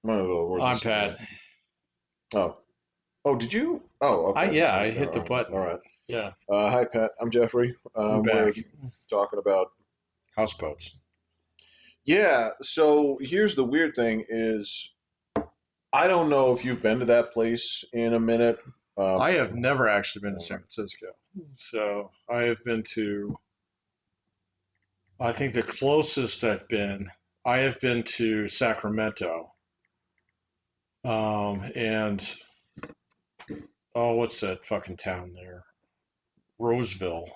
I'm Pat. Oh, oh, did you? Oh, okay. I Okay, hit the all button. right. Yeah, Hi, Pat. I'm Jeffrey. we're We're back. talking about. Houseboats. Yeah. So here's the weird thing: is I don't know if you've been to that place in a minute. Um, I have never actually been to uh, San Francisco. So I have been to, I think the closest I have been to Sacramento. And, oh, what's that fucking town there? Roseville.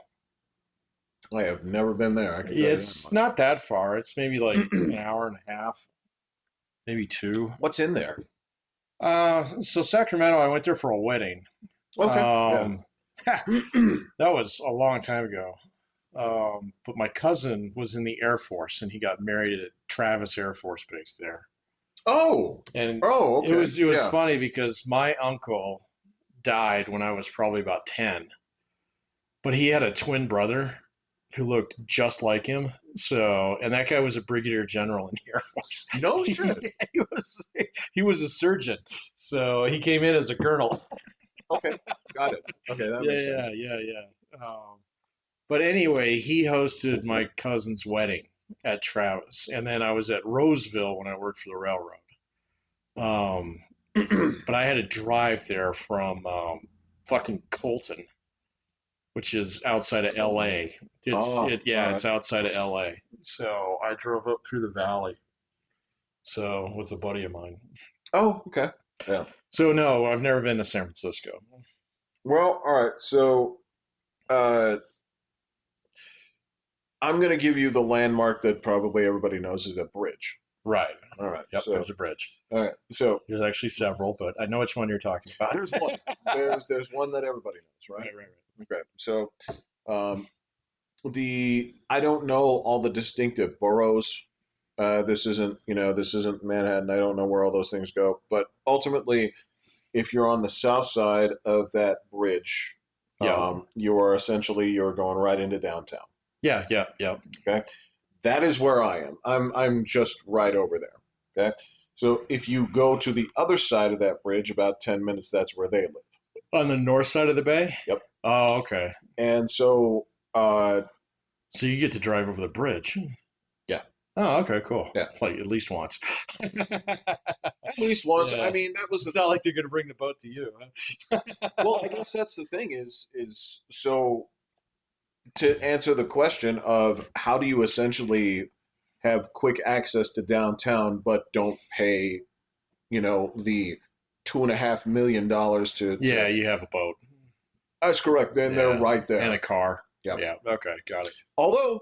I have never been there. I can tell you that It's much. not that far. It's maybe like an hour and a half, maybe two. What's in there? So Sacramento, I went there for a wedding. Okay. Yeah. Um, that was a long time ago. But my cousin was in the Air Force and he got married at Travis Air Force Base there. Oh. And Oh. it Okay. was it was Yeah. funny because my uncle died when I was probably about 10, but he had a twin brother who looked just like him. So, and that guy was a brigadier general in the Air Force. No shit. He was a surgeon. So he came in as a colonel. Okay. Got it. Okay, that Yeah, makes yeah, sense. yeah, yeah. But anyway, he hosted my cousin's wedding at Travis, and then I was at Roseville when I worked for the railroad. Um, but I had to drive there from fucking Colton, which is outside of L.A. Oh. All It's right. outside of L.A. So I drove up through the valley. So with a buddy of mine. Oh. Okay. Yeah. So no, I've never been to San Francisco. Well. All right. So. Uh, I'm going to give you the landmark that probably everybody knows is a bridge. Right. All right. Yep. There's a bridge. All right. So There's actually several, but I know which one you're talking about. there's one. There's one that everybody knows, right? Right, right, Okay. So um, the I don't know all the distinctive boroughs. This isn't Manhattan. I don't know where all those things go. But ultimately, if you're on the south side of that bridge, right. you're going right into downtown. Yeah, yeah, yeah. Okay. That is where I am. I'm just right over there. Okay. So if you go to the other side of that bridge, about 10 minutes, that's where they live. On the north side of the bay? Yep. Oh, okay. And so, So you get to drive over the bridge. yeah, Oh, okay, cool. yeah. Like at least once. At least once. I Yeah. mean, that was the It's not thing. like they're gonna bring the boat to you, huh? Well, I guess that's the thing is so to answer the question of how do you essentially have quick access to downtown but don't pay, the $2.5 million Yeah, to you have a boat. that's correct. Then they're Yeah. right And there. a car. Yep. Yeah. Okay, got it. Although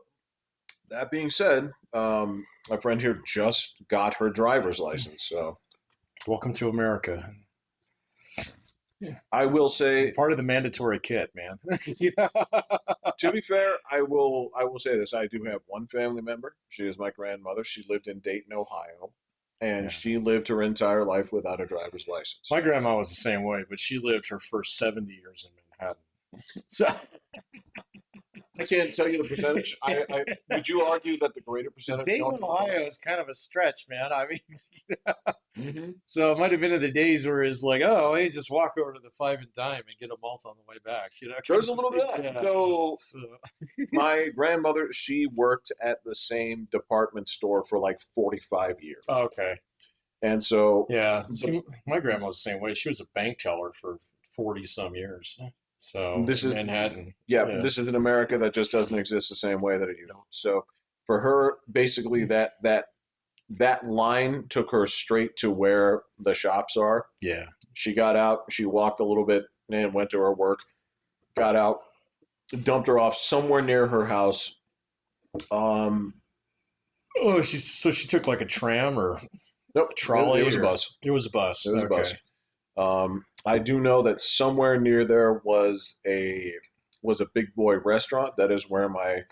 that being said, my friend here just got her driver's license, so Welcome to America. I will It's say, part of the mandatory kit, man. Yeah. to be fair, I will say this: I do have one family member. She is my grandmother. She lived in Dayton, Ohio, and Yeah. she lived her entire life without a driver's license. My grandma was the same way, but she lived her first 70 years in Manhattan. So I can't tell you the percentage. I would you argue that the greater percentage don't Dayton, even know Ohio is kind of a stretch, man. I mean, that? Hmm. so it might have been in the days where it's like, oh, hey, just walk over to the Five and Dime and get a malt on the way back, kind There's a of little bit thing. of that. Yeah. So So, my grandmother, she worked at the same department store for like 45 years. okay. And so Yeah. the, See, my grandma was the same way. She was a bank teller for 40 some years. So this in is, Manhattan. yeah, Yeah. this is an America that just doesn't exist the same way that it used to. So for her, basically that line took her straight to where the shops are. Yeah. She got out, she walked a little bit and went to her work, got out, dumped her off somewhere near her house. Um, Oh, she took like a tram or nope, a it trolley was a or bus. it was a bus. It was a Okay. bus. I do know that somewhere near there was a big boy restaurant. That is where my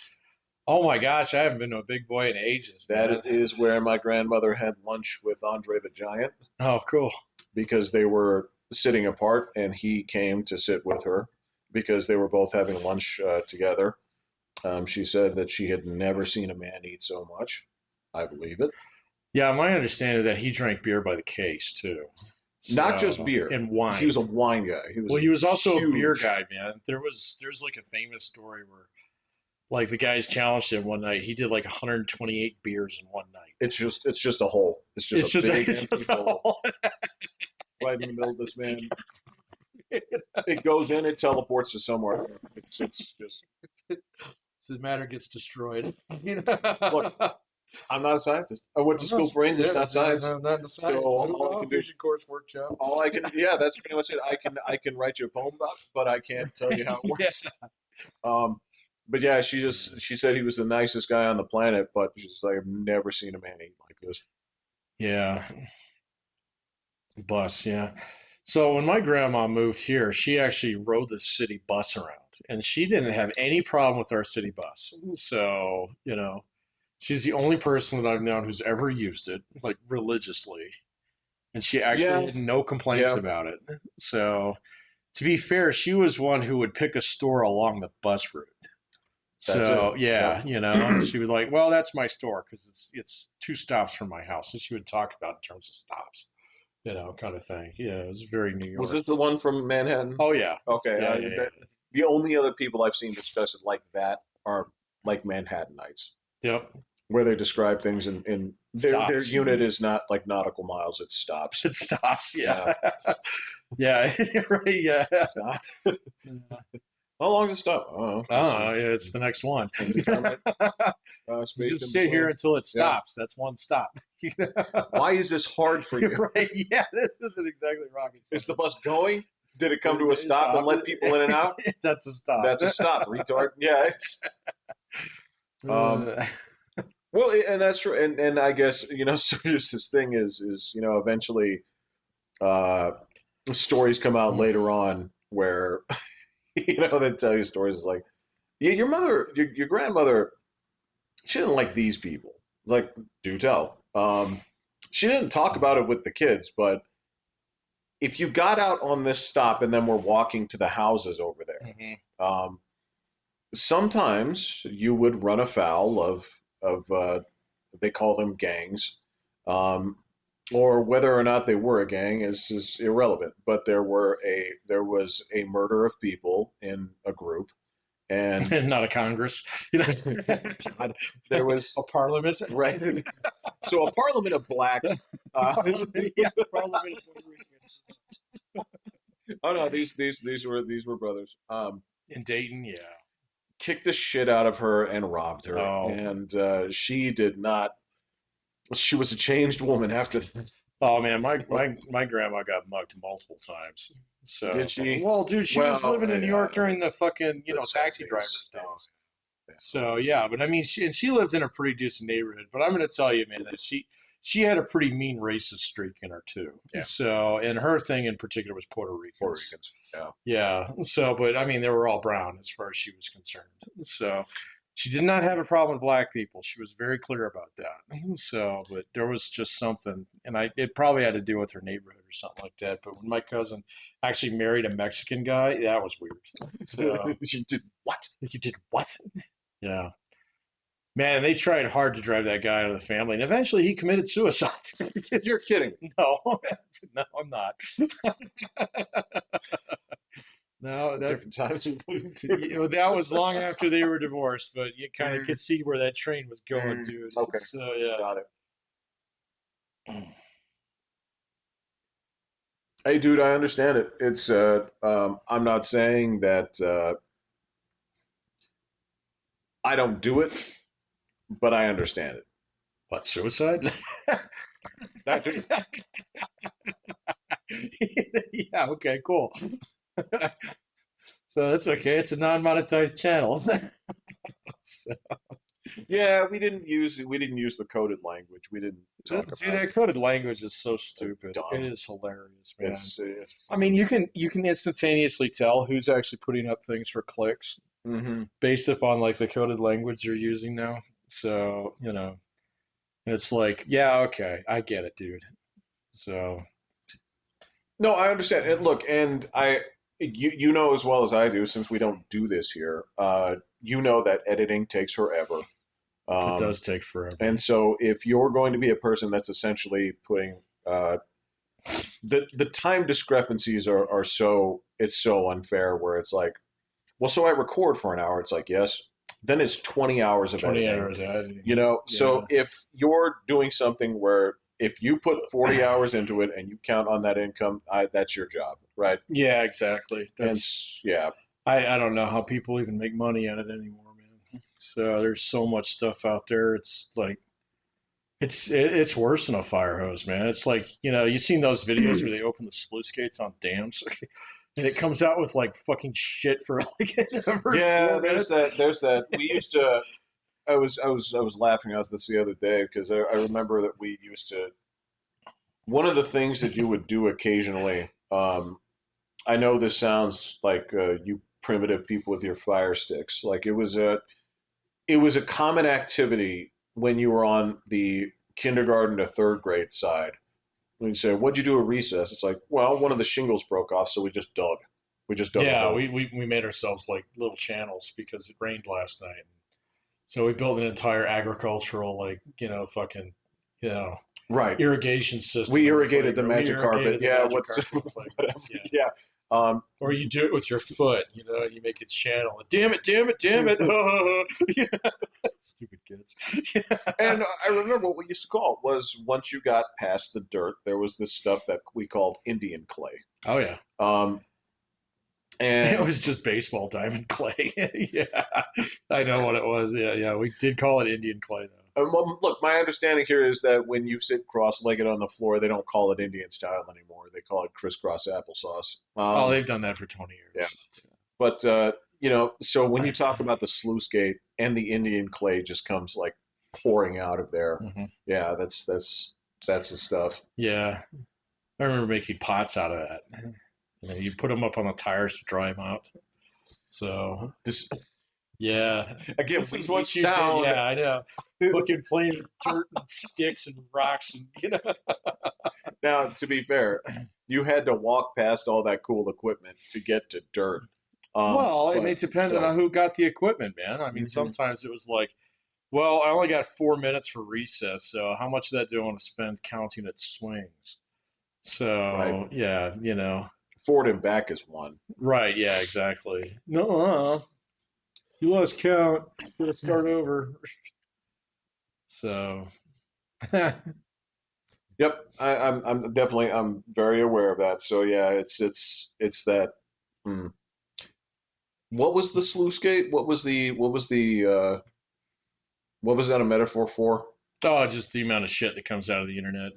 Oh my gosh, I haven't been to a big boy in ages, man. that is where my grandmother had lunch with Andre the Giant Oh, cool. because they were sitting apart, and he came to sit with her because they were both having lunch together. She said that she had never seen a man eat so much. I believe it. Yeah, my understanding is that he drank beer by the case too. Not just So, beer. and He was a wine. wine guy. He was Well, he was also a beer huge. guy, man. There's like a famous story where like the guys challenged him one night. He did like 128 beers in one night. It's just a hole. It's just a It's just big it's empty just a hole whole, right in the middle of this man. It goes in, it teleports to somewhere. It's just the matter gets destroyed. look. I'm not a scientist. I went to I'm not, school for English, yeah, not science. no, not in the So science. I don't all I know can if do, vision course workshop. all I can, yeah, that's pretty much it. I can write you a poem about it, but I can't tell you how it Yeah, works. Um, but yeah, she said he was the nicest guy on the planet, but she's like, I've never seen a man eat like this. yeah, bus, yeah. So when my grandma moved here, she actually rode the city bus around, and she didn't have any problem with our city bus. So, she's the only person that I've known who's ever used it, like religiously, and she actually Yeah, had no complaints yeah, about it. So, to be fair, she was one who would pick a store along the bus route. that's it. So yeah, Yep. she would like, well, that's my store because it's two stops from my house, and she would talk about in terms of stops, kind of thing. Yeah, it was very New Was York. this the one from Manhattan? Oh yeah, Okay, yeah, yeah, the only other people I've seen discuss it like that are like Manhattanites, yeah. Yep, where they describe things in their stops. unit is not like nautical miles, it stops. It stops. Yeah, Yeah, yeah, right. Yeah. stop. How long does it stop? I don't know. This Oh, is yeah, it's the next one. indeterminate You space just in sit here between. until it Yeah. stops. That's one stop. Why is this hard for you? Right? Yeah, this isn't exactly rocket Is the science. bus going? Did it come to a stop and Stop. let people in and out? That's a stop. That's a stop, retard. Yeah, it's um Uh, well, and that's true. And I guess so. Just this thing is eventually uh stories come out later on where they tell you stories like, yeah, your mother, your grandmother, she didn't like these people. Like, do tell. She didn't talk about it with the kids, but if you got out on this stop and then we're walking to the houses over there, mhm. sometimes you would run afoul of they call them gangs, um, or whether or not they were a gang is irrelevant. But there was a murder of people in a group, and Not a Congress. God, there A was parliament. right. So a parliament of blacks. Uh, Yeah, parliament of Puerto Ricans. oh no, these were brothers. In Dayton, yeah. Kicked the shit out of her and robbed her, Oh, and she did not. She was a changed woman after that. oh man, my grandma got mugged multiple times. Did So, she? well, dude, she was Well, living in New yeah, York during the fucking, the taxi drivers '70s. Oh, days. yeah. So yeah, but I mean, she lived in a pretty decent neighborhood. But I'm gonna tell you, man, that she had a pretty mean racist streak in her too. Yeah, So, and her thing in particular was Puerto Puerto Ricans. Ricans. Yeah. Yeah. So, but I mean, they were all brown as far as she was concerned. So, she did not have a problem with black people. She was very clear about that. So, but there was just something, and it probably had to do with her neighborhood or something like that. But when my cousin actually married a Mexican guy, that was weird. So, She did what? you did what? Yeah. Man, they tried hard to drive that guy out of the family, and eventually he committed suicide. You're kidding. No, no, I'm not. No, Different times. that was long after they were divorced, but you kind of could see where that train was going, dude. Okay, So yeah. got it. Hey, dude, I understand it. I'm not saying that I don't do it, but I understand it. What, suicide? That too. Yeah, okay, cool. So that's okay. It's a non-monetized channel. So, Yeah, we didn't use the coded language. We didn't talk dude, about that coded language is so stupid. It dumb. is hilarious, man. It's I mean, you can instantaneously tell who's actually putting up things for clicks hmm based upon like the coded language you're using now. So, it's like, yeah, okay, I get it, dude. So, No, I understand. And look, and you know as well as I do, since we don't do this here, you know that editing takes forever. It does take forever. And so if you're going to be a person that's essentially putting the time discrepancies are so it's so unfair where it's like, well, so I record for an hour. It's like, yes. Then it's 20 hours of 20 editing. hours editing. You know, Yeah. so if you're doing something where if you put 40 hours into it and you count on that income, that's your job, right? Yeah, exactly. And That's yeah, I don't know how people even make money at it anymore, man. So there's so much stuff out there. It's like it's worse than a fire hose, man. It's like, you've seen those videos where they open the sluice gates on dams and it comes out with like fucking shit for like the first yeah. 4 minutes. There's that. We used to. I was laughing at this the other day because I remember that we used to. One of the things that you would do occasionally. I know this sounds like you primitive people with your fire sticks. Like it was a common activity when you were on the kindergarten to third grade side. When you say, "What'd you do at recess?" It's like, well, one of the shingles broke off, so we just dug. We just dug a Yeah, hole. we made ourselves like little channels because it rained last night. So we built an entire agricultural like, fucking, you know, Right. irrigation system We in the irrigated the playground. We magic carpet. irrigated the Yeah. magic What's carpet in the playground. whatever. Yeah. Yeah. Um, Or you do it with your foot, and you make it channel. Damn it, damn it, damn it. Yeah. Stupid kids. and I remember what we used to call it was once you got past the dirt, there was this stuff that we called Indian clay. Oh, yeah. Um, It and was just baseball diamond clay. Yeah. I know what it was. Yeah, yeah. We did call it Indian clay, though. look, my understanding here is that when you sit cross-legged on the floor, they don't call it Indian style anymore. They call it crisscross applesauce. Oh, they've done that for 20 Yeah. years. But so when you talk about the sluice gate and the Indian clay just comes like pouring out of there, Hmm. yeah, that's the stuff. Yeah. I remember making pots out of that. You put them up on the tires to dry them out. So, This yeah. again, This is we what you did. sound. Yeah, I know. Fucking playing with dirt and sticks and rocks and. Now, to be fair, you had to walk past all that cool equipment to get to dirt. Well, and But it depended still. on who got the equipment, man. I mean, Mhm. sometimes it was like, well, I only got 4 minutes for recess, so how much of that do I want to spend counting its swings? Right. So, yeah, Forward and back is one. right, yeah, exactly. No, you lost count. Gotta start over. So, Yep, I'm definitely I'm very aware of that. So yeah, it's that. Hmm. What was the sluice gate? What was that a metaphor for? oh, just the amount of shit that comes out of the internet.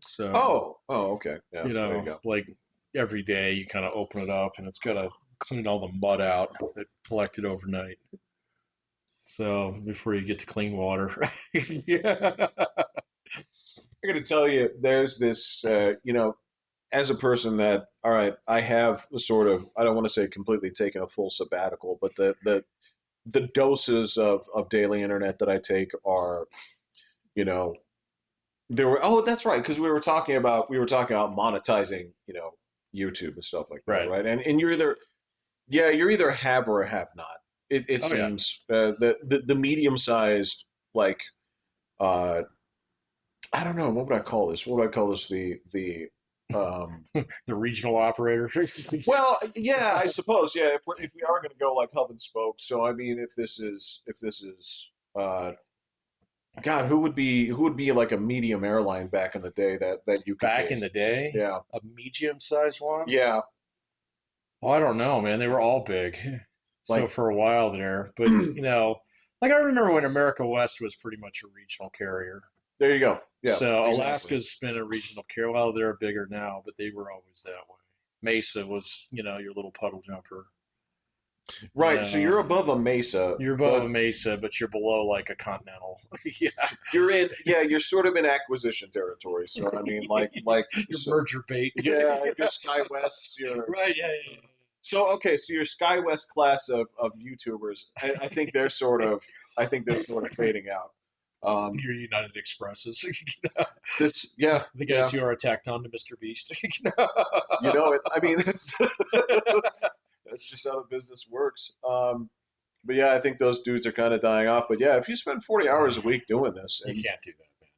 So, Oh, okay, yeah, there you go. like every day you kind of open it up and it's got to clean all the mud out that collected overnight. So before you get to clean water, yeah. I got to tell you, there's this, as a person that, all right, I have sort of, I don't want to say completely taken a full sabbatical, but the doses of daily internet that I take are, you know, there were, oh, that's right, because we were talking about monetizing, YouTube and stuff like that, Right. right? And you're either a have or a have not. It Oh yeah. seems the medium sized like uh, I don't know what would I call this? What would I call this? The The regional operator. well, yeah, I suppose, yeah. If we are going to go like hub and spoke, so I mean, if this is God, who would be like a medium airline back in the day that you could Back be? in the day, Yeah, a medium-sized one. yeah, Oh, I don't know, man. They were all big. So like for a while there, but like I remember when America West was pretty much a regional carrier. there you go. Yeah, So exactly. Alaska's been a regional carrier. Well, they're bigger now, but they were always that way. Mesa was, your little puddle jumper. Right. So you're Uh, above a mesa, you're above a but Mesa, but you're below like a continental. Yeah. you're sort of in acquisition territory. So I mean, Your so, merger bait. yeah, your SkyWest, Right, yeah, yeah, yeah. so okay, so your SkyWest class of YouTubers, I think they're sort of fading out. Um, Your United Expresses. yeah, The yeah, guys who are tacked on to Mr. Beast. it. I mean, that's just how the business works. But yeah, I think those dudes are kind of dying off. But yeah, if you spend 40 hours a week doing this, You and can't do that, man.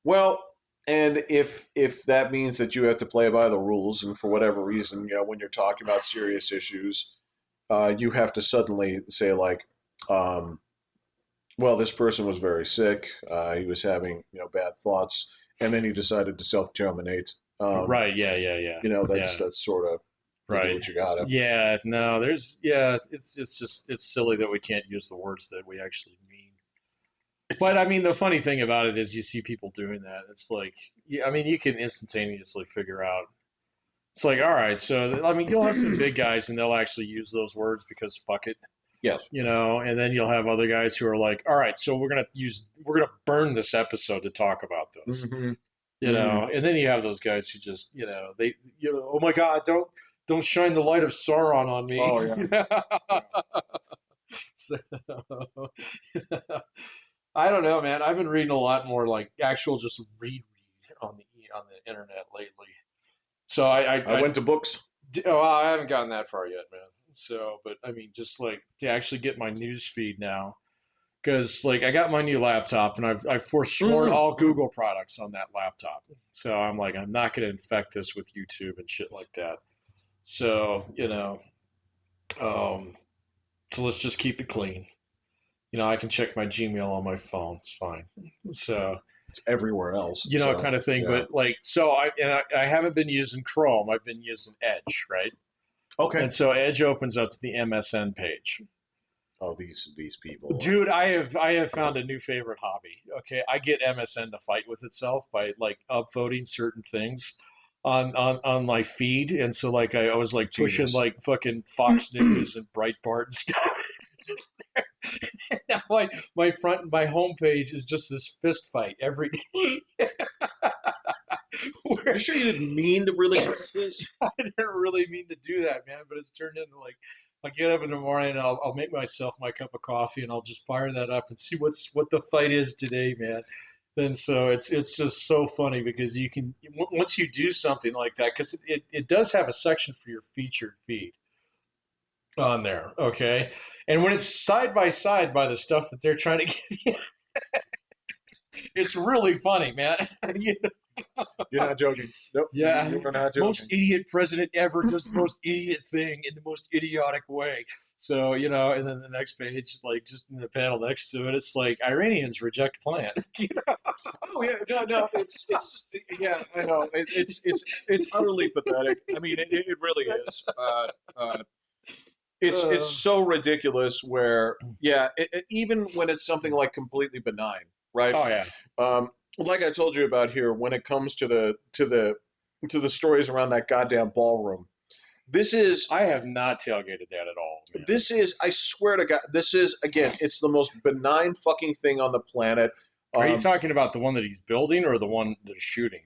well, and if that means that you have to play by the rules, and for whatever reason, when you're talking about serious issues, you have to suddenly say like, um, well, this person was very sick. He was having bad thoughts, and then he decided to self-terminate. Right? Yeah, yeah, yeah, That's yeah. sort of you do Right. what you gotta. Yeah. No. There's. Yeah. It's just it's silly that we can't use the words that we actually mean. But I mean, the funny thing about it is you see people doing that. It's like, yeah, I mean, you can instantaneously figure out. It's like, all right, so I mean, you'll have some big guys and they'll actually use those words because fuck it, Yes. and then you'll have other guys who are like, all right, so we're gonna burn this episode to talk about this, Hmm. Hmm. and then you have those guys who just, oh my god, don't shine the light of Sauron on me. Oh yeah. Yeah. So, I don't know, man. I've been reading a lot more like actual just read on the internet lately. So I went to books. oh, I haven't gotten that far yet, man. So, but I mean, just like to actually get my news feed now, because like I got my new laptop and I've forsworn Mm. all Google products on that laptop. So I'm like, I'm not going to infect this with YouTube and shit like that. So um, so let's just keep it clean. I can check my Gmail on my phone. It's fine. So It's everywhere else. kind So of thing. yeah. But like, so I haven't been using Chrome. I've been using Edge, right? Okay. And so Edge opens up to the MSN page. Oh, these people. Dude, I have found a new favorite hobby. Okay, I get MSN to fight with itself by like upvoting certain things on my feed, and so like I was like pushing Genius. like fucking Fox News and Breitbart and stuff. Now my homepage is just this fist fight every day. You Where sure you didn't mean to really press this? I didn't really mean to do that, man, but it's turned into like I get up in the morning and I'll make myself my cup of coffee and I'll just fire that up and see what the fight is today, man. Then so it's just so funny because you can once you do something like that because it does have a section for your featured feed on there, okay, and when it's side by side by the stuff that they're trying to get you, it's really funny, man. You You're not joking. Nope. Yeah, You're not most joking. idiot president ever does the most idiot thing in the most idiotic way. So, and then the next page, like just in the panel next to it, it's like Iranians reject plan. Oh yeah, no. It's yeah. I know. It's utterly pathetic. I mean, it really is. It's Uh, so ridiculous. Where yeah, even when it's something like completely benign, right? oh yeah. Um, like I told you about here, when it comes to the stories around that goddamn ballroom, this is I have not tailgated that at all, man. this is I swear to God, this is again, it's the most benign fucking thing on the planet. Are you Um, talking about the one that he's building or the one that is shooting?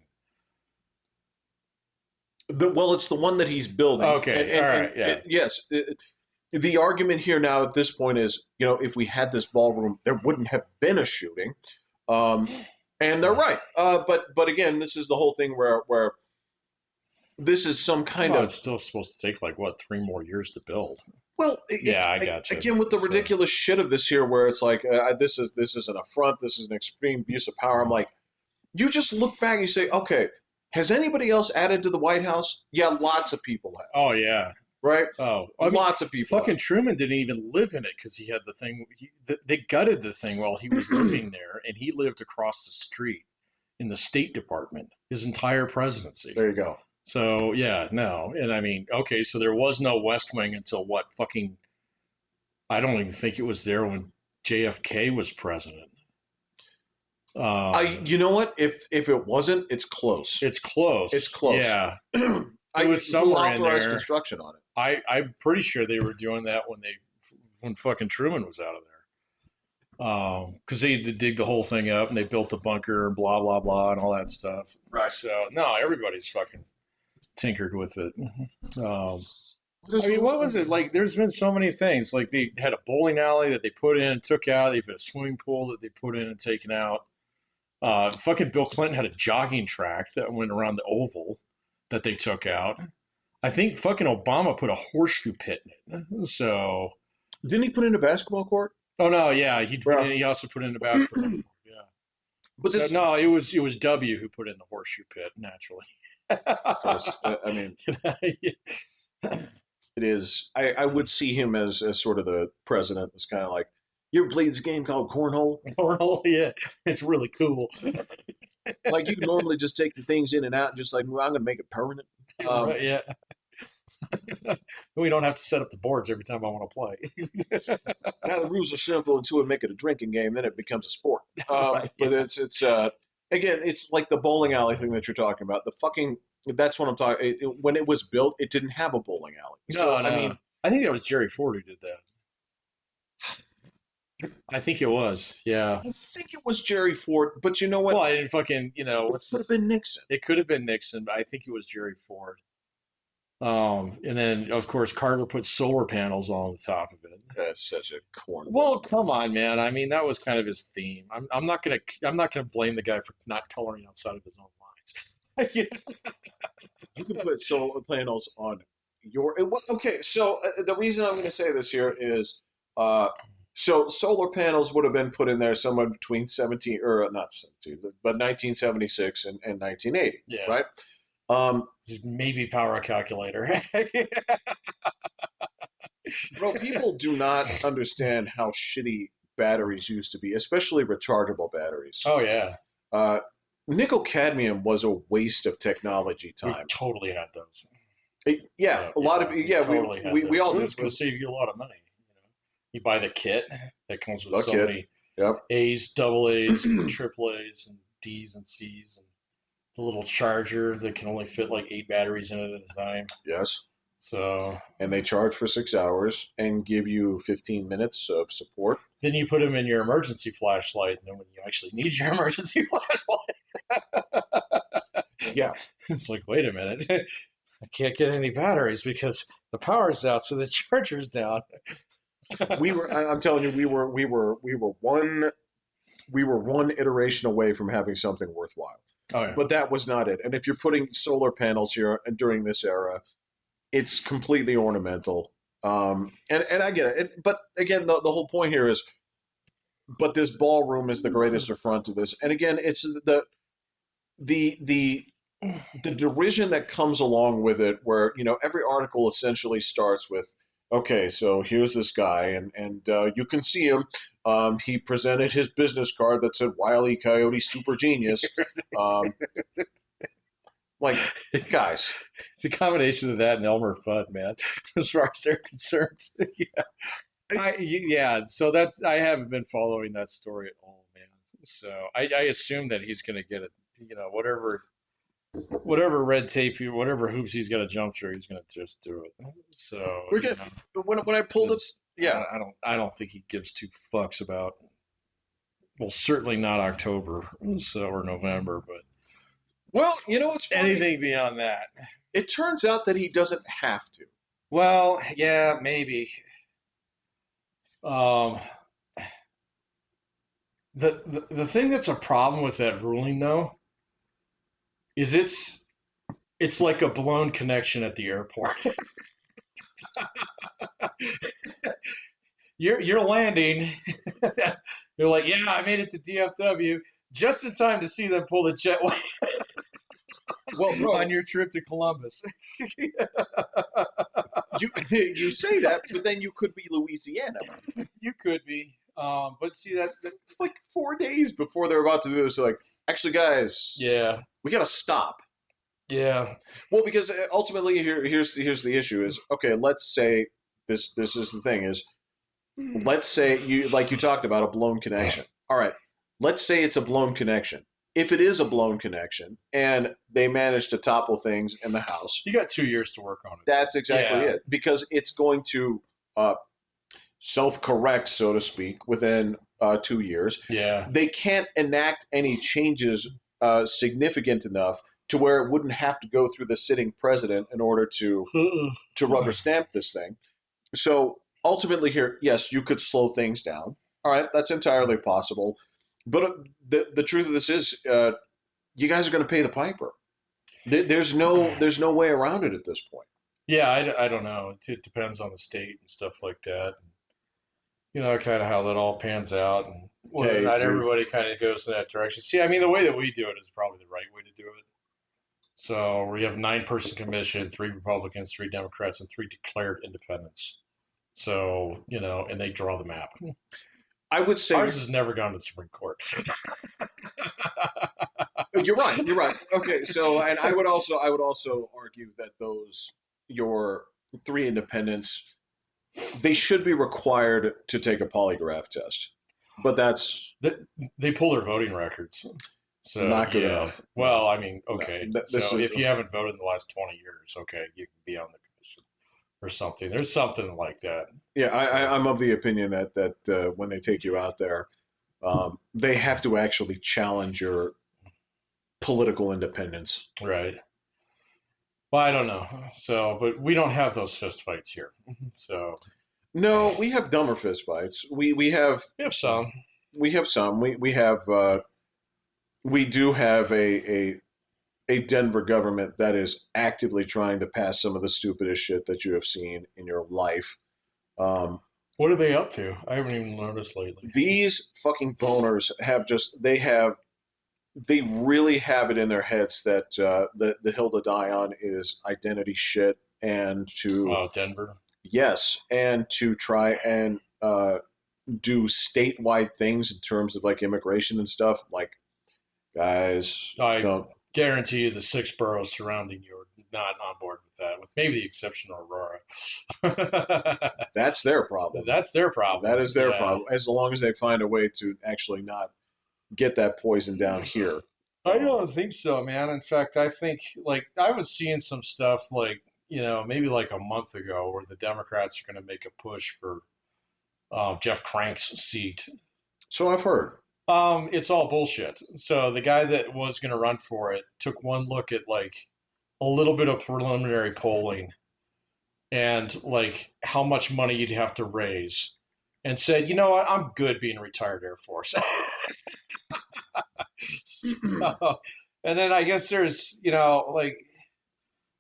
well, it's the one that he's building, Okay, all right, yeah. yes, the argument here now at this point is, if we had this ballroom, there wouldn't have been a shooting. Um, and they're right. But again, this is the whole thing where this is some kind Well, of it's still supposed to take like what 3 more years to build. well, Yeah, I got you. again with the So, ridiculous shit of this here, where it's like this is an affront, this is an extreme abuse of power. I'm like, you just look back and you say, okay, has anybody else added to the White House? Yeah, lots of people have, oh yeah. right? Oh, I mean, Lots of people have. fucking Truman didn't even live in it because he had the thing. They gutted the thing while he was living there, and he lived across the street in the State Department his entire presidency. There you go. So yeah, no, and I mean, okay, so there was no West Wing until what fucking I don't even think it was there when JFK was president. I, you know what? If it wasn't, it's close. It's close. It's close. Yeah, I it was who somewhere in authorized there. construction on it. I'm pretty sure they were doing that when fucking Truman was out of there. Because they had to dig the whole thing up and they built the bunker and blah blah blah and all that stuff. Right. So no, everybody's fucking tinkered with it. I mean, what was it like? There's been so many things. Like they had a bowling alley that they put in and took out. They've had a swimming pool that they put in and taken out. Fucking Bill Clinton had a jogging track that went around the Oval that they took out. I think fucking Obama put a horseshoe pit in it. So Didn't he put in a basketball court? Oh no, yeah, he put in. Well, He also put in the basketball court. Yeah. but So this, no, it was W who put in the horseshoe pit naturally. of course, I mean, it is. I would see him as sort of the president. It's kind of like, you ever played this game called cornhole? Cornhole, yeah, it's really cool. Like you normally just take the things in and out, and just like, well, I'm going to make it permanent. Right, yeah. We don't have to set up the boards every time I want to play. Now the rules are simple until we make it a drinking game, then it becomes a sport. Right, But yeah. it's again, it's like the bowling alley thing that you're talking about. The fucking that's what I'm talking. When it was built, it didn't have a bowling alley. So No, I no. mean, I think that was Jerry Ford who did that. I think it was. Yeah. I think it was Jerry Ford, but you know Well, what? I didn't fucking, It what's could have this? been Nixon. It could have been Nixon, but I think it was Jerry Ford. And then of course Carter put solar panels on the top of it. That's such a cornball. Well, come on, man. I mean, that was kind of his theme. I'm not gonna blame the guy for not coloring outside of his own lines. Yeah. You can put solar panels on your. Okay, so the reason I'm going to say this here is, uh, so solar panels would have been put in there somewhere between 17 or not 17, but 1976 and 1980, Yeah. right? Um, Maybe power calculator. Bro, people do not understand how shitty batteries used to be, especially rechargeable batteries. Oh yeah. Uh, nickel cadmium was a waste of technology We time. totally had those. Yeah, So a lot of yeah, we yeah, totally had we those. all It did was going to because save you a lot of money. You buy the kit that comes with the so kid. many Yep. A's, double A's, triple A's, and D's and C's, and the little charger that can only fit like 8 batteries in it at a time. Yes. So And they charge for 6 hours and give you 15 minutes of support. then you put them in your emergency flashlight, and then when you actually need your emergency flashlight, Yeah, it's like, wait a minute, I can't get any batteries because the power's out, so the charger's down. I'm telling you, we were one iteration away from having something worthwhile. Oh yeah. But that was not it. And if you're putting solar panels here during this era, it's completely ornamental. And I get it. But again, the whole point here is, but this ballroom is the greatest affront to this. And again, it's the the the derision that comes along with it, where every article essentially starts with, okay, so here's this guy, and you can see him. He presented his business card that said Wile E. Coyote Super Genius. Um, like, guys, It's a combination of that and Elmer Fudd, man, as far as they're concerned. Yeah. Yeah, so I haven't been following that story at all, man. So I assume that he's going to get it, whatever red tape, whatever hoops he's got to jump through, he's going to just do it. So we're good. When I pulled it, yeah, I don't think he gives two fucks about. Well, certainly not October, or November, but well, it's funny. anything beyond that. It turns out that he doesn't have to. Well, yeah, maybe. Um, the thing that's a problem with that ruling though is it's like a blown connection at the airport. You're landing. You're like, yeah, I made it to DFW just in time to see them pull the jetway Well, bro, on your trip to Columbus. you say that, but then you could be Louisiana. You could be, but see that Like 4 days before they're about to do this, they're like, actually, guys, yeah, we got to stop. yeah, Well, because ultimately, here's the issue: is okay. Let's say this is the thing is, let's say you talked about a blown connection. All right, let's say it's a blown connection. If it is a blown connection and they manage to topple things in the house, you got 2 years to work on it. that's exactly Yeah. it. Because it's going to self-correct, so to speak, within 2 years. Yeah. They can't enact any changes significant enough to where it wouldn't have to go through the sitting president in order to rubber stamp this thing. So ultimately, here, yes, you could slow things down. All right, that's entirely possible. But the truth of this is, you guys are going to pay the piper. There's no way around it at this point. Yeah, I don't know. It depends on the state and stuff like that. kind of how that all pans out, and whether or Okay, not dude. everybody kind of goes in that direction. See, I mean, the way that we do it is probably the right way to do it. So we have 9-person commission, 3 Republicans, 3 Democrats, and 3 declared independents. So, and they draw the map. I would say Ours has never gone to the Supreme Court. you're right. You're right. Okay, so and I would also argue that those your three independents they should be required to take a polygraph test, but that's they, they pull their voting records. So, not good yeah. enough. No, Well, I mean, no. okay. This So is if you haven't voted in the last 20 years, okay, you can be on the commission or something. There's something like that. yeah. So, I'm of the opinion that when they take you out there, they have to actually challenge your political independence. right. Well, I don't know. So, but we don't have those fist fights here. So No, we have dumber fist fights. We have we have some. we have some. We do have a Denver government that is actively trying to pass some of the stupidest shit that you have seen in your life. Um, What are they up to? I haven't even noticed lately. these fucking boners have just they really have it in their heads that the hill to die on is identity shit and to Oh, Denver. yes and to try and do statewide things in terms of like immigration and stuff like guys I don't guarantee you the 6 boroughs surrounding you are not on board with that, with maybe the exception of Aurora. that's their problem. That's their problem. That is their Yeah. problem as long as they find a way to actually not get that poison down here. I um, don't think so, man. In fact, I think like I was seeing some stuff like, maybe like a month ago where the Democrats are going to make a push for Jeff Crank's seat. so I've heard. It's all bullshit. So the guy that was going to run for it took one look at like a little bit of preliminary polling and like how much money you'd have to raise and said, you know what, I'm good being a retired Air Force. So, and then I guess there's, like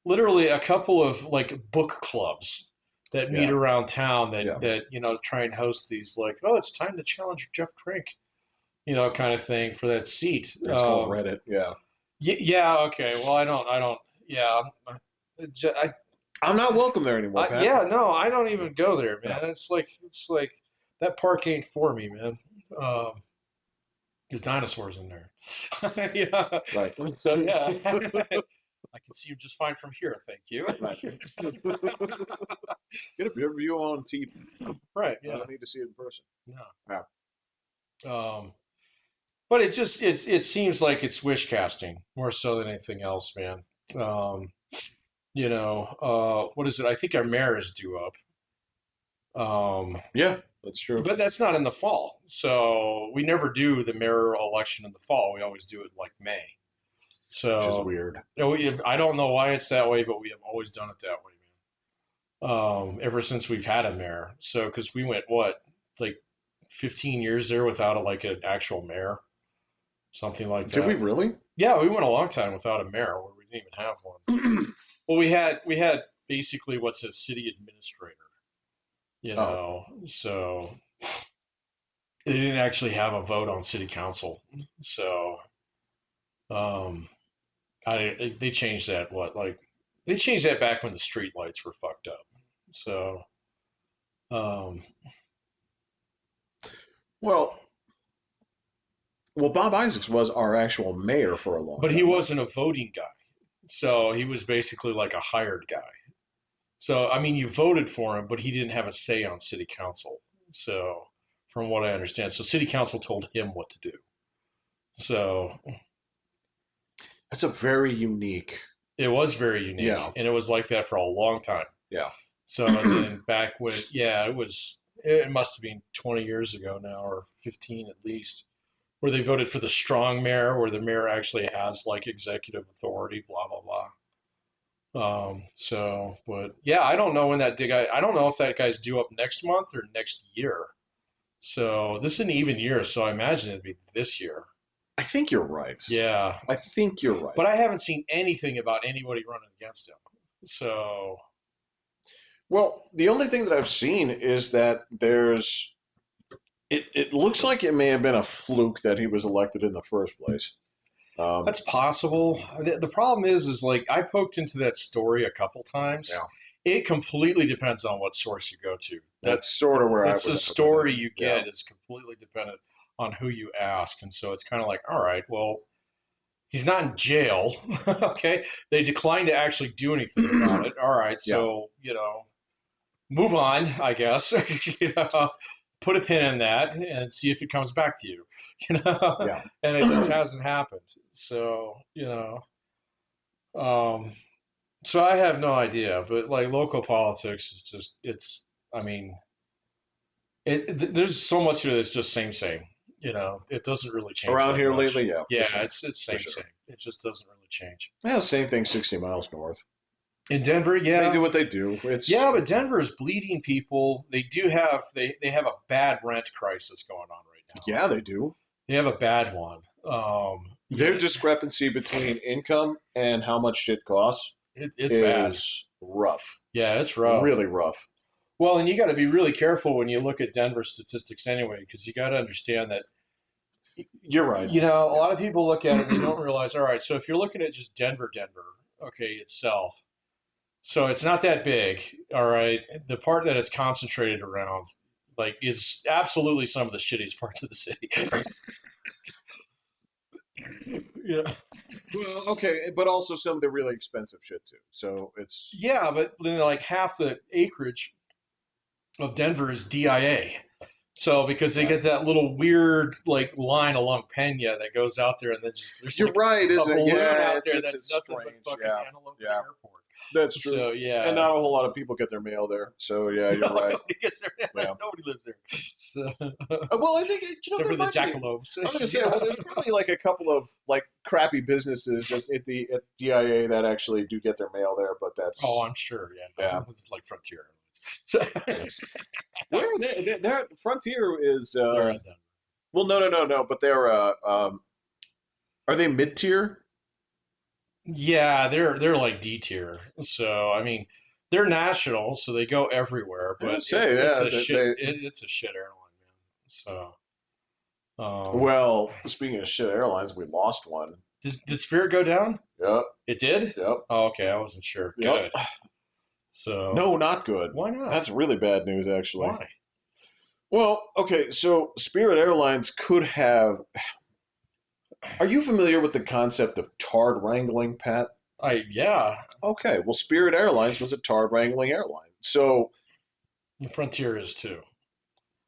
literally a couple of like book clubs that meet Yeah, around town yeah. that try and host these like, oh, it's time to challenge Jeff Crank, kind of thing for that seat. It's called Reddit. Yeah. Yeah, okay. Well, I don't. Yeah, I, I'm not welcome there anymore, Pat. yeah, no, I don't even go there, man. No. It's like that park ain't for me, man. Um, there's dinosaurs in there. Yeah. Right. So yeah, I can see you just fine from here. Thank you. Right. Get a beer review on TV. Right. I Yeah. don't need to see it in person. No. Yeah. But it seems like it's wish casting more so than anything else, man. Um, what is it? I think our mayor is due up. Yeah, that's true. But that's not in the fall. So we never do the mayoral election in the fall. We always do it like May. Which is So weird. I don't know why it's that way, but we have always done it that way, man. Ever since we've had a mayor. So because we went what, like 15 years there without like an actual mayor, something like Did we that. really? Yeah, we went a long time without a mayor where we didn't even have one. Well, we had basically what's a city administrator, Oh, so they didn't actually have a vote on city council. So um, they changed that they changed that back when the street lights were fucked up. So um, well, Bob Isaacs was our actual mayor for a long but he time. wasn't a voting guy, so he was basically like a hired guy. So I mean, you voted for him, but he didn't have a say on city council. So from what I understand, so city council told him what to do. So That's a very unique. it was very unique, Yeah, and it was like that for a long time. yeah. So then back when, yeah, it must have been 20 years ago now, or 15 at least, where they voted for the strong mayor, where the mayor actually has like executive authority, blah blah blah. But yeah, I don't know when that dig. I don't know if that guy's due up next month or next year. So this is an even year, so I imagine it'd be this year. I think you're right. Yeah, I think you're right. but I haven't seen anything about anybody running against him. So Well, the only thing that I've seen is that there's It looks like it may have been a fluke that he was elected in the first place. That's possible. The problem is like I poked into that story a couple times. Yeah, It completely depends on what source you go to. that's sort of where I That's was the at with it. story you Yeah, get is completely dependent on who you ask, and so it's kind of like, all right, well, he's not in jail. Okay, they declined to actually do anything about it. All right, yeah, so move on, I guess. Put a pin in that and see if it comes back to you. yeah. And it just hasn't happened. So um, so I have no idea. But like local politics, is just I mean, there's so much of it that's just same same. It doesn't really change Around that here much. lately, yeah, for Yeah, sure, it's for same sure. same. It just doesn't really change. Yeah, same thing. 60 miles north. In Denver, They do yeah. what they do. It's Yeah, but Denver is bleeding people. They have a bad rent crisis going on right now. yeah, they do. They have a bad one. Their Yeah, discrepancy between income and how much shit costs it's bad. is rough, Yeah, it's rough. really rough. Well, and you got to be really careful when you look at Denver statistics anyway, because you got to understand that You're right. a lot of people look at it and they don't realize. All right, so if you're looking at just Denver, okay, itself, so it's not that big. All right, the part that it's concentrated around, like, is absolutely some of the shittiest parts of the city. Yeah. Well, okay, but also some of the really expensive shit too. So it's Yeah, but then like half the acreage of Denver is DIA. So because they yeah. get that little weird like line along Pena that goes out there, and then just there's You're like right, a isn't it? balloon Yeah, out there that's it's nothing but strange. fucking Yeah, antelope at the yeah, airport. that's true. So And yeah, not a whole lot of people get their mail there. So yeah, you're no, right. nobody gets there. Yeah. Nobody lives there. So Well, I think except there for the might be. jackalopes. I was gonna say, well, Yeah. there's probably like a couple of like crappy businesses at DIA that actually do get their mail there, but Oh, that's I'm sure. Yeah, yeah. no, it's like Frontier Airlines. So Where are they? They're, Frontier is they're at them. well, no, but they're are they mid tier? Yeah, they're like D tier. So I mean, they're national, so they go everywhere. I But say it's yeah, a shit. It's a shit airline, man. So well, speaking of shit airlines, we lost one. did Spirit go down? Yep, It did. yep, Oh, okay, I wasn't sure. yep. Good. So No, not good. why not? That's really bad news, actually. Why? Well, okay, so Spirit Airlines could have. Are you familiar with the concept of tard wrangling, Pat? Yeah, Okay, well, Spirit Airlines was a tard wrangling airline. So, Frontier is too.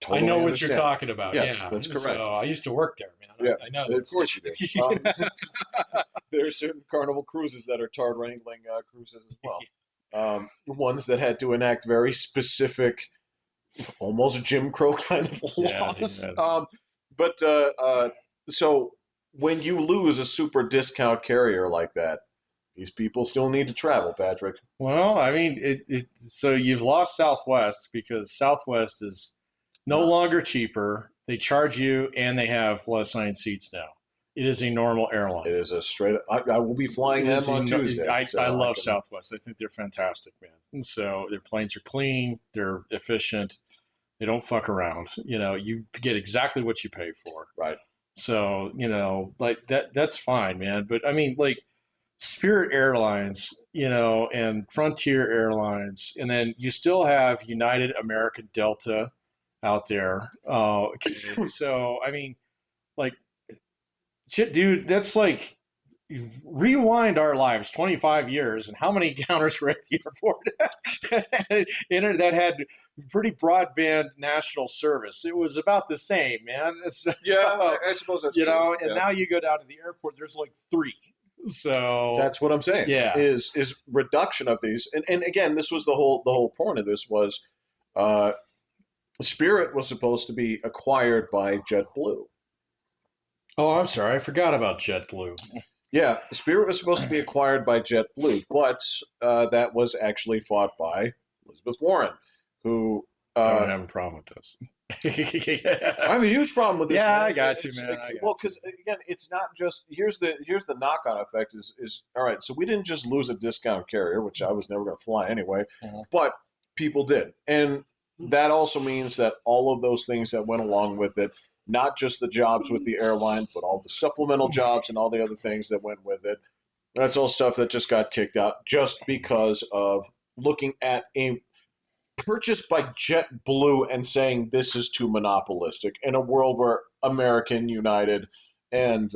I know totally what you're understand. talking about. Yes, Yeah. that's So correct. I used to work there, man. Yeah, I know of course you do. this. There are certain Carnival cruises that are tard wrangling cruises as well. Ones that had to enact very specific, almost Jim Crow kind of Yeah, laws. yeah. But so when you lose a super discount carrier like that, these people still need to travel, Patrick. Well, I mean, so you've lost Southwest because Southwest is no No, longer cheaper. They charge you, and they have less assigned seats now. It is a normal it airline. is a straight. I will be flying It them is on Tuesday. I So I love can. Southwest. I think they're fantastic, man. And so their planes are clean, they're efficient, they don't fuck around. You get exactly what you pay for. Right. So, like that's fine, man. But I mean, like Spirit Airlines, and Frontier Airlines, and then you still have United American Delta out there. Okay. So, I mean, like, shit, dude, that's like rewind our lives 25 years and how many counters were at the airport that had pretty broadband national service. It was about the same, man. So, Yeah, I suppose that's true. and Yeah. now you go down to the airport, there's like three. So That's what I'm saying. yeah. Is reduction of these, and again, this was the whole point of this was, uh, Spirit was supposed to be acquired by JetBlue. Oh, I'm sorry, I forgot about JetBlue. Yeah, Spirit was supposed to be acquired by JetBlue, but that was actually fought by Elizabeth Warren, who Don't uh, have a problem with this. I have a huge problem with this. Yeah, Man. I got you, It's, man. I got well, you. because again, it's not just here's the knock on effect is all right. So we didn't just lose a discount carrier, which I was never going to fly anyway, Mhm. but people did, and that also means that all of those things that went along with it, not just the jobs with the airline, but all the supplemental jobs and all the other things that went with it, that's all stuff that just got kicked out just because of looking at a purchase by JetBlue and saying this is too monopolistic in a world where American, United, and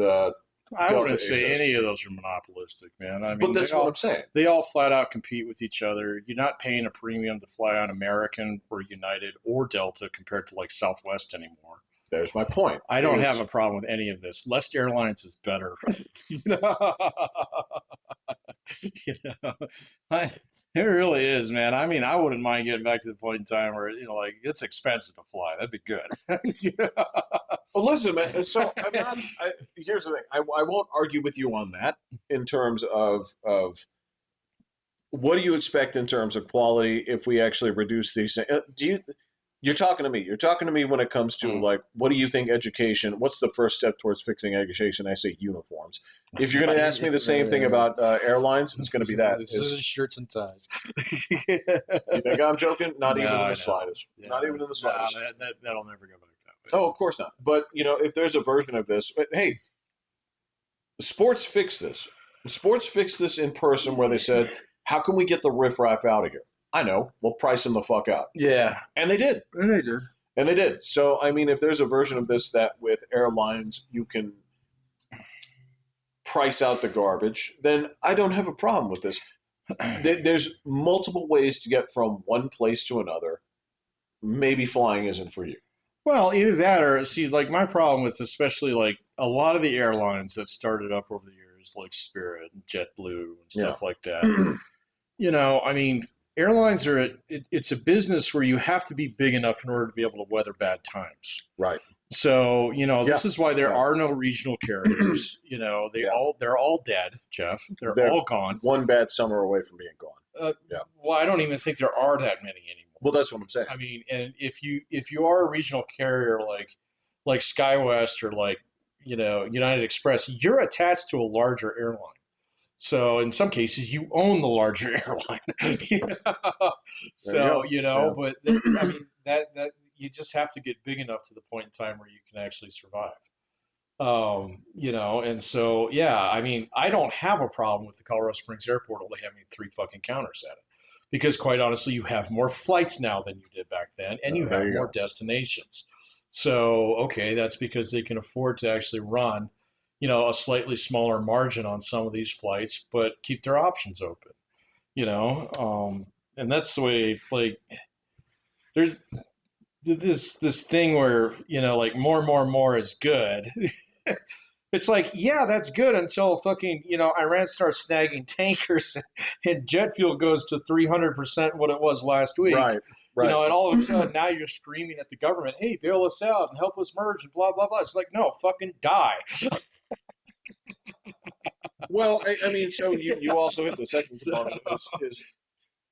I Delta wouldn't say exist. any of those are monopolistic, man. I But mean, that's what I'm saying. they all flat out compete with each other. You're not paying a premium to fly on American or United or Delta compared to like Southwest anymore. There's my point. I don't have a problem with any of this. Less Airlines is better. you know, you know, I, it really is, man. I mean, I wouldn't mind getting back to the point in time where like it's expensive to fly. That'd be good. Yeah. Well, listen, man. So I'm not. Here's the thing. I won't argue with you on that in terms of what do you expect in terms of quality if we actually reduce these things. Do you? You're talking to me. You're talking to me when it comes to like, what do you think education? What's the first step towards fixing education? I say uniforms. If you're going to ask me the same thing about airlines, it's going to be that. This is shirts and ties. You think I'm joking? Not even in I know. the slightest. Yeah. Not even in the slightest. That'll never go back that way. Oh, of course not. But if there's a version of this, hey, sports fixed this. Sports fixed this in person where they said, how can we get the riffraff out of here? I know. We'll price them the fuck out. Yeah. And they did. And they did. And they did. So, I mean, if there's a version of this that with airlines you can price out the garbage, then I don't have a problem with this. There's multiple ways to get from one place to another. Maybe flying isn't for you. Well, either that or see, like my problem with especially like a lot of the airlines that started up over the years, like Spirit and JetBlue and stuff like that. I mean, airlines are it's a business where you have to be big enough in order to be able to weather bad times. Right. So, this is why there are no regional carriers. They're all dead, Jeff. They're all gone. One bad summer away from being gone. Well, I don't even think there are that many anymore. Well, that's what I'm saying. I mean, and if you are a regional carrier like SkyWest or like, United Express, you're attached to a larger airline. So in some cases, you own the larger airline. So but I mean that you just have to get big enough to the point in time where you can actually survive. And so I mean, I don't have a problem with the Colorado Springs Airport only having 3 fucking counters at it, because quite honestly, you have more flights now than you did back then, and you have more destinations. So okay, that's because they can afford to actually run a slightly smaller margin on some of these flights, but keep their options open, and that's the way, like, there's this thing where, like more is good. It's like, yeah, that's good until fucking, Iran starts snagging tankers and jet fuel goes to 300% what it was last week. Right. And all of a sudden now you're screaming at the government, hey, bail us out and help us merge and blah, blah, blah. It's like, no, fucking die. Well, I mean, so you also hit the second component is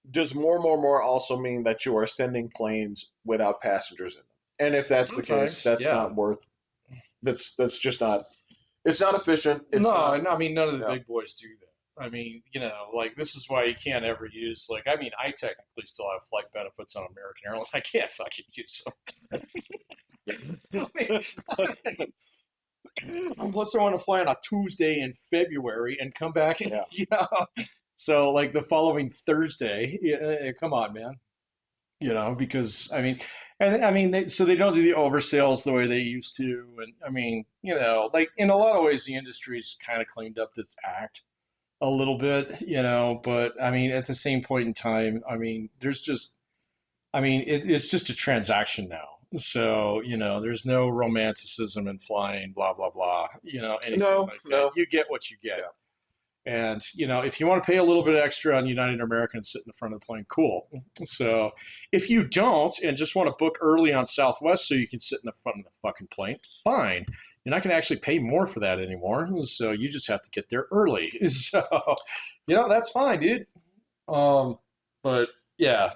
does more also mean that you are sending planes without passengers in them? And if that's the case, that's not worth. That's just not. It's not efficient. I mean, none of the big boys do that. I mean, like this is why you can't ever use I mean, I technically still have flight benefits on American Airlines. I can't fucking use them. Unless I want to fly on a Tuesday in February and come back, so like the following Thursday, come on, man. Because I mean, so they don't do the oversales the way they used to, and I mean, like in a lot of ways, the industry's kind of cleaned up its act a little bit, but I mean, at the same point in time, I mean, it's just a transaction now. So, there's no romanticism in flying, blah, blah, blah, anything like that. You get what you get. Yeah. And, if you want to pay a little bit extra on United American and sit in the front of the plane, cool. So if you don't and just want to book early on Southwest so you can sit in the front of the fucking plane, fine. You're not going to actually pay more for that anymore. So you just have to get there early. So, that's fine, dude. But yeah.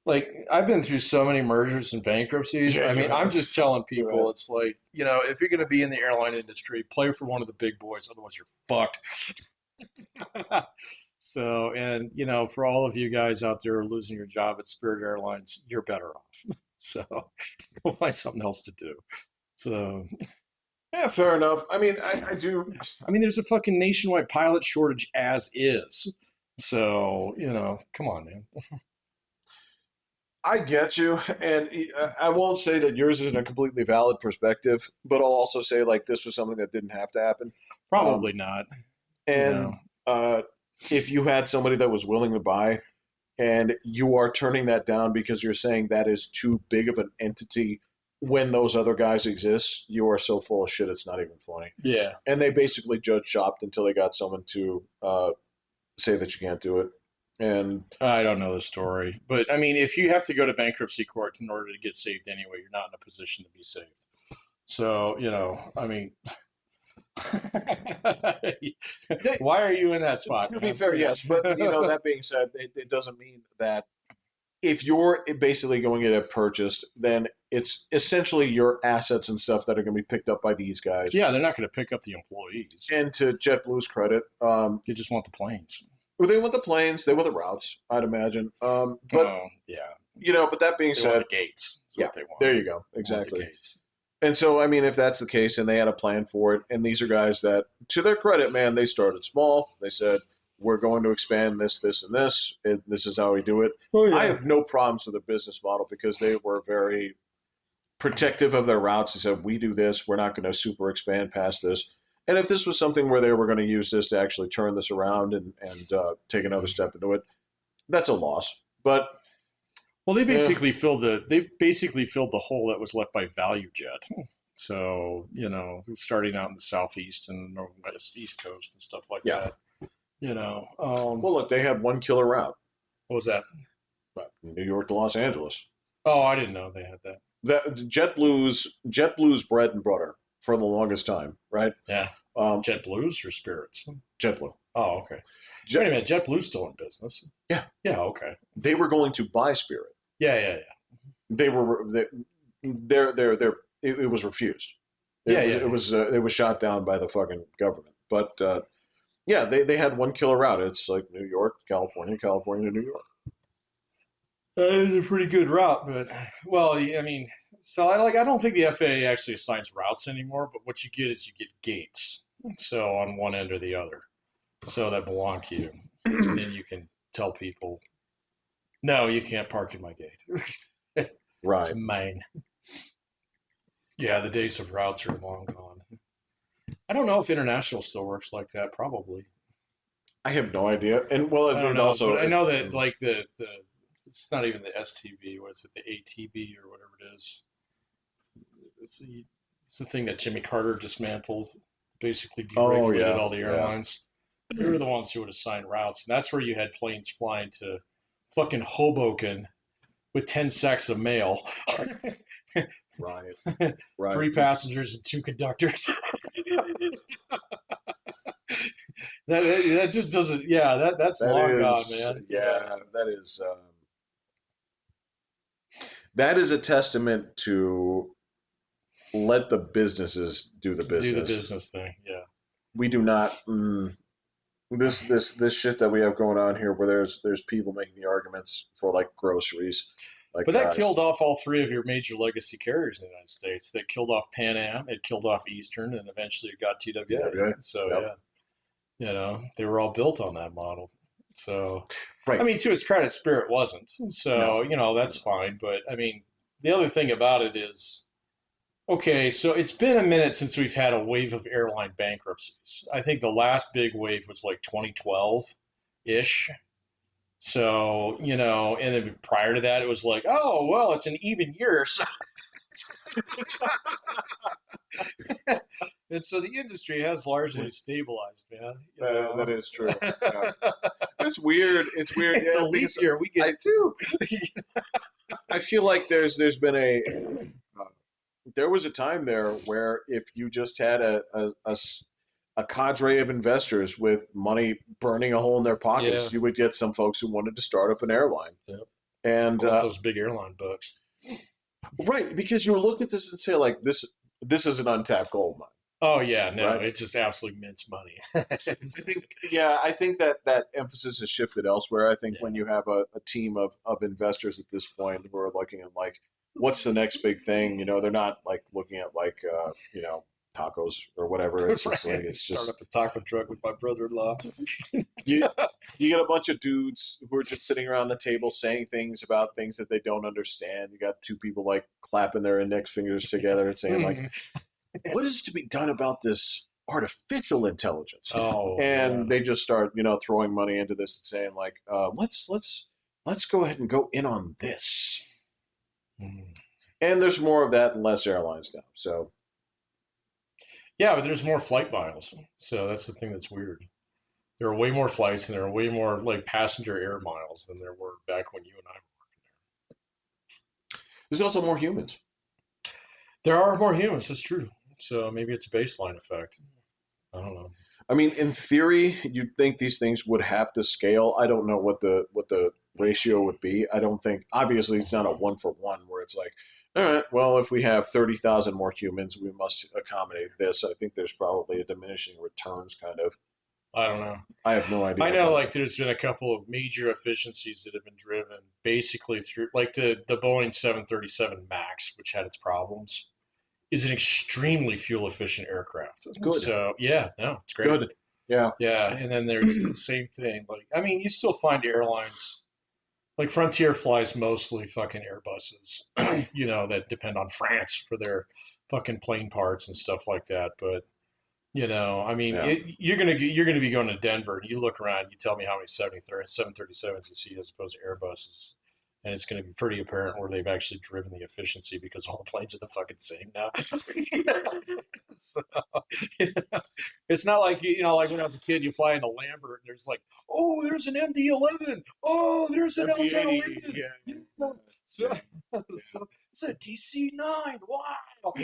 Like, I've been through so many mergers and bankruptcies. I mean, I'm just telling people, it's like, if you're going to be in the airline industry, play for one of the big boys. Otherwise, you're fucked. So, and for all of you guys out there losing your job at Spirit Airlines, you're better off. So, go find something else to do. So, Yeah, fair enough. I mean, I do. there's a fucking nationwide pilot shortage as is. So, come on, man. I get you, and I won't say that yours isn't a completely valid perspective, but I'll also say like this was something that didn't have to happen. Um, Probably not. You know, and if you had somebody that was willing to buy, and you are turning that down because you're saying that is too big of an entity when those other guys exist, you are so full of shit. It's not even funny. yeah. And they basically judge shopped until they got someone to say that you can't do it. And I don't know the story, but if you have to go to bankruptcy court in order to get saved anyway, you're not in a position to be saved. So, they, why are you in that spot, to be man? fair, yes, but that being said, it doesn't mean that if you're basically going to get purchased, then it's essentially your assets and stuff that are going to be picked up by these guys. Yeah, they're not going to pick up the employees. And to JetBlue's credit, They just want the planes. well, they want the planes, they want the routes, I'd imagine. But Oh, yeah. but that being They want said, the gates. Is yeah, what they want. there you go, They want the exactly. gates. And so, if that's the case, and they had a plan for it, and these are guys that, to their credit, man, they started small. They said, "We're going to expand this, this, and this. This is how we do it." Oh, I yeah. have no problems with their business model because they were very protective of their routes. They said, "We do this. We're not going to super expand past this." And if this was something where they were going to use this to actually turn this around and take another step into it, that's a loss. But Well, they eh, basically filled the hole that was left by ValueJet. So, starting out in the southeast and northwest east coast and stuff like yeah. that. Well, look, they had one killer route, What was that? New York to Los Angeles. Oh, I didn't know they had that. That JetBlue's bread and butter for the longest time, right? Yeah. Um, JetBlues or Spirits? JetBlue. Oh, okay. Jet, Wait a minute, JetBlue's still in business. yeah, Yeah, okay. they were going to buy Spirit. Yeah, yeah, yeah. They were it was refused. Yeah, yeah, yeah. It was shot down by the fucking government. But yeah, they had one killer route. It's like New York, California, California, New York. That is a pretty good route, but well, so I don't think the FAA actually assigns routes anymore, but what you get is you get gates. So on one end or the other. So that belong to you. And then you can tell people, no, you can't park in my gate. It's Right. mine. Yeah, the days of routes are long gone. I don't know if international still works like that. Probably. I have no idea. And well, I don't it know, also but I know that like the it's not even the STB. What is it? The ATB or whatever it is. It's the thing that Jimmy Carter dismantled. Basically oh deregulated yeah, all the yeah. airlines. They were the ones who would assign routes, and that's where you had planes flying to fucking Hoboken with 10 sacks of mail, Right. Right. 3 passengers and 2 conductors. That just doesn't. Yeah, that's That long gone, is, man. yeah, that is a testament to let the businesses do the Do the business. business thing. Yeah. We do not this shit that we have going on here, where there's people making the arguments for like groceries, like But that guys. killed off all three of your major legacy carriers in the United States. That killed off Pan Am, it killed off Eastern, and eventually it got Yeah, TWA. So yep. yeah, they were all built on that model. So Right. to its credit, Spirit wasn't. No. So that's fine. But the other thing about it is, okay, so it's been a minute since we've had a wave of airline bankruptcies. I think the last big wave was like 2012 ish. So, and then prior to that, it was like, oh, well, it's an even year. So and so the industry has largely stabilized, man. That is true. Yeah. It's weird. It's weird. It's Yeah, a leap because year. We get I it too. I feel like there's been uh, there was a time there where if you just had a cadre of investors with money burning a hole in their Yeah. pockets, you would get some folks who wanted to start up an airline. Yep. And I want those big airline books. right, because you look at this and say like this is an untapped gold mine. Oh yeah, no, right? it just absolutely mints money. I think, yeah, I think that that emphasis has shifted elsewhere. I think when Yeah. you have a team of investors at this point who are looking at like, what's the next big thing? You know, they're not like looking at like, tacos or whatever. It's just like, Right. it's Start just up a taco truck with my brother-in-law. you. You get a bunch of dudes who are just sitting around the table saying things about things that they don't understand. You got two people like clapping their index fingers together and saying like, Hmm. what is to be done about this artificial intelligence? Oh yeah. And they just start, throwing money into this and saying like, let's go ahead and go in on this. Mhm. And there's more of that and less airlines now. So Yeah, but there's more flight miles, so that's the thing that's weird. There are way more flights and there are way more like passenger air miles than there were back when you and I were working there's also more humans. there. There are more humans, that's true. So maybe it's a baseline effect. I don't know. I mean, in theory, you'd think these things would have to scale. I don't know what the ratio would be. I don't think obviously it's not a one for one where it's like, all right, well, if we have 30,000 more humans, we must accommodate this. I think there's probably a diminishing returns kind of. I don't know. I have no I idea, know but like there's been a couple of major efficiencies that have been driven basically through like the Boeing 737 Max, which had its problems, is an extremely fuel efficient aircraft. good, So yeah, no, it's great. good. Yeah, Yeah, and then there's the same thing. Like, I mean, you still find airlines like Frontier flies mostly fucking Airbuses, that depend on France for their fucking plane parts and stuff like that. But I mean, yeah. you're gonna be going to Denver and you look around, you tell me how many 737s you see as opposed to Airbuses. And it's going to be pretty apparent where they've actually driven the efficiency because all the planes are the fucking same now. So, you know, it's not like like when I was a kid, you fly into Lambert and there's like, oh, there's an MD-11, oh, there's an MD-80, L-1011. yeah, So, yeah, yeah. so it's a DC-9. Wow,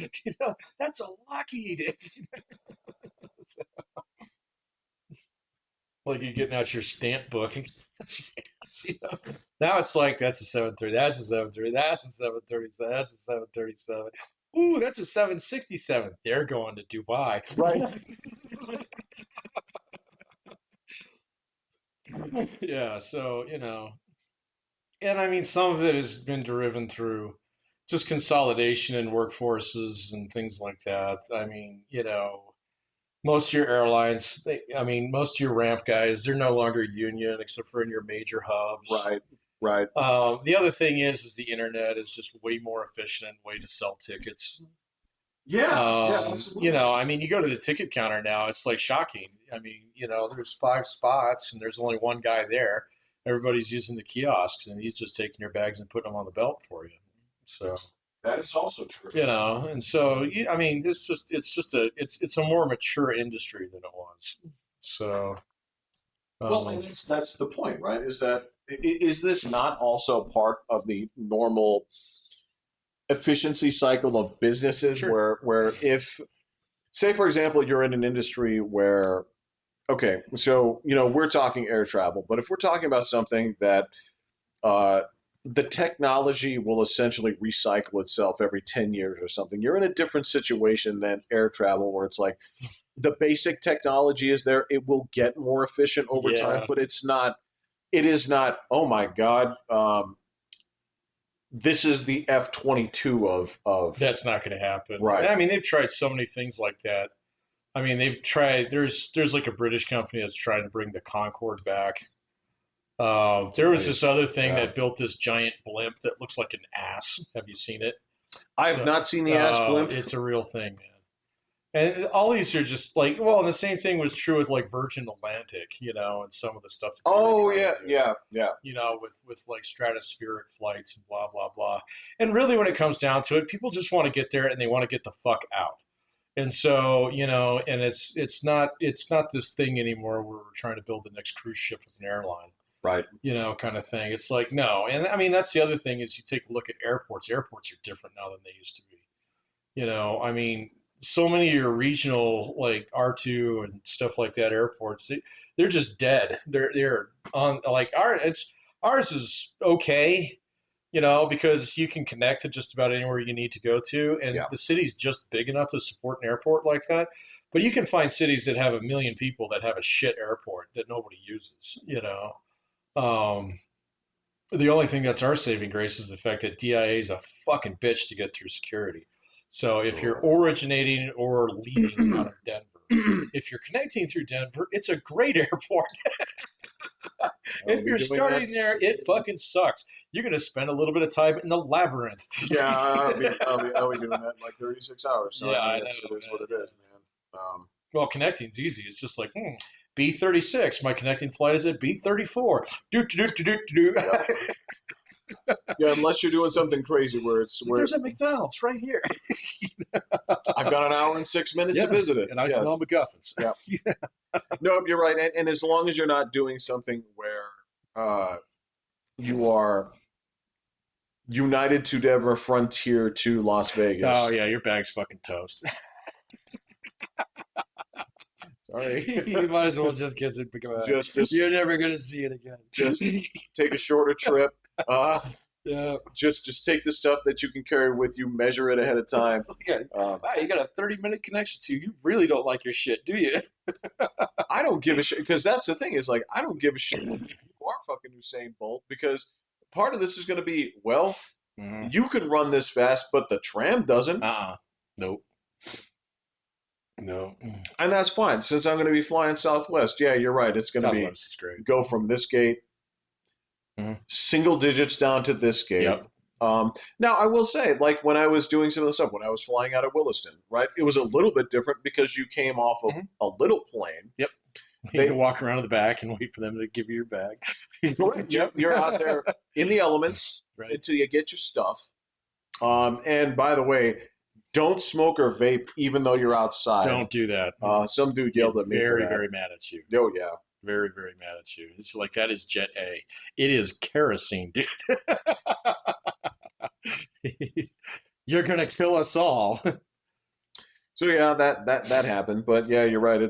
that's a Lockheed. Like you're getting out your stamp book and you know. Now it's like that's a 730, that's a 730, that's a 737, that's a 737. Ooh, that's a 767. They're going to Dubai. Right. Yeah, so, and I mean some of it has been driven through just consolidation in workforces and things like that. I mean, most of your airlines, I mean, most of your ramp guys, they're no longer union except for in your major hubs. Right, right. The other thing is the internet is just way more efficient way to sell tickets. Yeah, yeah, absolutely. I mean, you go to the ticket counter now, it's like shocking. I mean, there's 5 spots and there's only one guy there. Everybody's using the kiosks and he's just taking your bags and putting them on the belt for you. So, That is also true. and so I mean, it's a more mature industry than it was. So, Well, and um, that's the point, right? Is that is this not also part of the normal efficiency cycle of businesses sure. where if say for example you're in an industry where okay, so we're talking air travel, but if we're talking about something that uh, the technology will essentially recycle itself every 10 years or something. You're in a different situation than air travel where it's like the basic technology is there. It will get more efficient over time, Yeah, but it is not, oh my God, this is the F-22 of that's not going to happen. right. I mean, they've tried so many things like that. I mean, they've tried. There's like a British company that's trying to bring the Concorde back. There was I, this other thing yeah. that built this giant blimp that looks like an ass. Have you seen it? I have So, not seen the ass blimp. it's a real thing, man. And all these are just like, well, and the same thing was true with like Virgin Atlantic, and some of the stuff that they were Oh, trying to yeah, do, yeah, yeah. with like stratospheric flights and blah blah blah. And really, when it comes down to it, people just want to get there and they want to get the fuck out. And so, and it's not this thing anymore where we're trying to build the next cruise ship with an airline, Right. kind of thing. It's like no, and I mean that's the other thing is you take a look at airports. Airports are different now than they used to be. I mean, so many of your regional like R2 and stuff like that airports, they're just dead. They're on like ours is okay. because you can connect to just about anywhere you need to go to, and Yeah. the city's just big enough to support an airport like that. But you can find cities that have 1 million people that have a shit airport that nobody uses. Um, the only thing that's our saving grace is the fact that DIA is a fucking bitch to get through security. So if you're originating or leaving out of Denver, if you're connecting through Denver, it's a great airport. If you're starting there, it fucking sucks. You're going to spend a little bit of time in the labyrinth. Yeah, I'll be doing that in like 36 hours. So Yeah, I I mean, know, it is what man. it is, man. Well, connecting's easy. It's just like, B36. My connecting flight is at B34. Do do do do do. Yeah. Yeah, unless you're doing something crazy where it's where There's a McDonald's right here. I've got an hour and 6 minutes to visit it. And I Yeah. smell McGuffins. Yeah. No, you're right, and as long as you're not doing something where you are United to Denver, Frontier to Las Vegas. Oh yeah, your bag's fucking toast. Sorry, you might as well just kiss it. You're never gonna see it again. Just take a shorter trip. Yeah. Just take the stuff that you can carry with you, measure it ahead of time. Wow, you got a 30-minute connection to. You really don't like your shit, do you? I don't give a shit because that's the thing is like I don't give a shit if you are fucking Usain Bolt because part of this is going to be you can run this fast, but the tram doesn't. Nope. No. And that's fine since I'm going to be flying Southwest. Yeah, you're right. It's going to be go from this gate, single digits down to this gate. Yep. Now I will say, like when I was doing some of the stuff when I was flying out of Williston, right? It was a little bit different because you came off of a little plane. Yep. You can walk around in the back and wait for them to give you your bag. Yep. You're out there in the elements until you get your stuff. And by the way, don't smoke or vape even though you're outside. Don't do that. Some dude yelled at me for that. Very mad at you. Oh, yeah. Very, very mad at you. It's like that is Jet A. It is kerosene, dude. You're gonna kill us all. So yeah, that happened. But yeah, you're right.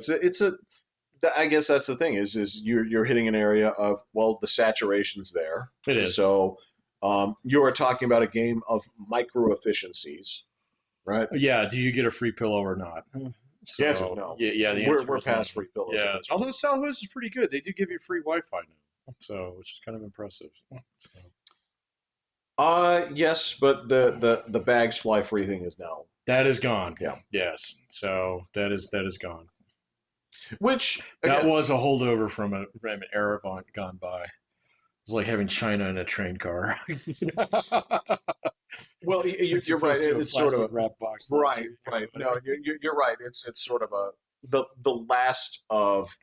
I guess that's the thing is you're hitting an area of the saturation's there. It is. So you are talking about a game of micro efficiencies, right? Yeah. Do you get a free pillow or not? So, the answer is no. Yeah. We're past free pillows. Yeah. Although Southwest is pretty good. They do give you free Wi-Fi now, so which is kind of impressive. So. Yes, but the bags fly free thing is now. That is gone. Yeah. Yes. So that is gone. Which that was a holdover from an era gone by. It was like having China in a train car. Well, you're right. It's sort of a wrap box. Right. No, you're right. It's sort of the last of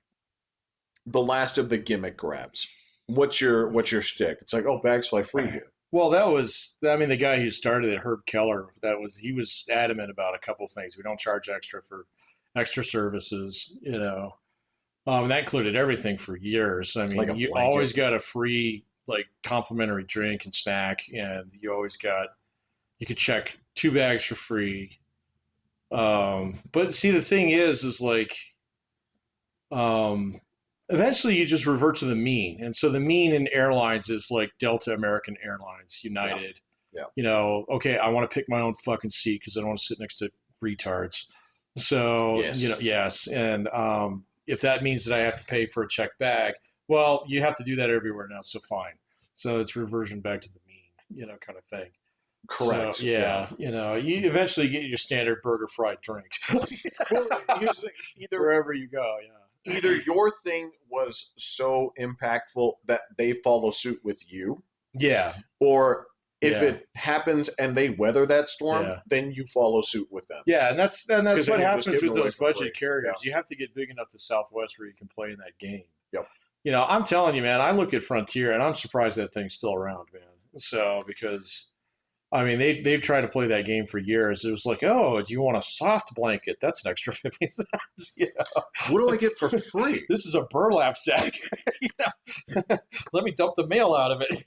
the gimmick grabs. What's your stick? It's like, bags fly free here. Well, the guy who started it, Herb Keller, he was adamant about a couple of things. We don't charge extra for extra services, that included everything for years. I mean, like you always got a free, complimentary drink and snack, and you could check 2 bags for free. But see, the thing is eventually you just revert to the mean. And so the mean in airlines is like Delta, American Airlines, United. Yeah. Okay, I want to pick my own fucking seat because I don't want to sit next to retards. So, yes. And if that means that I have to pay for a checked bag, well, you have to do that everywhere now. So fine. So it's reversion back to the mean, kind of thing. Correct. So, yeah. You eventually get your standard burger fried drink. Well, here's the thing, wherever you go, either your thing was so impactful that they follow suit with you. Yeah. Or if it happens and they weather that storm, then you follow suit with them. Yeah, and that's what happens with those budget carriers. Yeah. You have to get big enough to Southwest where you can play in that game. Yep. I'm telling you, man, I look at Frontier and I'm surprised that thing's still around, man. So because they've tried to play that game for years. It was like, do you want a soft blanket? That's an extra 50 cents. What do I get for free? This is a burlap sack. Let me dump the mail out of it.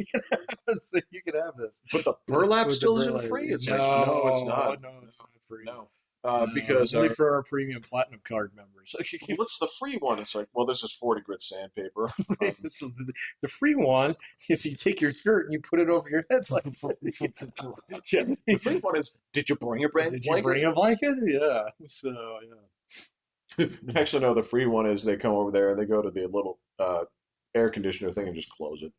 So you can have this. But the burlap still isn't free. It's no, it's not. No, it's not free. No. because only for our premium platinum card members. what's the free one? It's like, well, this is 40 grit sandpaper. So the free one is you take your shirt and you put it over your head like yeah. The free one is, did you bring a blanket? Did you bring a blanket? Yeah. So yeah. Actually, no. The free one is they come over there and they go to the little air conditioner thing and just close it.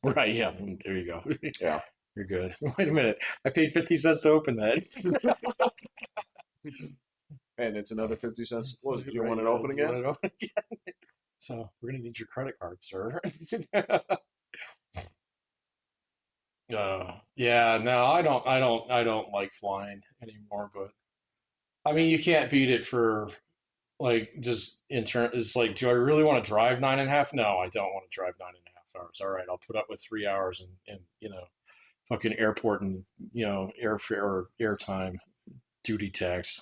Right. Yeah. There you go. Yeah. You're good. Wait a minute. I paid 50 cents to open that. And it's another 50 cents. What, do you Right, want it open again? want it open again? So we're gonna need your credit card, sir. Yeah, no, I don't like flying anymore. But I mean, you can't beat it for like just in turn. It's like, do I really want to drive 9.5? No, I don't want to drive 9.5 hours. All right, I'll put up with 3 hours and fucking airport and airfare or airtime duty tax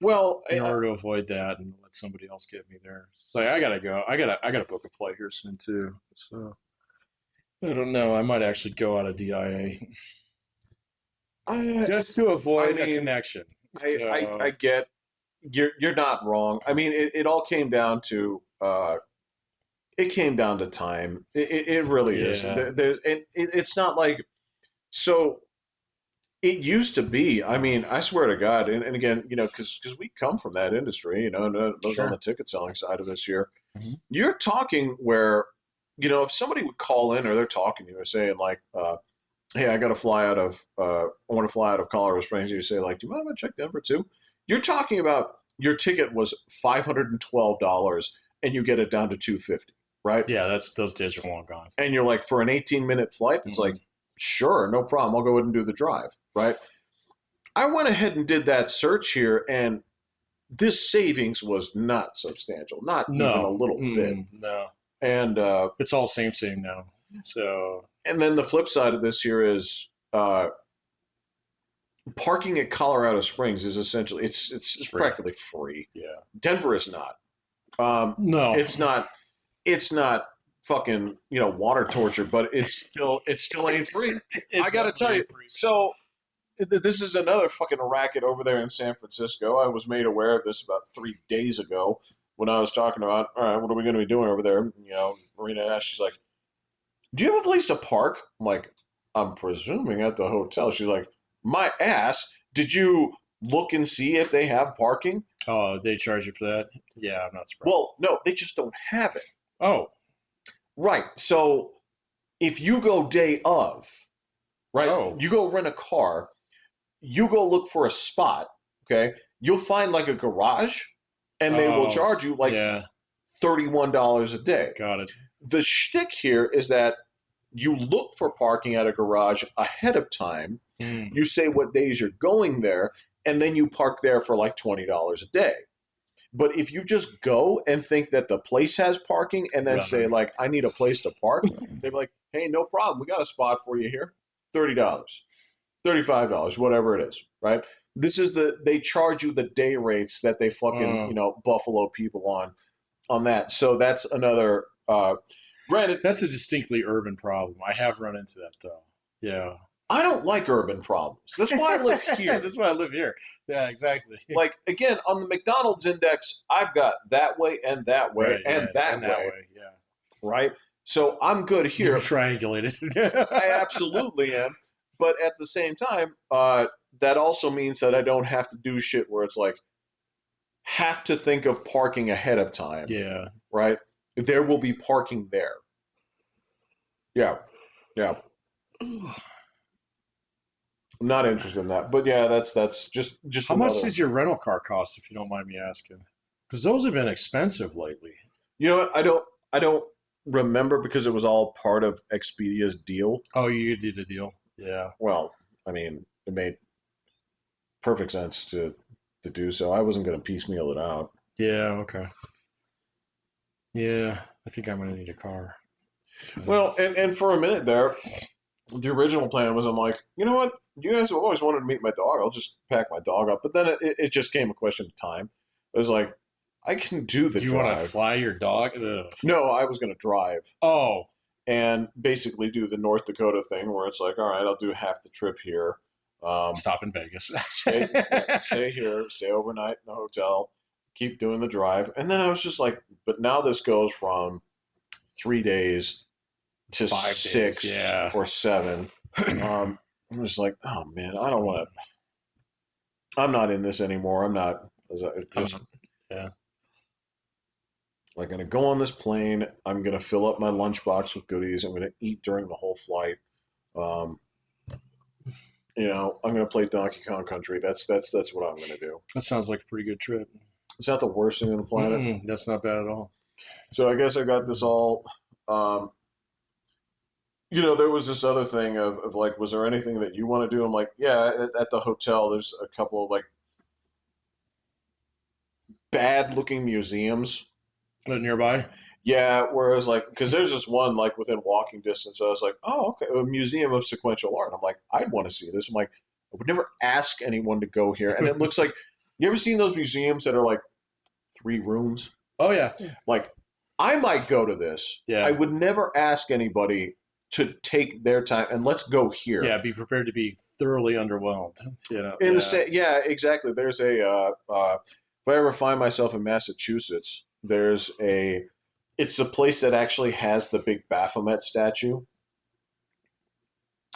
Well, in order to avoid that and let somebody else get me there. So I gotta go. I gotta book a flight here soon too. So I don't know. I might actually go out of DIA just to avoid a connection. I get you're not wrong. I mean, it all came down to time. It really is. Yeah, It's not like so. It used to be. I mean, I swear to God, and again, because we come from that industry, and those on the sure. ticket selling side of this here, Hmm. you're talking where, if somebody would call in or they're talking to you and saying like, "Hey, I got to fly out of, I want to fly out of Colorado Springs," you say like, "Do you mind if I check Denver too?" You're talking about your ticket was $512 and you get it down to 250, right? Yeah, those days are long gone. And you're like, for an 18-minute flight, it's like, sure, no problem. I'll go ahead and do the drive, right? I went ahead and did that search here, and this savings was not substantial, not even a No, little bit. no. And It's all same now. So then the flip side of this here is parking at Colorado Springs is essentially it's free. practically free. Yeah. Denver is not. No. It's not fucking water torture, but it still ain't free. I gotta tell you. So this is another fucking racket over there in San Francisco. I was made aware of this about 3 days ago when I was talking about, all right, what are we going to be doing over there? Marina asked, she's like, "Do you have a place to park?" I'm like, "I'm presuming at the hotel." She's like, "My ass, did you look and see if they have parking?" Oh, they charge you for that? Yeah, I'm not surprised. Well, no, they just don't have it. Oh, Right. So if you go day of, right, oh, you go rent a car, you go look for a spot, okay, you'll find like a garage and they will charge you like yeah, $31 a day. got it. The shtick here is that you look for parking at a garage ahead of time. You say what days you're going there, and then you park there for like $20 a day. But if you just go and think that the place has parking and then say like, "I need a place to park," they're like, "Hey, no problem. We got a spot for you here. $30, $35, whatever it is," right? They charge you the day rates that they fucking, buffalo people on that. So that's another granted, That's a distinctly urban problem. I have run into that though. Yeah. I don't like urban problems. That's why I live here. That's why I live here. Yeah, exactly. Like again, on the McDonald's index, I've got that way and that way Right, and right. that And way. that way, yeah. Right? So I'm good here. You're triangulated. I absolutely am. But at the same time, that also means that I don't have to do shit where it's like, have to think of parking ahead of time. Yeah. Right? There will be parking there. Yeah. Yeah. I'm not interested in that. But yeah, that's just How another. much does your rental car cost, if you don't mind me asking? Because those have been expensive lately. You know what? I don't remember because it was all part of Expedia's deal. Oh, you did a deal. Yeah. Well, I mean, it made perfect sense to do so. I wasn't going to piecemeal it out. Yeah. Okay. Yeah. I think I'm gonna need a car. Well, and for a minute there, the original plan was I'm like, you know what? You guys have always wanted to meet my dog. I'll just pack my dog up. But then it just came a question of time. It was like, I can do the You drive. want to fly your dog? Ugh. No, I was going to drive Oh. and basically do the North Dakota thing where it's like, all right, I'll do half the trip here. Stop in Vegas. Stay here, stay overnight in the hotel, keep doing the drive. And then I was just like, but now this goes from 3 days to 5 days. six Yeah. or seven. I'm just like, oh man, I don't want to. I'm not in this anymore. I'm not. Just Yeah. like gonna go on this plane. I'm gonna fill up my lunchbox with goodies. I'm gonna eat during the whole flight. Um, I'm gonna play Donkey Kong Country. That's what I'm gonna do. That sounds like a pretty good trip. It's not the worst thing on the planet. That's not bad at all. So I guess I got this all. Um, there was this other thing of like, was there anything that you want to do? I'm like, yeah, at the hotel, there's a couple of like bad looking museums. Nearby? Yeah, whereas like, because there's this one like within walking distance. So I was like, oh, okay, a museum of sequential art. I'm like, I'd want to see this. I'm like, I would never ask anyone to go here. And it looks like, you ever seen those museums that are like 3 rooms? Oh, yeah. Like, I might go to this. Yeah. I would never ask anybody to take their time and let's go here. Yeah, be prepared to be thoroughly underwhelmed. Yeah, exactly. There's if I ever find myself in Massachusetts, it's a place that actually has the big Baphomet statue.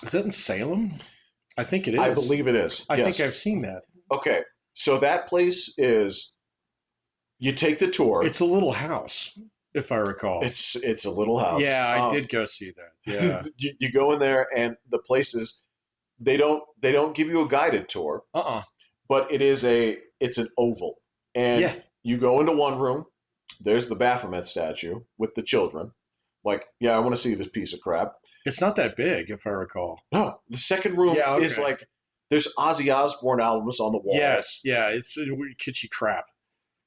Is that in Salem? I think it is. I believe it is. I Yes. think I've seen that. Okay, so that place is, you take the tour. It's a little house, if I recall. It's a little house. Yeah, I did go see that. Yeah. you go in there and the places, they don't give you a guided tour, but it's an oval, and you go into one room. There's the Baphomet statue with the children. Like, yeah, I want to see this piece of crap. It's not that big, if I recall. No, the second room is like, there's Ozzy Osbourne albums on the wall. Yes, yeah, it's kitschy crap.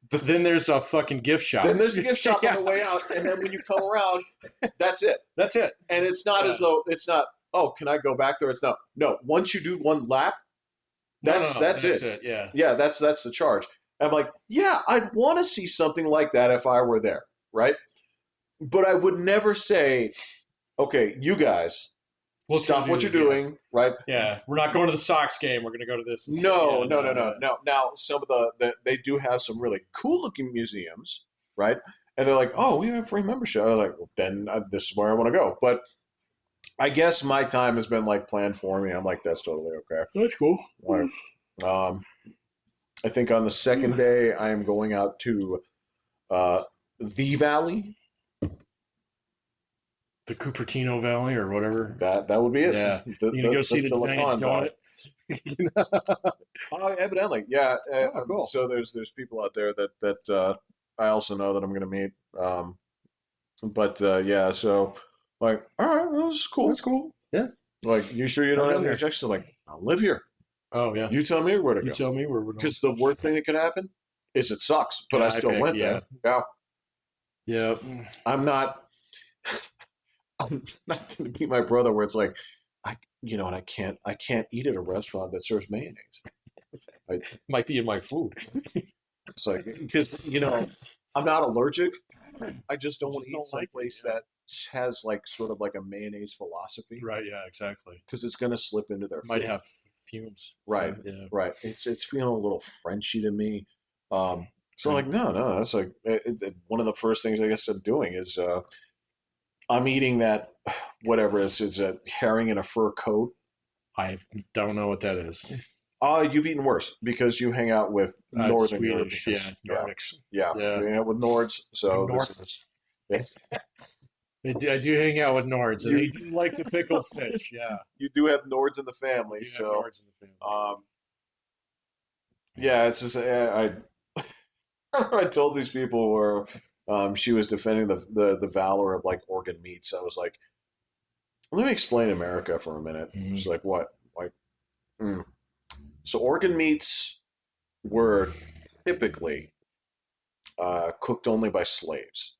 Then there's a fucking gift shop. Then there's a gift shop on the way out, and then when you come around, that's it. That's it. And it's not as though it's not, oh, can I go back there? It's not. No, once you do one lap, that's it. Yeah. Yeah, that's the charge. I'm like, yeah, I'd want to see something like that if I were there, right? But I would never say, okay, you guys, stop what you're doing, right? Yeah, we're not going to the Sox game. We're going to go to this. No. Now, some of they do have some really cool looking museums, right? And they're like, oh, we have free membership. I'm like, well, then this is where I want to go. But I guess my time has been like planned for me. I'm like, that's totally okay. That's cool. Like, I think on the second day, I am going out to the Valley. The Cupertino Valley or whatever. That would be it. Yeah. You're going to go see the giant donut? Evidently, yeah. Cool. So there's people out there that I also know that I'm going to meet. Yeah, so like, all right, well, that's cool. That's cool. Yeah. Like, you sure you don't have any objections? Like, I'll live here. Oh, yeah. You tell me where to go. You tell me where we're going. Because the worst thing that could happen is it sucks, but I still went there. Yeah. Yeah. I'm not going to be my brother where it's like, I can't eat at a restaurant that serves mayonnaise. Might be in my food. It's like, because, I'm not allergic. I just don't want to eat someplace that has like sort of like a mayonnaise philosophy. Right. Yeah, exactly. Because it's going to slip into their Might food. have fumes. Right. Yeah. Right. It's feeling a little Frenchy to me. So I'm like, no, that's like one of the first things I guess I'm doing is I'm eating that, whatever it is a herring in a fur coat. I don't know what that is. You've eaten worse because you hang out with Northern Swedish, Europeans. Nordics. Yeah. You hang out with Nords. So I do hang out with Nords, and they do like the pickled fish. Yeah, you do have Nords in the family. Yeah, it's just I told these people where she was defending the valor of like organ meats. I was like, let me explain America for a minute. She's like, what? Like, So organ meats were typically cooked only by slaves.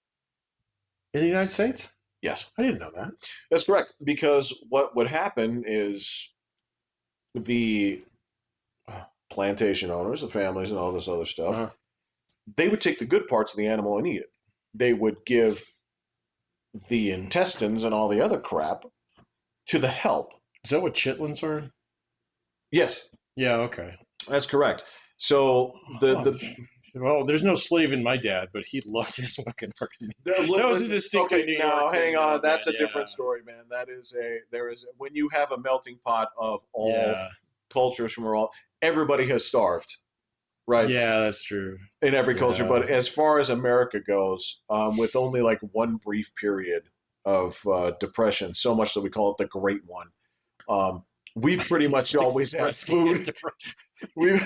In the United States? Yes. I didn't know that. That's correct. Because what would happen is the plantation owners, the families, and all this other stuff, they would take the good parts of the animal and eat it. They would give the intestines and all the other crap to the help. Is that what chitlins are? Yes, Yeah, okay. that's correct. So Oh, well, there's no slave in my dad, but he loved his fucking meat. That was a distinctly okay, New York now thing, hang though, on. man. That's a different story, man. There is when you have a melting pot of all Yeah, cultures from all. Everybody has starved, right? yeah, that's true. In every culture, Yeah, but as far as America goes, with only like one brief period of depression, so much that we call it the Great One. Um, we've pretty it's much like always had rescue food. We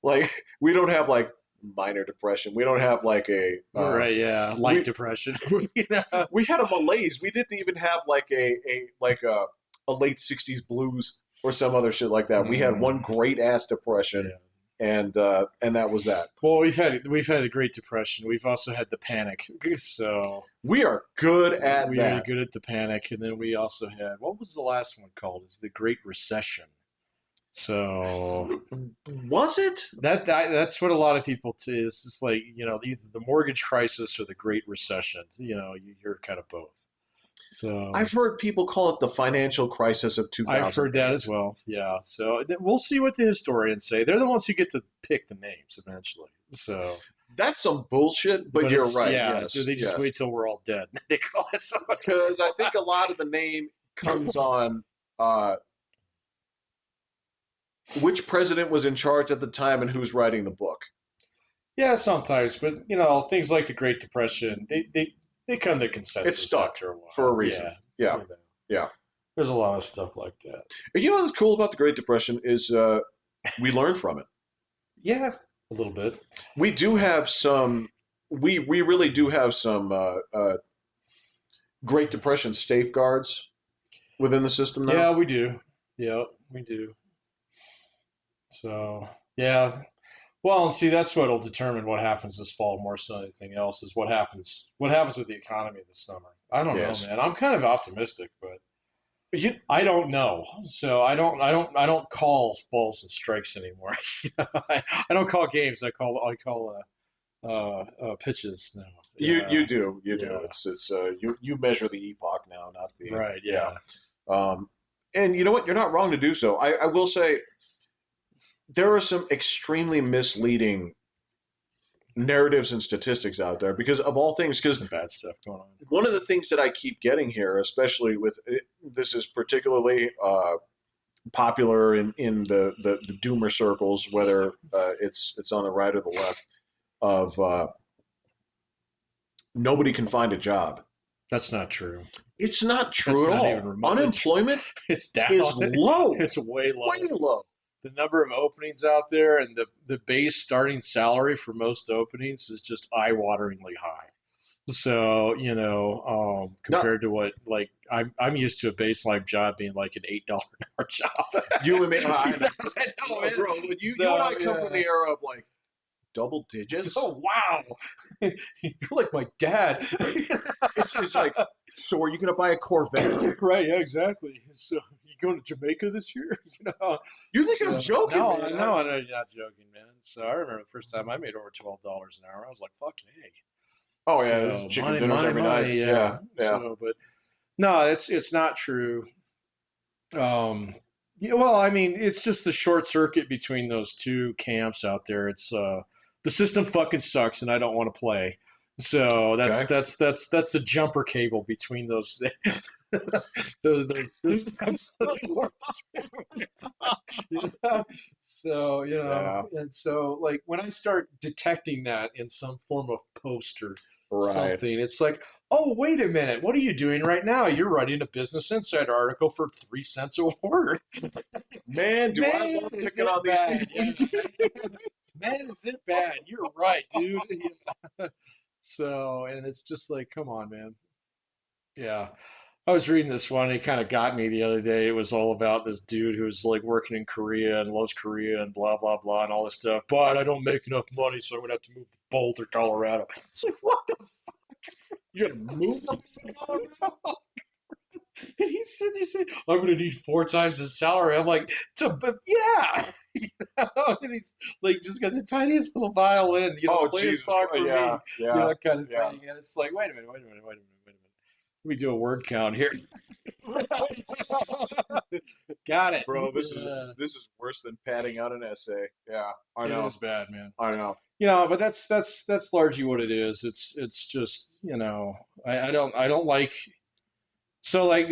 like we don't have like minor depression. We don't have like a right. Yeah, light we depression. You know? we had a malaise. We didn't even have like a late '60s blues or some other shit like that. We had one Mm, great ass depression, yeah. and that was that. Well, we've had the Great Depression. We've also had the Panic. So We are good at we are that. good at the Panic, and then we also had what was the last one called? It's the Great Recession. So Was it? that's what a lot of people it's just like either the mortgage crisis or the Great Recession. You hear kind of both. So I've heard people call it the financial crisis of I've heard that 2008. as well. Yeah. So we'll see what the historians say. They're the ones who get to pick the names eventually. So, That's some bullshit, but but you're it's right. yeah. Yes, They just yes. wait till we're all dead. They call it somebody. Because I think a lot of the name comes on uh, which president was in charge at the time and who's writing the book. Yeah, sometimes, but things like the Great Depression, they come to It's consensus stuck after a for a while. reason. Yeah. Yeah, You know, yeah. there's a lot of stuff like that. And you know what's cool about the Great Depression is we learn from it. Yeah, a little bit. We do have some. We really do have some Great Depression safeguards within the system now. Yeah, we do. Yeah, we do. So, yeah. Well, and see, that's what'll determine what happens this fall more so than anything else is what happens with the economy this summer. I don't know, Yes. man. I'm kind of optimistic, but You, I don't know. So I don't call balls and strikes anymore. I don't call games. I call pitches now. you Yeah, do you do. yeah. It's you measure the epoch now, not the Right. yeah. Yeah. Um, and you know what? You're not wrong to do so. I will say there are some extremely misleading narratives and statistics out there because of all things. Because Some bad stuff going on. one of the things that I keep getting here, especially with this, is particularly popular in the doomer circles, whether it's on the right or the left, of nobody can find a job. That's not true. It's not That's true at not even all. remotely true. Unemployment It's down. is low, It's way low. way low. The number of openings out there and the base starting salary for most openings is just eye-wateringly high. So, No, compared to what like I'm used to a baseline job being like an $8 an hour job. you and me, I know, I know, man. bro. But you and So I come from yeah. the era of like double digits. Oh wow, you're like my dad. It's like, so are you gonna buy a Corvette? Right? Yeah, exactly. So you going to Jamaica this year? You think I'm So joking, no, man? no, I'm not joking, man. So I remember the first time I made over $12 an hour. I was like, "Fucking hey!" Oh yeah, there's So chicken money, dinners money, every night. money. Yeah. Yeah, yeah. So, but no, it's not true. Yeah, well, I mean, it's just the short circuit between those two camps out there. It's the system fucking sucks, and I don't want to play. So that's Okay. that's that's that's the jumper cable between those those you know? So Yeah. and so like when I start detecting that in some form of post or Right. something, it's like, oh, wait a minute, what are you doing right now? You're writing a Business Insider article for 3 cents a word. Man, do I Man, love is picking it on these bad? people. Yeah. Man, is it bad? You're right, dude. Yeah. So, and it's just like, come on, man. Yeah. I was reading this one. It kind of got me the other day. It was all about this dude who's like working in Korea and loves Korea and blah, blah, blah, and all this stuff. But I don't make enough money, so I'm going to have to move to Boulder, Colorado. It's like, what the You gotta move them. fuck? And he's sitting there saying, I'm going to need 4 times his salary. I'm like, but yeah. And he's like, just got the tiniest little violin, Oh play a Jesus song Christ! for me, Yeah, yeah, kind of yeah. thing. And it's like, wait a minute. Let me do a word count here. Got it. Bro, Yeah. this is worse than padding out an essay. Yeah, I It know. is bad, man. I know. But that's largely what it is. It's just I don't like so like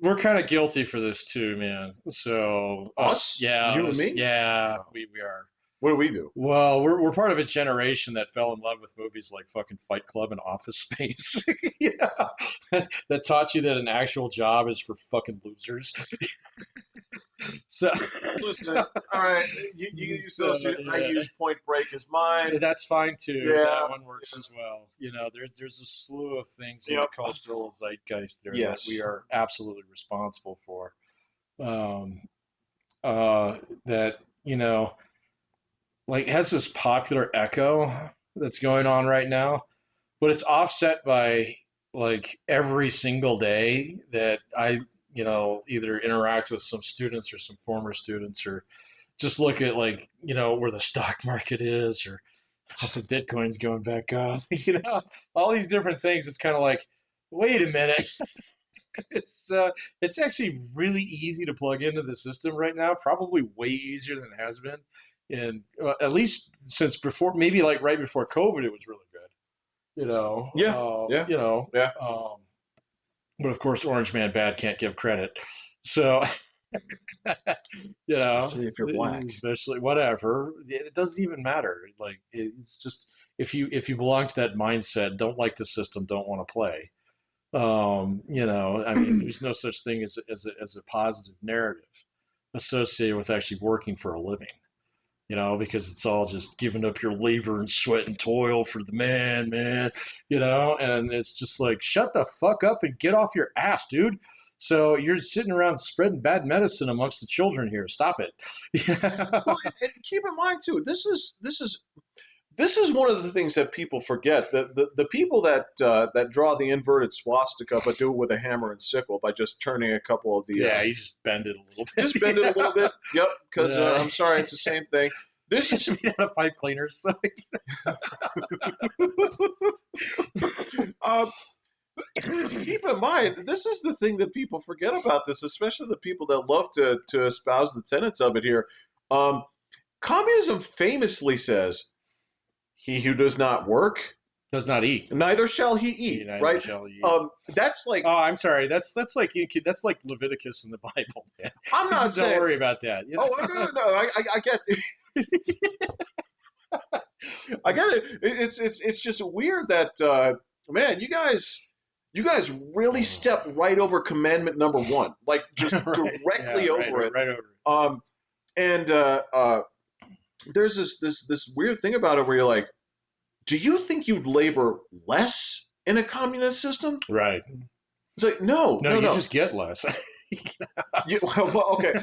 we're kind of guilty for this too, man. So Us? You and me? yeah, Oh. we are. What do we do? Well, we're part of a generation that fell in love with movies like fucking Fight Club and Office Space. Yeah, that taught you that an actual job is for fucking losers. So, Listen, all right, you use so those. I yeah. use Point Break as mine. That's fine too. Yeah. That one works as well. There's a slew of things in the Yep. cultural zeitgeist there that Yes. we are absolutely responsible for. Um, that like has this popular echo that's going on right now, but it's offset by like every single day that I either interact with some students or some former students or just look at like where the stock market is or Bitcoin's going back up, all these different things. It's kind of like, wait a minute. It's actually really easy to plug into the system right now, probably way easier than it has been. And at least since before, maybe like right before COVID, it was really good, Yeah. Yeah. Yeah. but of course, Orange Man Bad can't give credit. So, Especially if you're black. especially whatever, it doesn't even matter. Like it's just if you belong to that mindset, don't like the system, don't want to play. I mean, there's no such thing as a positive narrative associated with actually working for a living. Because it's all just giving up your labor and sweat and toil for the man, and it's just like, shut the fuck up and get off your ass, dude. So you're sitting around spreading bad medicine amongst the children here. Stop it. Yeah. Well, and keep in mind too, this is one of the things that people forget. The people that draw the inverted swastika, but do it with a hammer and sickle by just turning a couple of the Yeah, you just bend it a little bit. just bend it a little bit. Yep, because Yeah. I'm sorry, it's the same thing. This It's is made out of pipe cleaners. So um, keep in mind, this is the thing that people forget about this, especially the people that love to espouse the tenets of it here. Um, Communism famously says, "He who does not work, does not eat. neither shall he eat." Neither Right? shall he eat. That's like, Oh, I'm sorry. That's like that's like Leviticus in the Bible, man. I'm not Just don't saying. worry about that. Oh no! I get. I get it. It's just weird that man, you guys really step right over commandment number one, like just Right. directly Yeah, over it. right over it. And there's this weird thing about it where you're like, do you think you'd labor less in a communist system? Right. It's like no, you just get less. well, okay,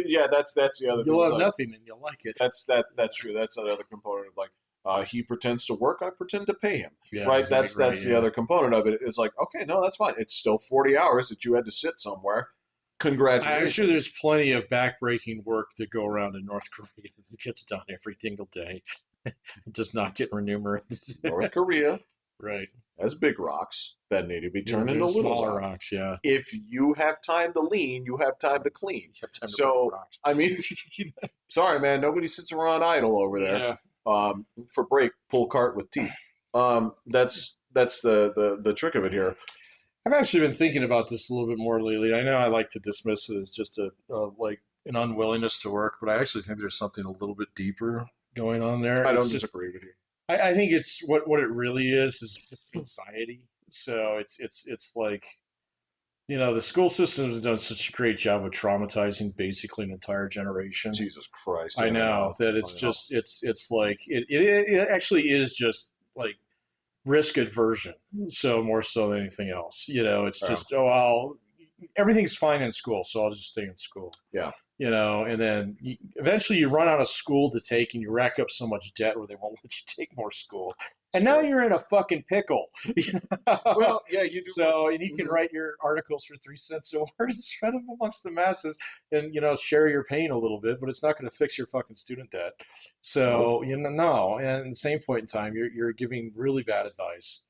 yeah, that's the other thing. You'll have Like, nothing and you'll like it. that's true. That's another component of like he pretends to work, I pretend to pay him. Yeah, Right? exactly, That's the other component of it. It's like, okay, no, that's fine. It's still 40 hours that you had to sit somewhere. Congratulations. I'm sure there's plenty of backbreaking work to go around in North Korea that gets done every single day, just not getting remunerated. North Korea Right. has big rocks that need to be turned into There's little smaller rocks. rocks. Yeah. If you have time to lean, you have time to clean. You have time to So, break rocks. I mean, sorry, man, nobody sits around idle over there. Yeah. For break, pull cart with teeth. That's the trick of it here. I've actually been thinking about this a little bit more lately. I know I like to dismiss it as just a like an unwillingness to work, but I actually think there's something a little bit deeper going on there. I don't It's just disagree with you. I think it's what it really is just anxiety. So it's like the school system has done such a great job of traumatizing basically an entire generation. Jesus Christ! I yeah, know that it's I know. just it's like it actually is just like risk aversion. So more so than anything else, it's Yeah. just everything's fine in school, so I'll just stay in school. Yeah. And then eventually you run out of school to take and you rack up so much debt where they won't let you take more school. And now you're in a fucking pickle. Well, yeah, you do. So, and you can write your articles for 3 cents a word and spread them amongst the masses and, share your pain a little bit, but it's not going to fix your fucking student debt. So, no. And at the same point in time, you're giving really bad advice.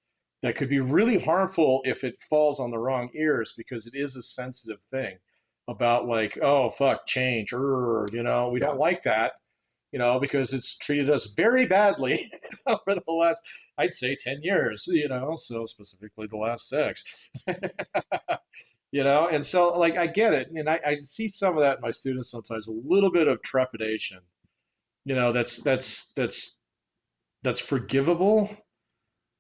that could be really harmful if it falls on the wrong ears, because it is a sensitive thing about, like, oh fuck, change, we Yeah. don't like that, because it's treated us very badly over the last, I'd say, 10 years, so specifically the last six. And so, like, I get it, and I see some of that in my students sometimes, a little bit of trepidation, that's forgivable,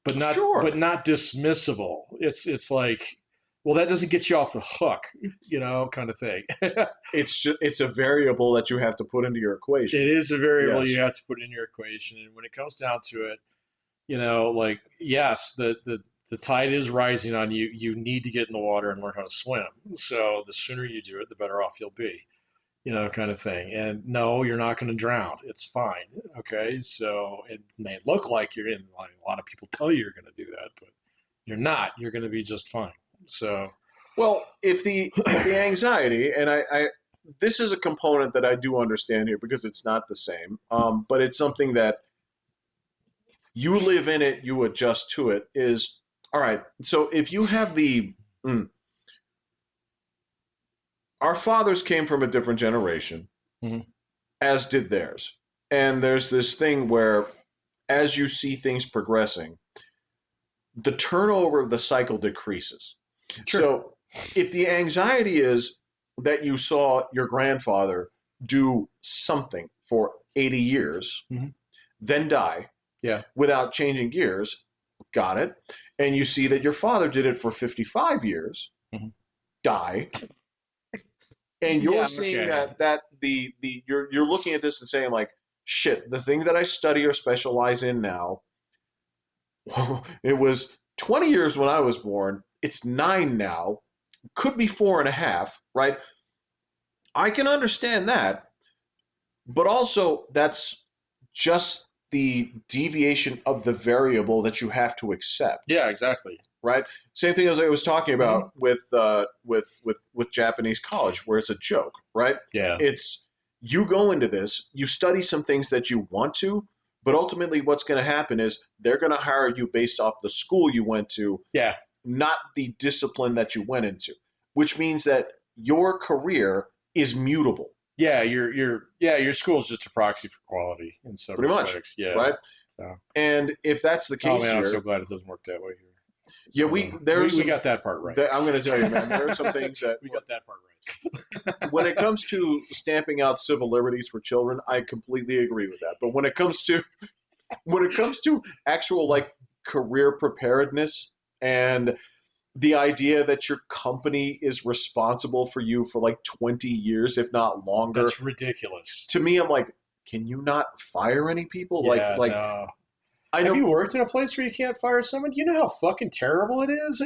but not Sure. dismissible. It's like, well, that doesn't get you off the hook, kind of thing. It It's a variable that you have to put into your equation. is a variable Yes. you have to put in your equation, and when it comes down to it, like, yes, the tide is rising on you. You need to get in the water and learn how to swim. So the sooner you do it, the better off you'll be, kind of thing. And no, you're not going to drown. It's fine. Okay. So it may look like you're in, like, a lot of people tell you you're going to do that, but you're not. You're going to be just fine. So, Well, if the anxiety, and I this is a component that I do understand here because it's not the same, but it's something that you live in it, you adjust to it. Is all right. So if you have mm, our fathers came from a different generation, mhm. as did theirs, and there's this thing where, as you see things progressing, the turnover of the cycle decreases. Sure. So if the anxiety is that you saw your grandfather do something for 80 years, Mhm. then die Yeah. without changing gears, got it. And you see that your father did it for 55 years, Mhm. die. And you're Yeah. seeing Okay. that you're looking at this and saying, like, shit, the thing that I study or specialize in now, it was 20 years when I was born, it's 9 now, could be 4.5, right? I can understand that, but also that's just the deviation of the variable that you have to accept, Yeah, exactly. right? Same thing as I was talking Mhm. about with Japanese college, where it's a joke, right? Yeah. It's you go into this, you study some things that you want to, but ultimately, what's going to happen is they're going to hire you based off the school you went to, Yeah. not the discipline that you went into, which means that your career is mutable, Yeah. Your school is just a proxy for quality in some pretty much, respects. Yeah. right? So, And if that's the oh case man, I'm so here, glad it doesn't work that way here. yeah, So there's we some. got that part right. I'm going to tell you, man, there are some things that We got that part when right. it comes to stamping out civil liberties for children, I completely agree with that. But when it comes to actual, like, career preparedness and the idea that your company is responsible for you for like 20 years, if not longer, That's ridiculous. to me, I'm like, can you not fire any people? Like, Yeah, like no. I Have know you worked in a place where you can't fire someone? Do you know how fucking terrible it is?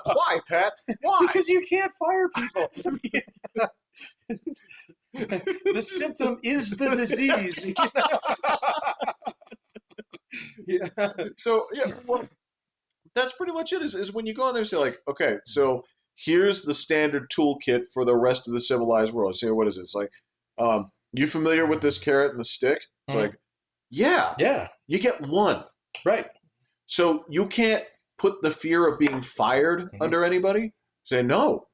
why, Pat? Why? Because you can't fire people. The symptom is the disease. Yeah. So yeah, well, that's pretty much it. Is when you go in there and say, like, okay, so here's the standard toolkit for the rest of the civilized world. Say, what is it? It's like, you familiar with this carrot and the stick? It's Mhm. like, yeah, Yeah. you get one. Right. So you can't put the fear of being fired Mhm. under anybody. Say no,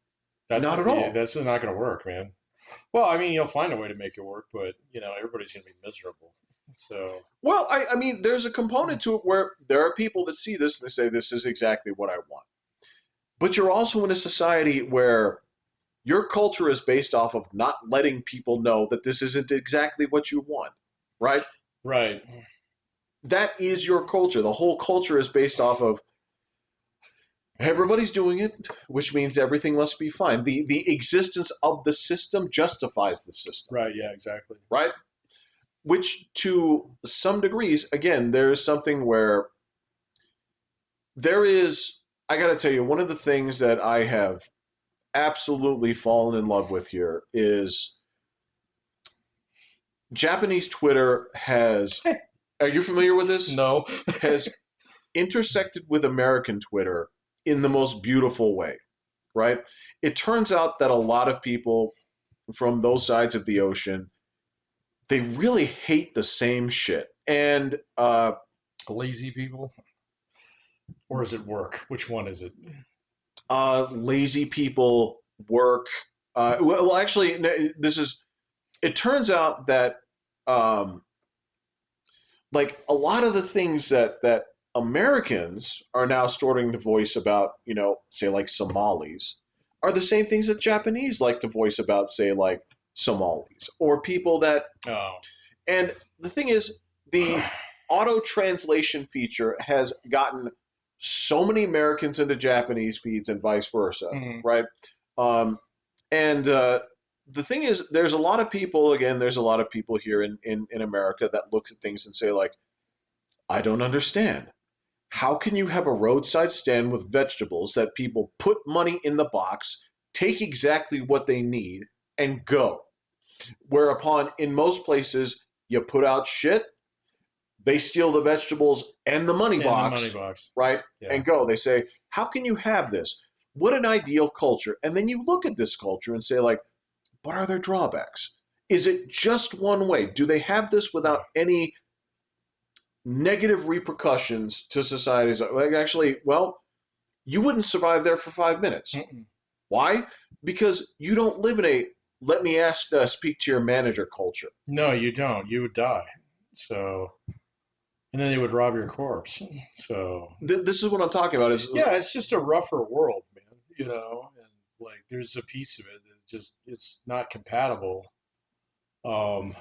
not at all. That's not going to work, man. Well, I mean, you'll find a way to make it work, but everybody's going to be miserable. So, Well, I mean, there's a component to it where there are people that see this and they say, this is exactly what I want. But you're also in a society where your culture is based off of not letting people know that this isn't exactly what you want, right? right. That is your culture. The whole culture is based off of everybody's doing it, which means everything must be fine. The existence of the system justifies the system, Right. Yeah, exactly. right? Which to some degrees, again, there is something where there is, I got to tell you, one of the things that I have absolutely fallen in love with here is Japanese Twitter has, are you familiar with this? No. Has intersected with American Twitter in the most beautiful way, right? It turns out that a lot of people from those sides of the ocean, they really hate the same shit. And Lazy people. Or is it work? Which one is it? Lazy people work. Well, actually, this is. It turns out that um, like a lot of the things that Americans are now starting to voice about, say like Somalis, are the same things that Japanese like to voice about, say like Somalis or people that. Oh. And the thing is, the auto translation feature has gotten so many Americans into Japanese feeds and vice versa, Mhm. right? Um, and the thing is, there's a lot of people. Again, there's a lot of people here in America that looks at things and say like, I don't understand. How can you have a roadside stand with vegetables that people put money in the box, take exactly what they need, and go? Whereupon, in most places, you put out shit, they steal the vegetables and the money In the money box, box. right? Yeah. And go. They say, how can you have this? What an ideal culture. And then you look at this culture and say, like, what are their drawbacks? Is it just one way? Do they have this without any negative repercussions to societies? Like, actually, well, you wouldn't survive there for 5 minutes. Mm-mm. Why? Because you don't live in a let me speak to your manager culture. No, you don't. You would die. So, and then they would rob your corpse. So, This is what I'm talking about. Is yeah, it's just a rougher world, man. And like there's a piece of it that just it's not compatible. Um,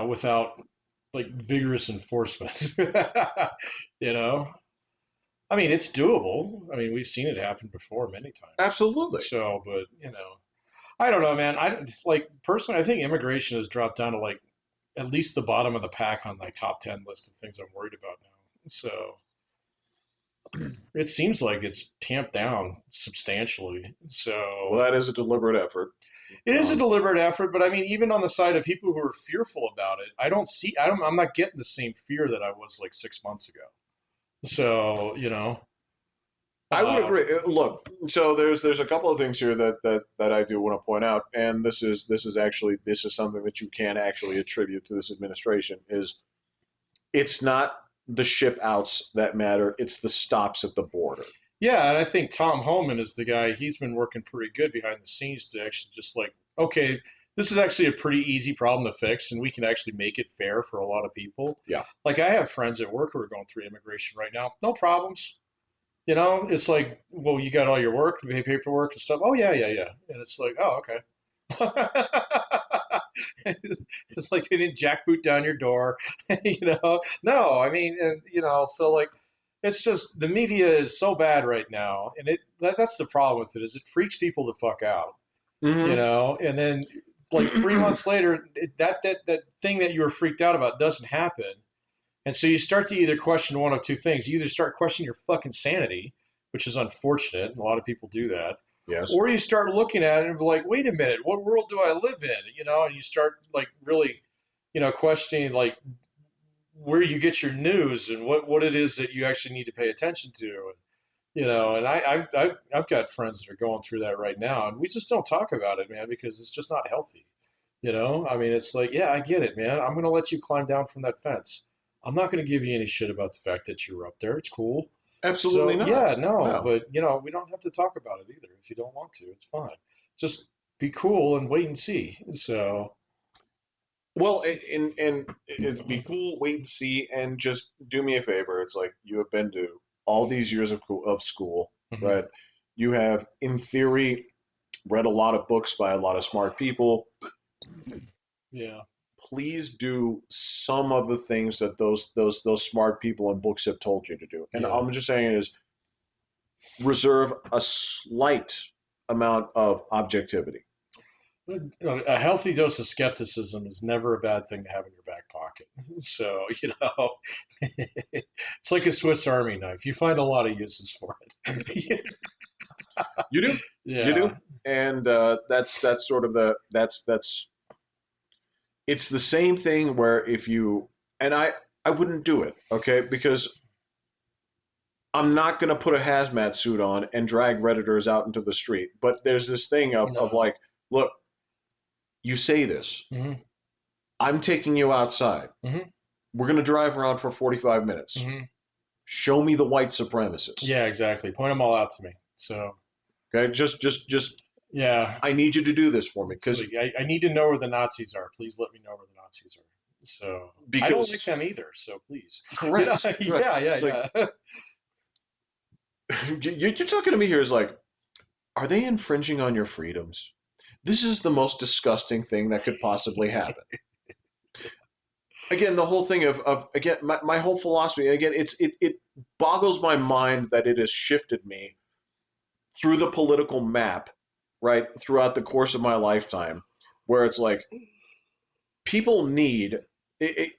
without like vigorous enforcement. you know, I mean, it's doable. I mean, we've seen it happen before many times. absolutely. So, but I don't know, man. I like personally, I think immigration has dropped down to like at least the bottom of the pack on my top 10 list of things I'm worried about now. So it seems like it's tamped down substantially. Well, So that is a deliberate effort. it is a Um, deliberate effort, but I mean, even on the side of people who are fearful about it, I'm not getting the same fear that I was like 6 months ago. So, I would uh, agree. Look, so there's a couple of things here that I do want to point out, and this is something that you can actually attribute to this administration. Is it's not the ship outs that matter; it's the stops at the border. yeah, and I think Tom Homan is the guy. He's been working pretty good behind the scenes to actually just like, okay, this is actually a pretty easy problem to fix, and we can actually make it fair for a lot of people. Yeah. Like I have friends at work who are going through immigration right now, no problems. It's like, well, you got all your work, paperwork and stuff. Oh yeah, yeah, yeah. And it's like, oh okay. it's like they didn't jackboot down your door, No, I mean, and so like, it's just the media is so bad right now, and that's the problem with it is it freaks people the fuck out, Mm-hmm. and then like 3 months later, that thing that you were freaked out about doesn't happen, and so you start to either question one of two things. You either start questioning your fucking sanity, which is unfortunate, and a lot of people do that, Yes. or you start looking at it and be like, wait a minute, what world do I live in? And you start like really, questioning like where you get your news and what it is that you actually need to pay attention to. And I've got friends that are going through that right now, and we just don't talk about it, man, because it's just not healthy. I mean, it's like, yeah, I get it, man. I'm gonna let you climb down from that fence. I'm not gonna give you any shit about the fact that you were up there. It's cool. Absolutely So not. yeah, no, No. but we don't have to talk about it either if you don't want to. It's fine. Just be cool and wait and see. So Well, and it's be cool, wait and see, and just do me a favor. It's like you have been to all these years of school, mhm. right? You have, in theory, read a lot of books by a lot of smart people. Yeah, Please do some of the things that those smart people in books have told you to do. And yeah. I'm just saying is reserve a slight amount of objectivity. A healthy dose of skepticism is never a bad thing to have in your back pocket. So it's like a Swiss Army knife. You find a lot of uses for it. You do, you Yeah. do, and that's sort of that's it's the same thing where if you and I wouldn't do it, okay, because I'm not going to put a hazmat suit on and drag redditors out into the street. But there's this thing of No. like, look, you say this, Hmm. I'm taking you outside. Hmm. We're going to drive around for 45 minutes. Hmm. show me the white supremacists. Yeah, exactly. Point them all out to me. So Okay, just yeah, I need you to do this for me so I need to know where the Nazis are. Please let me know where the Nazis are. So I don't like because them either. So please, correct, correct. yeah, It's like yeah. you're talking to me here is like, are they infringing on your freedoms? This is the most disgusting thing that could possibly happen. Again, the whole thing of again, my whole philosophy, again, it boggles my mind that it has shifted me through the political map, right, throughout the course of my lifetime, where it's like people need. It,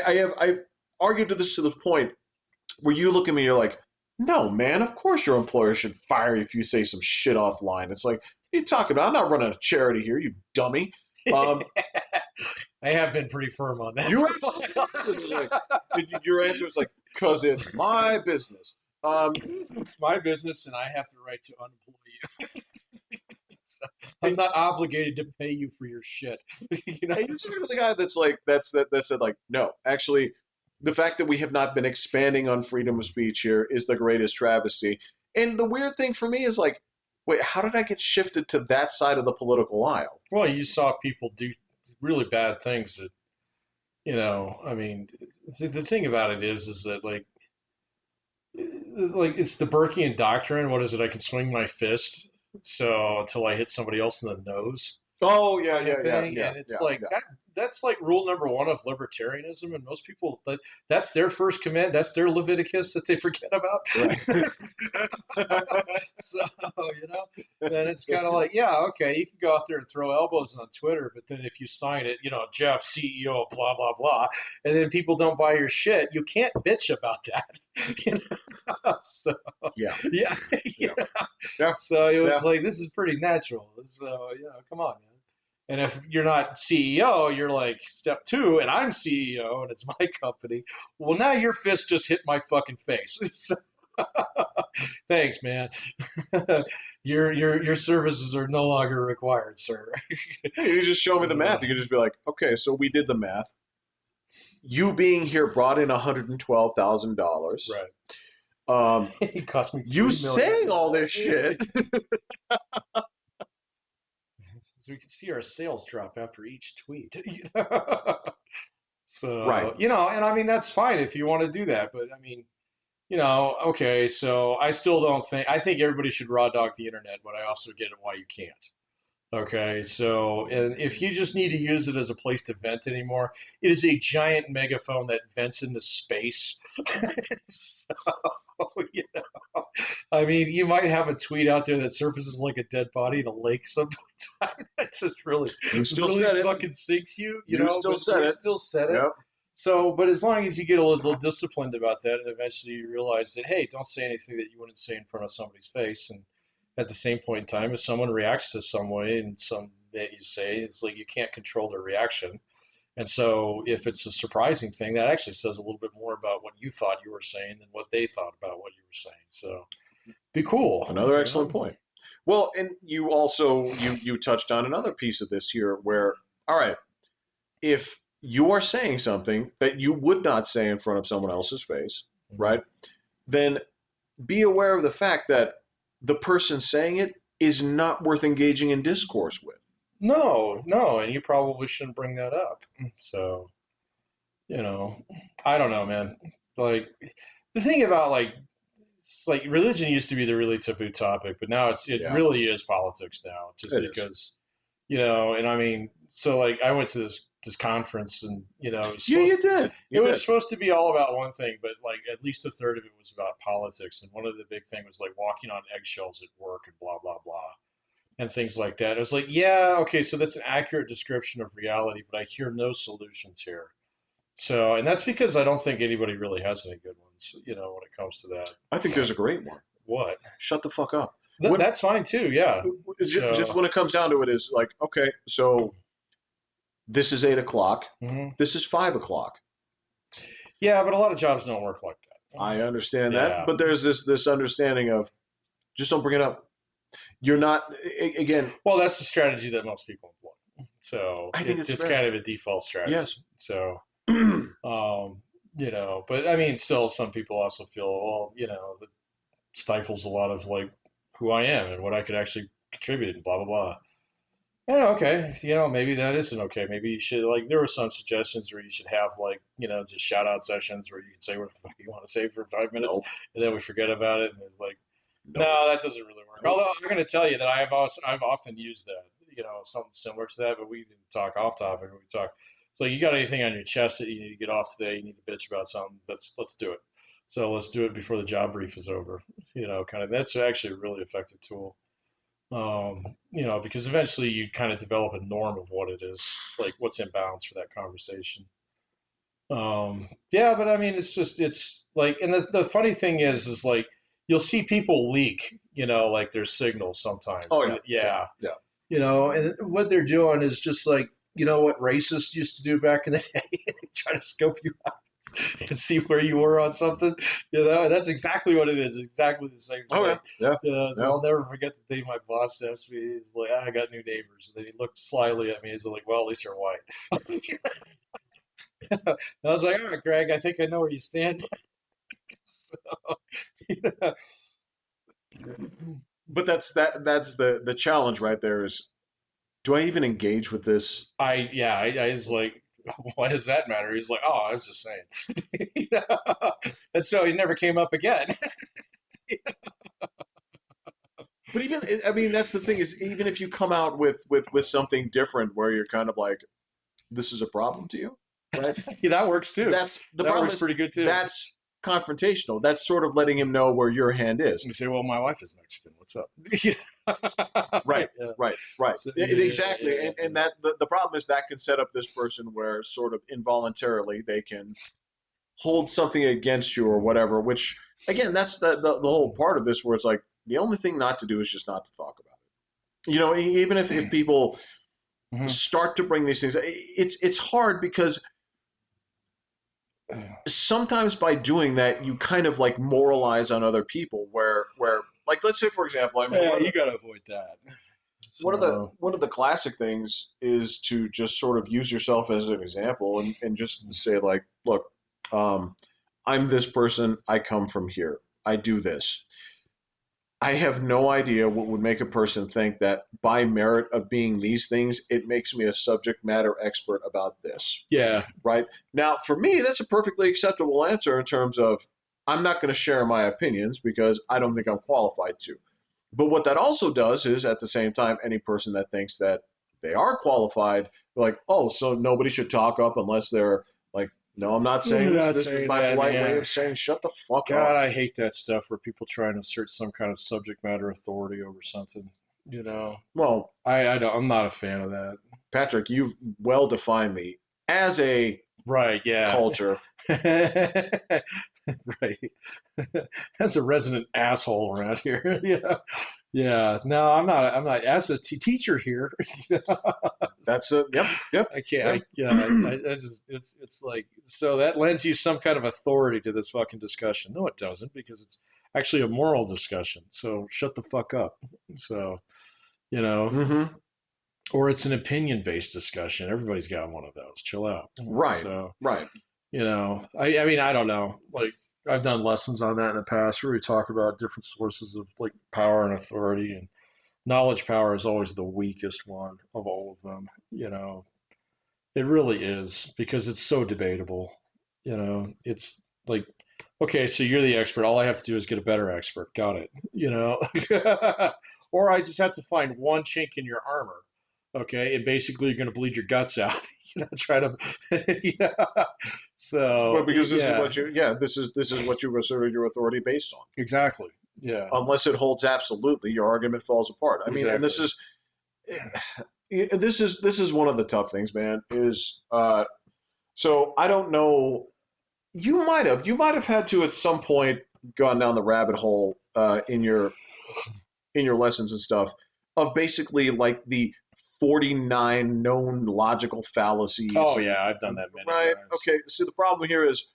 I've argued to this to the point where you look at me, and you're like, no, man, of course your employer should fire you if you say some shit offline. It's like, what are you talking about? I'm not running a charity here, you dummy. Um, I have been pretty firm on that. you absolutely like, your answer is like, because it's my business. It's my business, and I have the right to unemploy you. So I'm not obligated to pay you for your shit. You know? And you're talking to the guy that's like that said like, no, actually, the fact that we have not been expanding on freedom of speech here is the greatest travesty. And the weird thing for me is like, wait, how did I get shifted to that side of the political aisle? Well, you saw people do really bad things that, I mean, the thing about it is that like it's the Burkean doctrine. What is it? I can swing my fist so until I hit somebody else in the nose, Oh yeah, kind of yeah, yeah, thing. yeah, And it's yeah, like yeah. that's like rule number one of libertarianism. And most people that's their first command. That's their Leviticus that they forget about. Right. So, then it's kind of like, yeah, okay, you can go out there and throw elbows on Twitter, but then if you sign it, Jeff, CEO of blah, blah, blah, and then people don't buy your shit, you can't bitch about that. You So, Yeah, yeah, yeah. yeah, yeah, So it yeah. was like, this is pretty natural. So, come on, man. And if you're not CEO, you're like step two, and I'm CEO, and it's my company. Well, now your fist just hit my fucking face. So, thanks, man. Your services are no longer required, sir. You just show me the So, math. You can just be like, okay, so we did the math. You being here brought in $112,000. right. Um, It cost me you $3 million. saying all this shit. So we can see our sales drop after each tweet. Right. So, and I mean that's fine if you want to do that, but I mean, okay, so I still don't I think everybody should raw dog the internet, but I also get it why you can't. Okay, so and if you just need to use it as a place to vent anymore, it is a giant megaphone that vents into space. So, you know, I mean, you might have a tweet out there that surfaces like a dead body in a lake sometimes. That just You still really said it. fucking sinks you, You still but said you it. still said it. Yep. So, but as long as you get a little disciplined about that, and eventually you realize that, hey, don't say anything that you wouldn't say in front of somebody's face, and at the same point in time, if someone reacts to some way and some that you say, it's like you can't control their reaction. And so if it's a surprising thing, that actually says a little bit more about what you thought you were saying than what they thought about what you were saying. So be cool. Another excellent point. Well, and you also you touched on another piece of this here where, all right, if you are saying something that you would not say in front of someone else's face, Mhm. right? Then be aware of the fact that the person saying it is not worth engaging in discourse with. No, no, and you probably shouldn't bring that up. So, you know, I don't know, man. Like the thing about it's like religion used to be the really taboo topic, but now it Yeah, really is politics now, just it is. because and I mean, so like I went to this conference, and Yeah, you did. it You was did. supposed to be all about one thing, but like at least a third of it was about politics, and one of the big thing was like walking on eggshells at work and blah blah blah and things like that. It was like, yeah, okay, so that's an accurate description of reality, but I hear no solutions here. So, and that's because I don't think anybody really has any good ones, when it comes to that. I think there's a great one. What? Shut the fuck up. When That's fine too, yeah. just So, when it comes down to it, is like, okay, so this is 8 o'clock. mhm. This is 5 o'clock. Yeah, but a lot of jobs don't work like that. I understand that, Yeah. but there's this understanding of just don't bring it up. You're not again. Well, that's the strategy that most people employ. So I think it's it's fair. kind of a default strategy. Yes. So, um, But I mean, still, some people also feel, well, that stifles a lot of like who I am and what I could actually contribute and blah blah blah. Yeah, okay. Maybe that isn't okay. Maybe you should like. There were some suggestions where you should have like, just shout out sessions where you can say what the fuck you want to say for 5 minutes, Nope. and then we forget about it. And it's like, Nope. no, that doesn't really work. Nope. Although I'm going to tell you that I've often used that. Something similar to that, but we didn't talk off topic. We talk. So you got anything on your chest that you need to get off today? You need to bitch about something. Let's do it. So let's do it before the job brief is over. Kind of. That's actually a really effective tool. Because eventually you kind of develop a norm of what it is, like what's in balance for that conversation. Yeah, but I mean, it's like, and the funny thing is like, you'll see people leak, like their signals sometimes. Oh yeah. Yeah. Yeah. Yeah. And what they're doing is just like, what racists used to do back in the day? They try to scope you out and see where you were on something, and that's exactly what it is. Exactly the same thing. Oh yeah. Yeah. So Yeah. I'll never forget the day my boss asked me, he's like, I got new neighbors. And then he looked slyly at me. He's like, well, at least they're white. I was like, all right, Greg, I think I know where you stand. So, yeah. But that's the challenge right there is, do I even engage with this? I was like, why does that matter? He's like, oh, I was just saying. And so he never came up again. But even, I mean, that's the thing is, even if you come out with something different where you're kind of like, this is a problem to you, right? Yeah, that works too. That's the That problem works is pretty good too. that's confrontational. That's sort of letting him know where your hand is. You say, well, my wife is Mexican. What's up? Right, Yeah. right. So, Exactly. yeah. And that the problem is that can set up this person where sort of involuntarily they can hold something against you or whatever, which again, that's the whole part of this where it's like the only thing not to do is just not to talk about it. Even if people Mhm. start to bring these things, it's hard because sometimes by doing that you kind of like moralize on other people where like let's say for example, I mean Yeah, you got to avoid that. So, one of the classic things is to just sort of use yourself as an example and just say like, look, um, I'm this person, I come from here, I do this. I have no idea what would make a person think that by merit of being these things, it makes me a subject matter expert about this. yeah. Right? Now, for me, that's a perfectly acceptable answer in terms of I'm not going to share my opinions because I don't think I'm qualified to. But what that also does is, at the same time, any person that thinks that they are qualified, like, oh, so nobody should talk up unless they're like, no, I'm not saying You're this. not This is saying my that, polite way man. of saying shut the fuck God, up. I hate that stuff where people try and assert some kind of subject matter authority over something. You know, Well, I don't. I'm not a fan of that. Patrick, you've well defined the as a Right? Yeah. culture. Right. That's a resident asshole around here. Yeah. Yeah. No, I'm not. I'm not. As a teacher here, That's a yep, yep, I can't. yep. It's like, so that lends you some kind of authority to this fucking discussion. No, it doesn't, because it's actually a moral discussion. So shut the fuck up. So you know, Mm-hmm. or it's an opinion based discussion. Everybody's got one of those. Chill out. Right, So right. I mean, I don't know. Like, I've done lessons on that in the past where we talk about different sources of like power and authority, and knowledge power is always the weakest one of all of them. It really is, because it's so debatable. It's like, okay, so you're the expert. All I have to do is get a better expert. Got it. Or I just have to find one chink in your armor. Okay, and basically you're going to bleed your guts out. Try to. Yeah. Well, So because this is yeah, what you yeah, this is what you asserted your authority based on. exactly. Yeah, Unless it holds absolutely, your argument falls apart. I mean, and exactly. this is one of the tough things, man. Is so I don't know. You might have had to at some point gone down the rabbit hole in your lessons and stuff of basically like the 49 known logical fallacies Oh and yeah, I've done that many right. times. Okay. See, the problem here is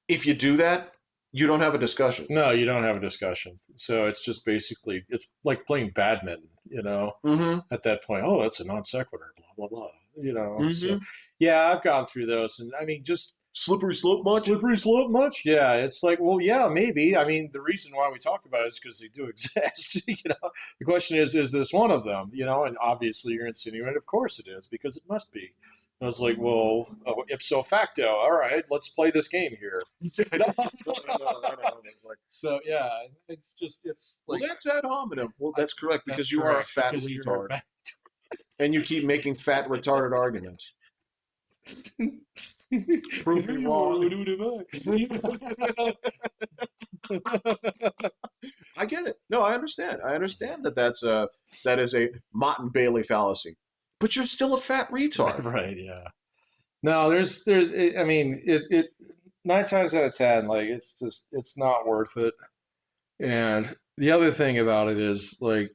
if you do that, you don't have a discussion. No, you don't have a discussion. So it's just basically, it's like playing badminton. Mm-hmm. At that point, oh, that's a non sequitur, blah blah blah. So Mm-hmm. yeah, I've gone through those, and I mean, just Slippery slope much? Slippery slope much? Yeah, it's like, well, yeah, maybe. I mean, the reason why we talk about it is because they do exist. The question is this one of them? And obviously you're insinuating, of course it is, because it must be. And I was like, well, ipso facto. All right, let's play this game here. I know. It's like, So yeah, it's well, like that's ad hominem. Well, that's correct that's because you are a correct fat because you're a retard, fat. and you keep making fat retarded arguments. Prove me wrong. I get it. No, I understand. I understand that is a Mott and Bailey fallacy, but you're still a fat retard. Right, yeah. No, I mean, it 9 times out of 10, like it's not worth it. And the other thing about it is, like,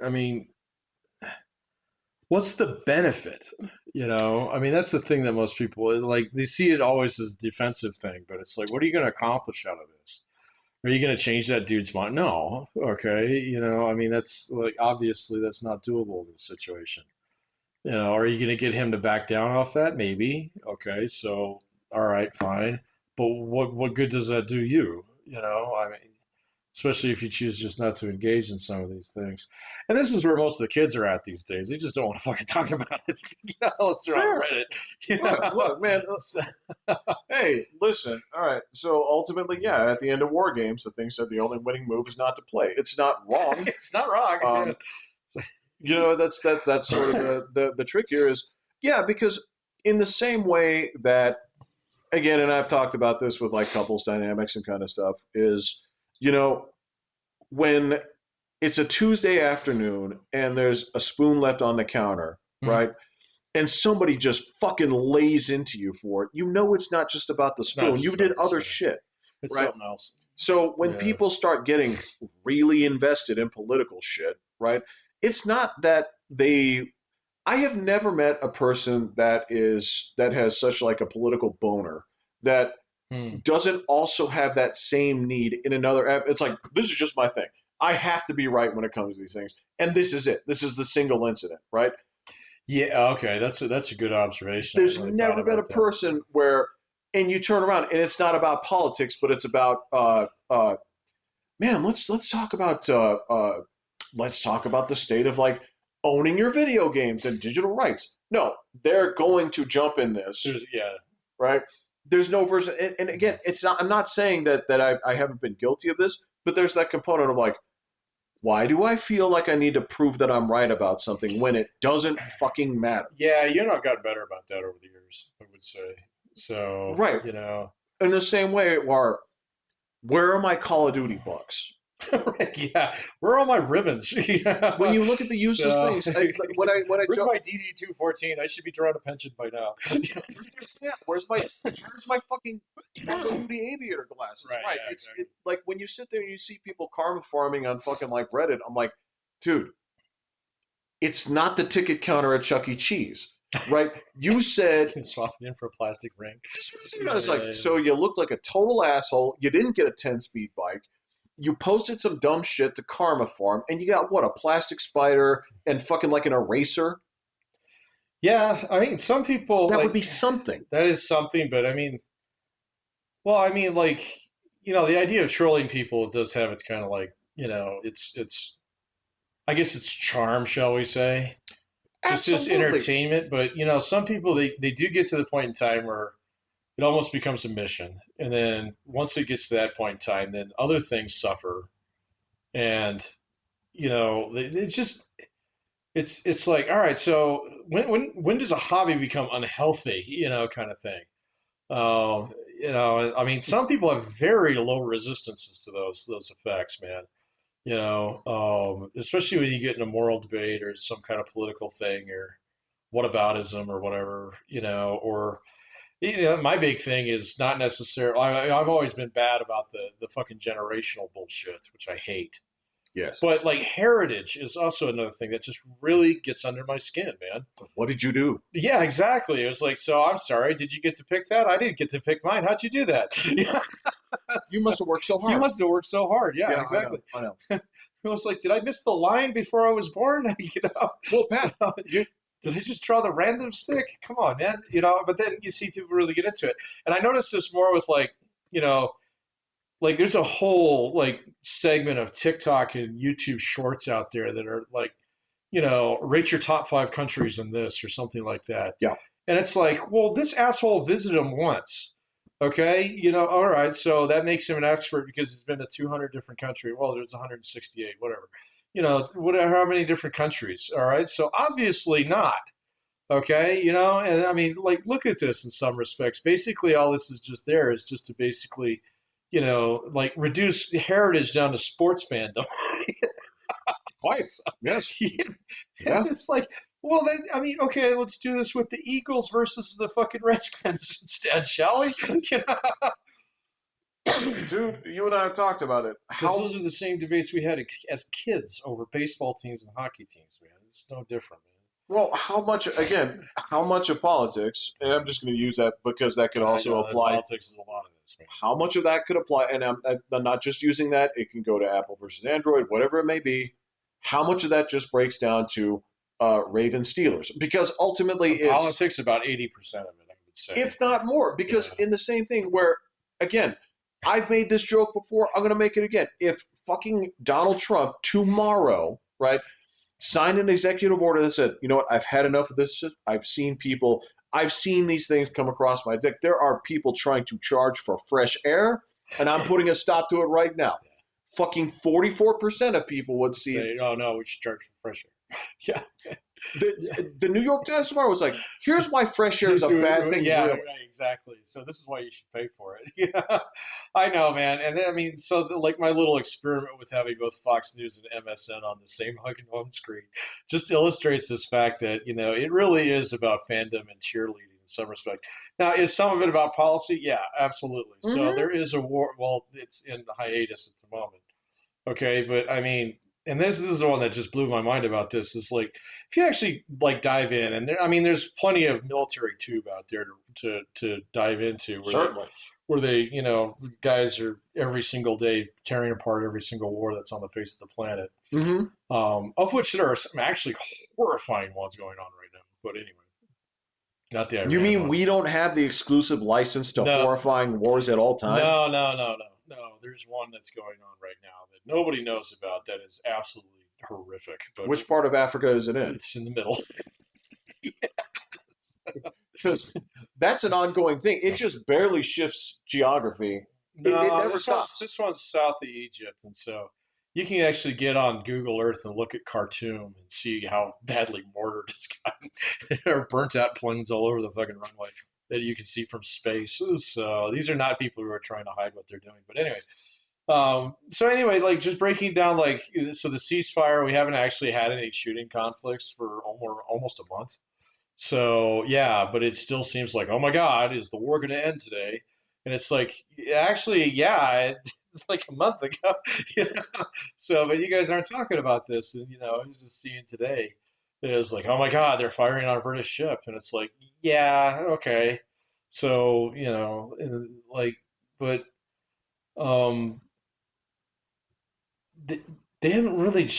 I mean, what's the benefit? I mean, that's the thing that most people like. They see it always as a defensive thing, but it's like, what are you going to accomplish out of this? Are you going to change that dude's mind? No. Okay. I mean, that's like obviously that's not doable in this situation. Are you going to get him to back down off that? Maybe. Okay. So, all right, fine. But what good does that do you? I mean, especially if you choose just not to engage in some of these things. And this is where most of the kids are at these days. They just don't want to fucking talk about it. Unless they're on Fair. Reddit. Look, man. Hey, listen. All right. So ultimately, yeah, at the end of war games, the thing said the only winning move is not to play. It's not wrong. It's not wrong. That's sort of the trick here is, yeah, because in the same way that, again, and I've talked about this with like couples dynamics and kind of stuff, is, when it's a Tuesday afternoon and there's a spoon left on the counter, right? And somebody just fucking lays into you for it. It's not just about the spoon. You did other shit. It's right? something else. So when people start getting really invested in political shit, right? It's not that I have never met a person that has such like a political boner that doesn't also have that same need in another. It's like, this is just my thing. I have to be right when it comes to these things, and this is it. This is the single incident, right? Yeah, okay, that's a good observation. There's never been a person where, and you turn around and it's not about politics, but it's about, man, let's talk about the state of like owning your video games and digital rights. No, they're going to jump in this, right? There's no version, and again, it's not. I'm not saying that I haven't been guilty of this, but there's that component of like, why do I feel like I need to prove that I'm right about something when it doesn't fucking matter? Yeah, you're not gotten better about that over the years, I would say. So, right, in the same way, where are my Call of Duty bucks? Yeah, where are all my ribbons? When you look at the useless things, when I where's my DD-214? I should be drawing a pension by now. Where's my fucking Call of Duty aviator glasses? Right. Yeah, it's exactly. Like when you sit there and you see people karma farming on fucking like Reddit, I'm like, dude, it's not the ticket counter at Chuck E. Cheese. Right? You said swap it in for a plastic ring. I was like, so you looked like a total asshole. You didn't get a 10-speed bike. You posted some dumb shit to Karma Farm, and you got what, a plastic spider and fucking like an eraser? Yeah, I mean, some people that would be something. That is something, but I mean, well, I mean, like, the idea of trolling people does have its kind of like, it's, I guess it's charm, shall we say? It's just entertainment, but some people they do get to the point in time where it almost becomes a mission. And then once it gets to that point in time, then other things suffer. And, it's like, all right, so when does a hobby become unhealthy, kind of thing? I mean, some people have very low resistances to those effects, man. Especially when you get in a moral debate or some kind of political thing or whataboutism or whatever, or my big thing is not necessarily. I've always been bad about the fucking generational bullshit, which I hate. Yes. But like heritage is also another thing that just really gets under my skin, man. What did you do? Yeah, exactly. It was like, so I'm sorry, did you get to pick that? I didn't get to pick mine. How'd you do that? You must have worked so hard. You must have worked so hard. Yeah, exactly. I know. It was like, did I miss the line before I was born? Well, Pat, did I just draw the random stick? Come on, man. You know, but then you see people really get into it. And I noticed this more with like, you know, like there's a whole like segment of TikTok and YouTube shorts out there that are like, you know, rate your top 5 countries in this or something like that. Yeah. And it's like, well, this asshole visited them once. Okay, you know, all right, so that makes him an expert because he's been to 200 different countries. Well, there's 168, whatever. You know, whatever, how many different countries? All right, so obviously not. Okay, you know, and I mean, like, look at this in some respects. Basically, all this is just there is just to basically, you know, like reduce heritage down to sports fandom. Quite. Yes. And Yeah. it's like, well, then, I mean, okay, let's do this with the Eagles versus the fucking Redskins instead, shall we? You know? Dude, you and I have talked about it. Because How those are the same debates we had as kids over baseball teams and hockey teams, man. It's no different, man. well, how much again? How much of politics? And I'm just going to use that because that could I also know that apply. politics is a lot of this, man. How much of that could apply? And I'm not just using that. It can go to Apple versus Android, whatever it may be. How much of that just breaks down to Ravens Steelers? Because ultimately, it's Politics, about 80% of it, I would say. if not more. Because Yeah. in the same thing, where again, I've made this joke before. I'm going to make it again. If fucking Donald Trump tomorrow, right, signed an executive order that said, you know what, I've had enough of this. I've seen these things come across my deck. There are people trying to charge for fresh air, and I'm putting a stop to it right now. Fucking 44% of people would see Say, oh no, we should charge for fresh air. Yeah. the New York Times tomorrow was like, here's why fresh air is a bad thing. Yeah, Really. right, exactly. So this is why you should pay for it. Yeah, I know, man. And then, I mean, so like my little experiment with having both Fox News and MSN on the same fucking home screen just illustrates this fact that, you know, it really is about fandom and cheerleading in some respect. Now, is some of it about policy? Yeah, absolutely. So Mhm. there is a war. Well, it's in hiatus at the moment. Okay, but I mean, and this is the one that just blew my mind about this is like if you actually like dive in, and there, I mean, there's plenty of military tube out there to dive into Certainly. where they you know guys are every single day tearing apart every single war that's on the face of the planet, Mm-hmm. of which there are some actually horrifying ones going on right now. But anyway, not the You Iran mean one. we don't have the exclusive license to No, horrifying wars at all time? no. There's one that's going on right now that nobody knows about that is absolutely horrific. But Which part of Africa is it in? it's in the middle. Because that's an ongoing thing. It just barely shifts geography. It No, never stops. this one's south of Egypt, and so you can actually get on Google Earth and look at Khartoum and see how badly mortared it's gotten. There are burnt out planes all over the fucking runway that you can see from space. So these are not people who are trying to hide what they're doing. But anyway, so anyway, like just breaking down, like so the ceasefire, we haven't actually had any shooting conflicts for almost a month. So yeah, but it still seems like, oh my God, is the war going to end today? And it's like, actually, yeah, it's like a month ago. You know? So, but you guys aren't talking about this, and you know, I was just seeing today. It was like, oh my God, they're firing on a British ship, and it's like, yeah, okay. So you know, like, but um, they, they haven't really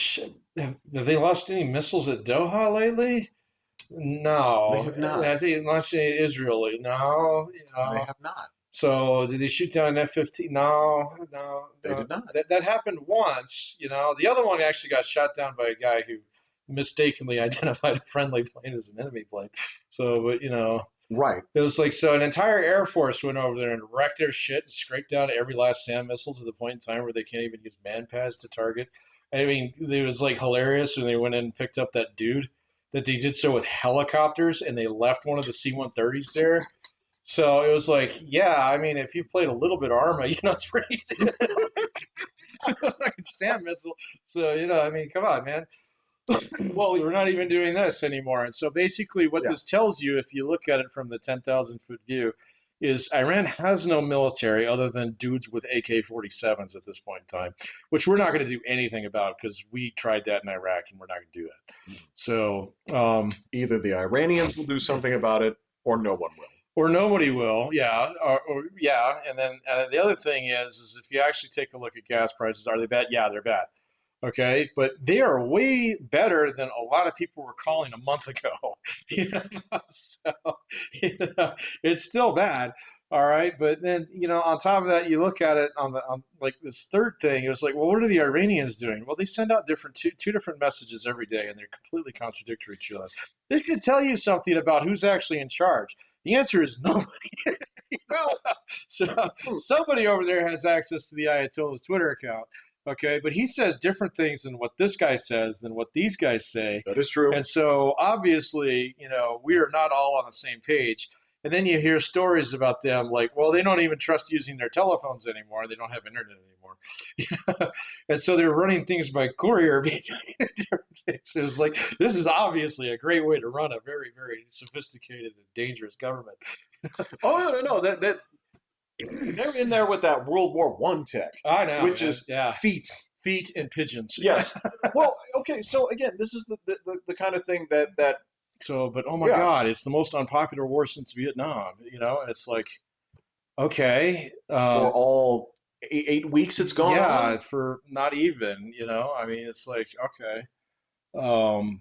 have they lost any missiles at Doha lately? They No, have not. I think not saying Israel. No, you They know. have not. So did they shoot down an F-15? No, no, They no. did not. That happened once. You know, the other one actually got shot down by a guy who mistakenly identified a friendly plane as an enemy plane. So, but you know, Right. it was like so an entire air force went over there and wrecked their shit and scraped down every last SAM missile to the point in time where they can't even use man pads to target. I mean, it was like hilarious when they went in and picked up that dude that they did so with helicopters and they left one of the C-130s there. So it was like, yeah, I mean, if you've played a little bit of Arma, you know, it's pretty easy. Like SAM missile. So, you know, I mean, come on, man. Well, So we're not even doing this anymore. And so basically, what yeah. this tells you, if you look at it from the 10,000-foot view, is Iran has no military other than dudes with AK-47s at this point in time, which we're not going to do anything about because we tried that in Iraq and we're not going to do that. So, Either the Iranians will do something about it or no one will. or nobody will, yeah, or yeah. And then the other thing is if you actually take a look at gas prices, are they bad? Yeah, they're bad. Okay, but they are way better than a lot of people were calling a month ago. You know? So it's still bad. All right, but then on top of that, you look at it on like this third thing. It was like, well, what are the Iranians doing? Well, they send out two different messages every day, and they're completely contradictory to each other. This should tell you something about who's actually in charge. The answer is nobody. Well, So somebody over there has access to the Ayatollah's Twitter account. Okay, but he says different things than what this guy says, than what these guys say. that is true. And so obviously, we are not all on the same page. And then you hear stories about them like, well, they don't even trust using their telephones anymore. They don't have internet anymore. And so they're running things by courier. It was like, this is obviously a great way to run a very, very sophisticated and dangerous government. Oh no, that they're in there with that World War One tech, I know, which man. is Yeah. feet and pigeons. Yes. Well, okay. So again, this is the kind of thing that So, but oh my yeah. God, it's the most unpopular war since Vietnam. And it's like, okay, For all 8 weeks it's gone yeah, on. for not even. I mean, it's like, okay, um,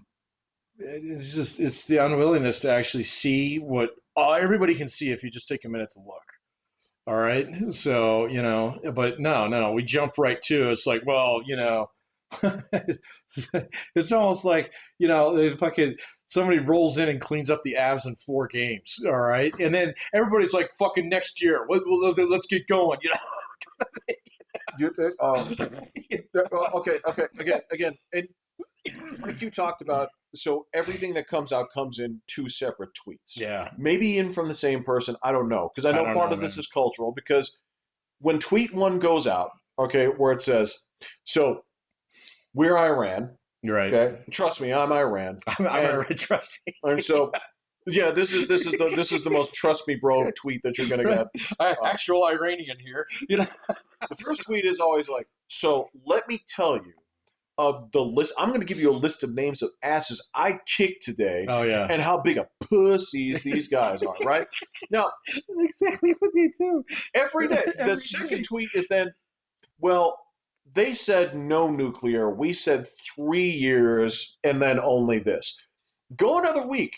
it's the unwillingness to actually see what everybody can see if you just take a minute to look. All right. So, but no, we jump right to it's like, well, it's almost like, if fucking somebody rolls in and cleans up the Avs in 4 games. All right. And then everybody's like, fucking next year, let's get going. You, okay. Again, and like you talked about, so everything that comes out comes in 2 separate tweets. Yeah. Maybe in from the same person. I don't know, because I I know don't part know, of this man. is cultural. Because when tweet one goes out, okay, where it says, so we're Iran. You're right. Okay, trust me, I'm Iran, I'm and gonna trust me. and so yeah, this is the most trust me, bro tweet that you're gonna Right. get. Actual Iranian here. The first tweet is always like, so let me tell you of the list. I'm going to give you a list of names of asses I kicked today Oh yeah. and how big of pussies these guys are, right? Now, That's exactly what they do. every day. The Every second day. tweet is then, well, they said no nuclear. We said 3 years and then only this. Go another week.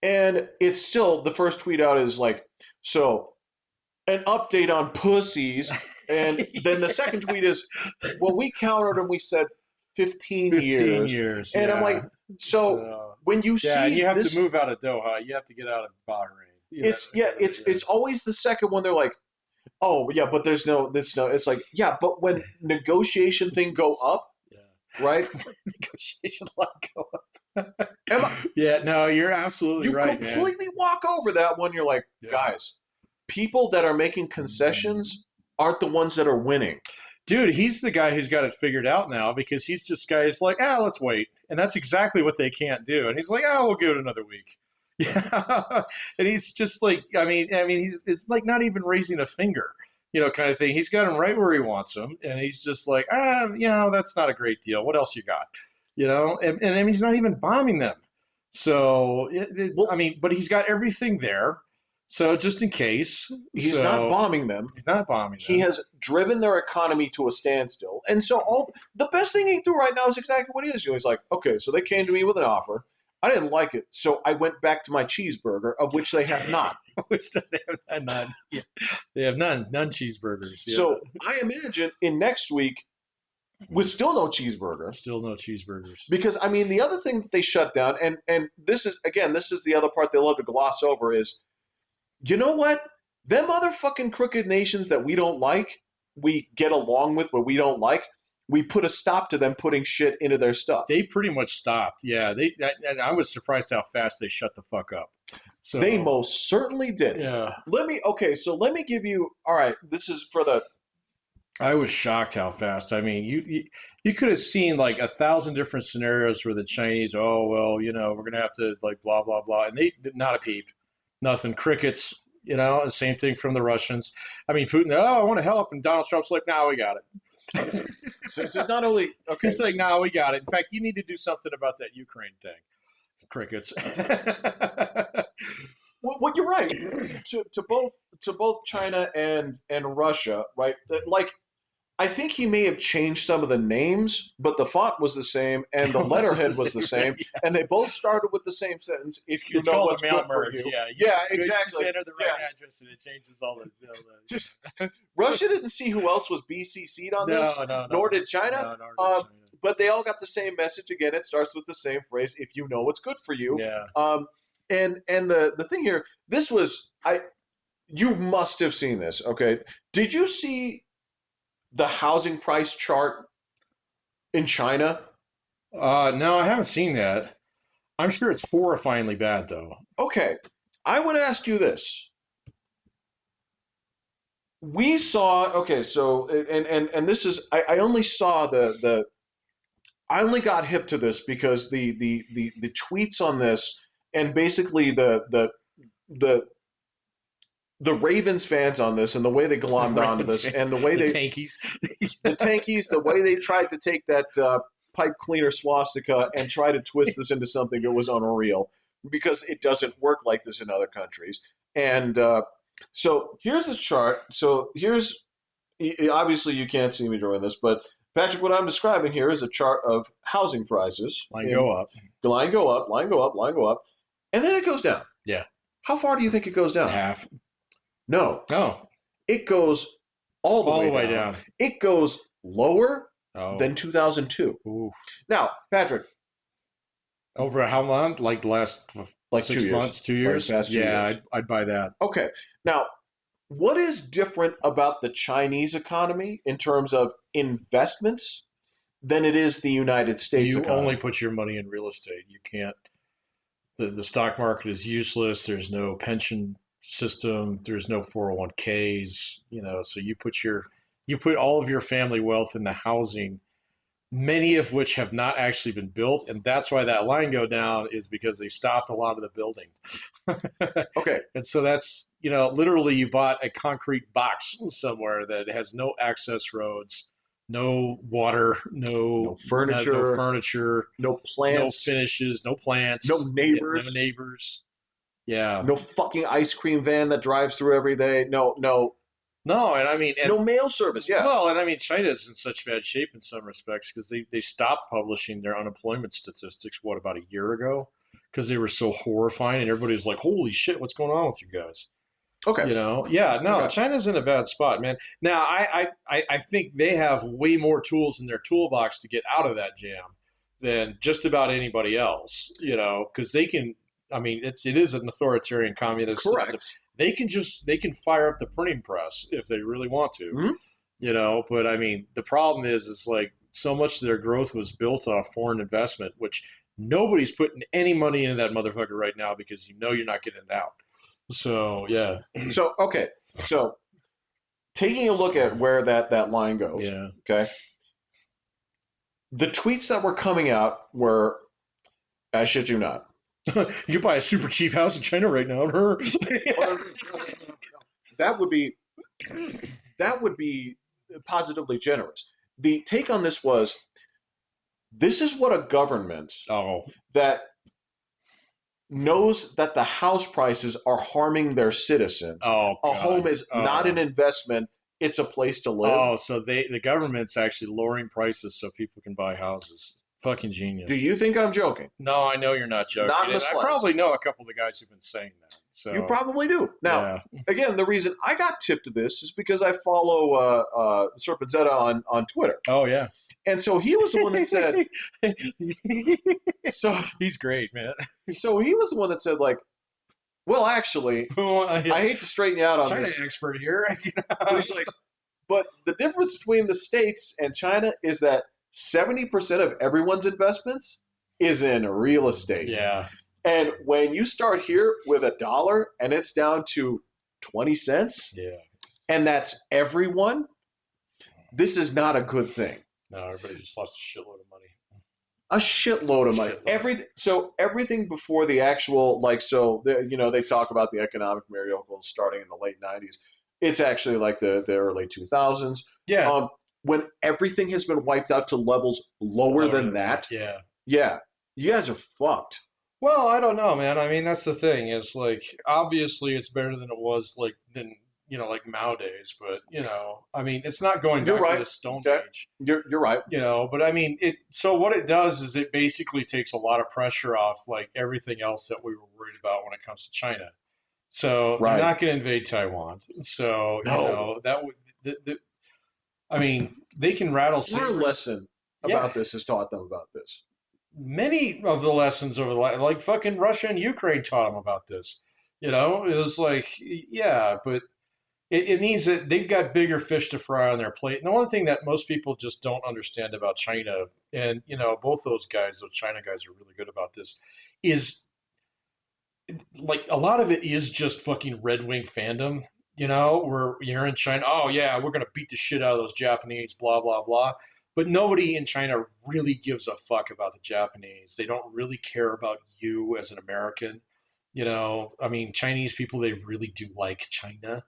And it's still, the first tweet out is like, so an update on pussies. And then the second tweet is, well, we countered and we said 15 15 years. years. And I'm Yeah. like, so when you yeah, and see you have this, to move out of Doha. You have to get out of Bahrain. it's always the second one. They're like, oh yeah, but there's no, it's like, yeah, but when negotiation thing go up, Yeah. right? Negotiation line go up. Am I- Yeah, no, you're absolutely you right, man. completely walk over that one. You're like, Yeah. guys, people that are making concessions aren't the ones that are winning. Dude, he's the guy who's got it figured out now because he's just guys like, let's wait. And that's exactly what they can't do. And he's like, we'll give it another week. Yeah. And he's just like, it's like not even raising a finger, kind of thing. He's got him right where he wants him. And he's just like, that's not a great deal. What else you got? And he's not even bombing them. So, but he's got everything there. So just in case. He's not bombing them. He's not bombing them. He has driven their economy to a standstill. And so the best thing he can do right now is exactly what he is doing. He's like, okay, so they came to me with an offer. I didn't like it, so I went back to my cheeseburger, of which they have not. Which they have none. Yeah. They have none cheeseburgers. Yeah. So I imagine in next week, with still no cheeseburger. Still no cheeseburgers. Because, I mean, the other thing that they shut down, and this is the other part they love to gloss over is, you know what? Them other fucking crooked nations that we don't like, we get along with, but we don't like, we put a stop to them putting shit into their stuff. They pretty much stopped. Yeah, and I was surprised how fast they shut the fuck up. So they most certainly did. Yeah. Let me give you, all right, this is for the... I was shocked how fast. I mean, you could have seen like 1,000 different scenarios where the Chinese, we're going to have to like blah, blah, blah. And they did not a peep. Nothing. Crickets, the same thing from the Russians. I mean, Putin, I want to help. And Donald Trump's like, we got it. So it's not only, okay. He's like, we got it. In fact, you need to do something about that Ukraine thing. Crickets. Well, you're right. To both China and Russia, right? Like, I think he may have changed some of the names, but the font was the same and the It was letterhead the was the same, same, yeah. and they both started with the same sentence. If you It's know called what's a mail good for merge. you, Yeah, yeah, you just exactly. enter the right Yeah, address and it changes all the just Russia didn't see who else was BCC'd on this, nor did China. nor did China. But they all got the same message. Again, it starts with the same phrase: "If you know what's good for you." Yeah. And the thing here, this was I. You must have seen this. Okay, did you see the housing price chart in China? No, I haven't seen that. I'm sure it's horrifyingly bad though. Okay, I would ask you this. We saw okay, so and this is I only saw the I only got hip to this because the tweets on this and basically the the Ravens fans on this and the way they glommed onto Ravens this fans, and the way the they tankies. the tankies, the way they tried to take that pipe cleaner swastika and try to twist this into something that was unreal because it doesn't work like this in other countries. And so here's the chart. So here's obviously you can't see me doing this, but Patrick, what I'm describing here is a chart of housing prices. Line go up. The line go up, line go up, line go up, and then it goes down. Yeah. How far do you think it goes down? Half. No. Oh. It goes all the All way the way down. down. It goes lower Oh. than 2002. Ooh. Now, Patrick, Over how long? Like the last like 6 2 years. months, 2 years? Like the past 2 Yeah, years. I'd buy that. Okay. Now, what is different about the Chinese economy in terms of investments than it is the United States You economy? only put your money in real estate. You can't. The stock market is useless. There's no pension system. There's no 401ks. So you put all of your family wealth into housing, many of which have not actually been built, and that's why that line go down is because they stopped a lot of the building. Okay. And so that's literally you bought a concrete box somewhere that has no access roads, no water, No furniture, furniture, no no plants, finishes, no plants, no neighbors, no neighbors. Yeah. no fucking ice cream van that drives through every day. No, and I mean, No mail service. Yeah. well, and I mean, China's in such bad shape in some respects because they stopped publishing their unemployment statistics, about a year ago, because they were so horrifying, and everybody's like, "Holy shit, what's going on with you guys?" Okay. Yeah, no, Okay. China's in a bad spot, man. Now, I think they have way more tools in their toolbox to get out of that jam than just about anybody else, because they can. I mean, it is an authoritarian communist Correct. system. They can fire up the printing press if they really want to, Mhm. But I mean, the problem is like so much of their growth was built off foreign investment, which nobody's putting any money into that motherfucker right now because you're not getting it out. So yeah, So okay. So taking a look at where that line goes. yeah. Okay. The tweets that were coming out were, I shit you not. You could buy a super cheap house in China right now. That would be positively generous. The take on this was, this is what a government Oh, that knows that the house prices are harming their citizens. oh, A God. home is not an investment; it's a place to live. Oh, so the government's actually lowering prices so people can buy houses. Fucking genius. Do you think I'm joking? No, I know you're not joking. Not in the And I slightest. probably know a couple of the guys who've been saying that. So You probably do. Now, yeah. again, the reason I got tipped to this is because I follow Serpenzetta on Twitter. Oh yeah. And so he was the one that said, so He's great, man. so he was the one that said, like, well, actually, I hate to straighten you out on China this. expert here. But he's like, but the difference between the States and China is that 70% of everyone's investments is in real estate. Yeah. And when you start here with $1 and it's down to 20 cents, Yeah. and that's everyone, this is not a good thing. No, everybody just lost a shitload of money. A shitload of money. Everything before the actual, like, so they talk about the economic miracle starting in the late 90s. It's actually like the early 2000s. Yeah. When everything has been wiped out to levels lower than that. Yeah. Yeah, you guys are fucked. Well, I don't know, man. I mean, that's the thing. Is like obviously it's better than it was like than like Mao days, but I mean, it's not going You're back to right. the Stone Okay. Age, You're right. but I mean, so what it does is it basically takes a lot of pressure off like everything else that we were worried about when it comes to China. So they're Right. not going to invade Taiwan. So, No. that would, I mean, they can rattle Our sabers. lesson Yeah, about this has taught them about this. many of the lessons over the like fucking Russia and Ukraine taught them about this. It was like, yeah, but it means that they've got bigger fish to fry on their plate. And the one thing that most people just don't understand about China, and both those China guys are really good about this, is like a lot of it is just fucking Red Wing fandom. Where you're in China, oh yeah, we're gonna beat the shit out of those Japanese, blah blah blah. But nobody in China really gives a fuck about the Japanese. They don't really care about you as an American. I mean, Chinese people, they really do like China.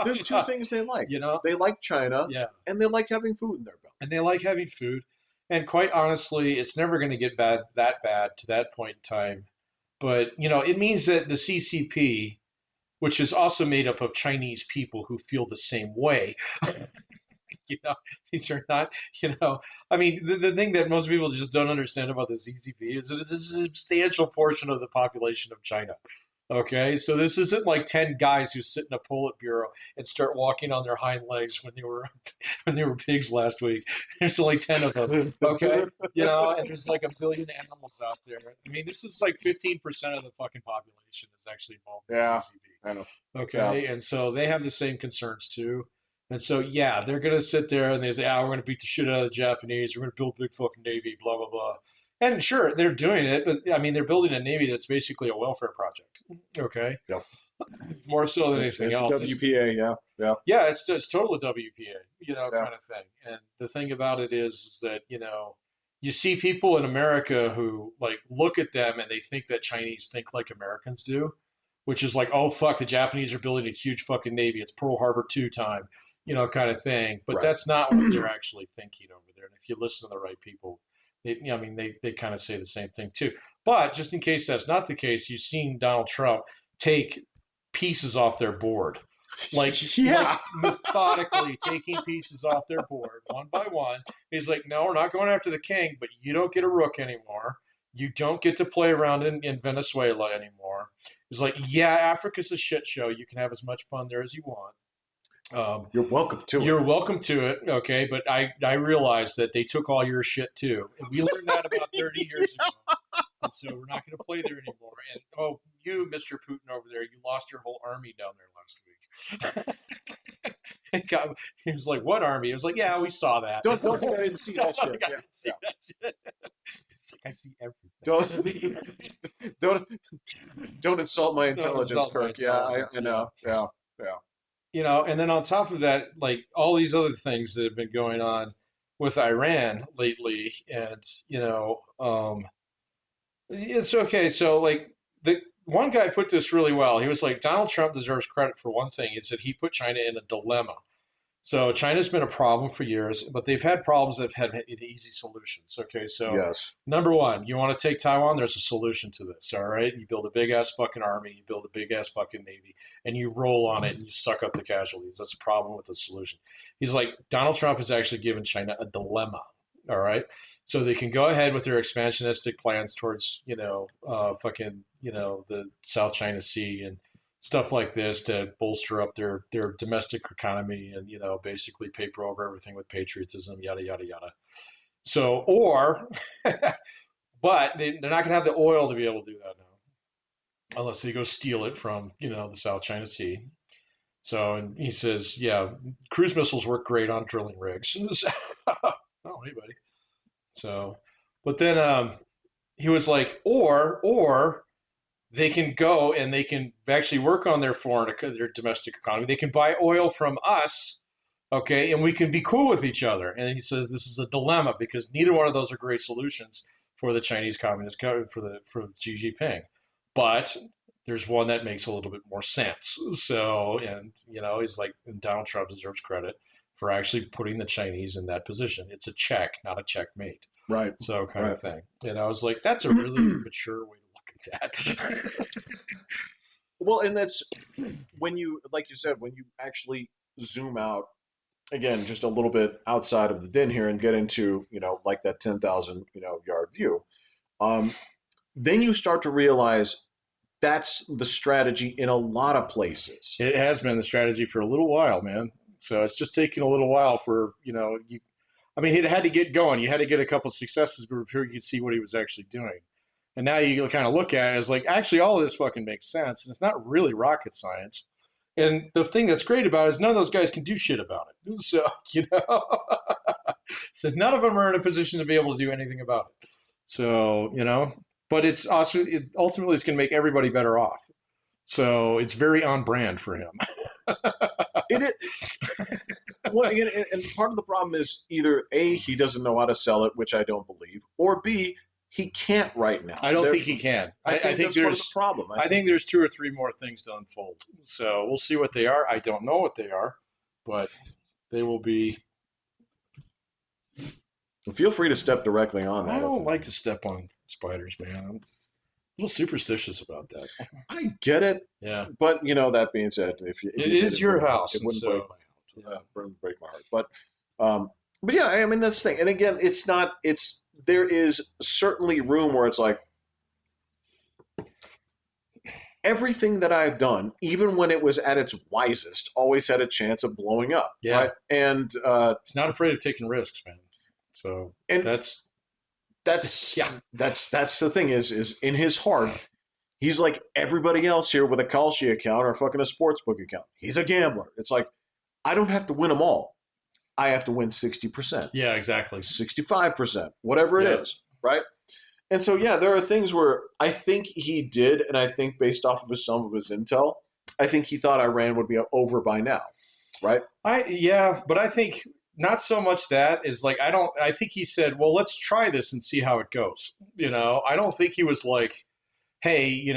There's two things they like. you know, They like China, yeah, and they like having food in their belly. and they like having food. And quite honestly, it's never going to get bad to that point in time. But it means that the CCP, which is also made up of Chinese people who feel the same way. you know, these are not, I mean, the thing that most people just don't understand about the CCP is that it's a substantial portion of the population of China. Okay, so this isn't like 10 guys who sit in a Politburo and start walking on their hind legs when they were when they were pigs last week. There's only 10 of them. Okay, and there's like a billion animals out there. I mean, this is like 15% of the fucking population is actually involved in the Yeah, I know. CCP. Yeah. Okay, and so they have the same concerns too. And so yeah, they're gonna sit there and they say, "Ah, we're gonna beat the shit out of the Japanese. We're gonna build a big fucking navy." Blah blah blah. And sure, they're doing it, but I mean, they're building a navy that's basically a welfare project. Okay, Yep. more so than anything It's else. WPA. Yeah. Yeah. Yeah, it's total WPA, Yeah. kind of thing. And the thing about it is that you see people in America who like look at them and they think that Chinese think like Americans do, which is like, oh fuck, the Japanese are building a huge fucking navy. It's Pearl Harbor 2 time, kind of thing. But Right. that's not what they're actually thinking over there. And if you listen to the right people, I mean, they kind of say the same thing too. But just in case that's not the case, you've seen Donald Trump take pieces off their board, like Yeah. methodically taking pieces off their board one by one. He's like, no, we're not going after the king, but you don't get a rook anymore. You don't get to play around in Venezuela anymore. He's like, yeah, Africa's a shit show. You can have as much fun there as you want. You're welcome to it. You're welcome to it, okay? But I realized that they took all your shit too. And we learned that about 30 years ago. And so we're not going to play there anymore. And oh, you, Mr. Putin over there, you lost your whole army down there last week. He was like, "What army?" I was like, "Yeah, we saw that." Don't think I didn't see that shit. I Yeah. didn't see that shit. It's like I see Don't everything. don't don't insult my Don't intelligence, insult my Kirk. Yeah, intelligence, I know. Yeah. Yeah. And then on top of that, like all these other things that have been going on with Iran lately, and it's okay. So like the one guy put this really well. He was like, Donald Trump deserves credit for one thing. He said he put China in a dilemma. So China's been a problem for years, but they've had problems that have had easy solutions. Okay, so Yes. number one, you want to take Taiwan? There's a solution to this. All right, you build a big ass fucking army, you build a big ass fucking navy, and you roll on it and you suck up the casualties. That's a problem with the solution. He's like, Donald Trump has actually given China a dilemma. All right, so they can go ahead with their expansionistic plans towards fucking the South China Sea and stuff like this to bolster up their domestic economy and basically paper over everything with patriotism, yada yada yada. So or but they're not going to have the oil to be able to do that now unless they go steal it from the South China Sea. So and he says, yeah, cruise missiles work great on drilling rigs. Oh, hey buddy. So, but then he was like, or they can go and they can actually work on their domestic economy. They can buy oil from us, okay, and we can be cool with each other. And he says this is a dilemma because neither one of those are great solutions for the Chinese Communist for Xi Jinping, but there's one that makes a little bit more sense. So, and he's like, and Donald Trump deserves credit for actually putting the Chinese in that position. It's a check, not a checkmate. Right. So kind Right. of thing. And I was like, that's a really mature way to look at that. well, and that's when you, like you said, when you actually zoom out again, just a little bit outside of the din here and get into, like that 10,000, yard view. Um, then you start to realize that's the strategy in a lot of places. It has been the strategy for a little while, man. So it's just taking a little while for, I mean, it had to get going. You had to get a couple of successes before you could see what he was actually doing. And now you kind of look at it as like, actually, all of this fucking makes sense. And it's not really rocket science. And the thing that's great about it is none of those guys can do shit about it. So, so none of them are in a position to be able to do anything about it. So, but it's also, ultimately, it's going to make everybody better off. So it's very on brand for him. It is. Well, again, and part of the problem is either A, he doesn't know how to sell it, which I don't believe, or B, he can't right now. I don't think he can. I think that's part of the problem. I think there's 2 or 3 more things to unfold. So we'll see what they are. I don't know what they are, but they will be. Feel free to step directly on that. I don't like to step on spiders, man. I'm a little superstitious about that. I get it. Yeah. But, that being said, if it is your house. It wouldn't break my heart. Yeah. Wouldn't break my heart. But yeah, I mean, that's the thing. And again, there is certainly room where it's like, everything that I've done, even when it was at its wisest, always had a chance of blowing up. Yeah. Right? And he's not afraid of taking risks, man. So that's the thing is in his heart, he's like everybody else here with a Kalshi account or fucking a sportsbook account. He's a gambler. It's like, I don't have to win them all. I have to win 60%. Yeah, exactly. 65%, whatever it is, right? And so, yeah, there are things where I think he did, and I think based off of some of his intel, I think he thought Iran would be over by now, right? But I think not so much that is like, I think he said, well, let's try this and see how it goes. I don't think he was like, hey,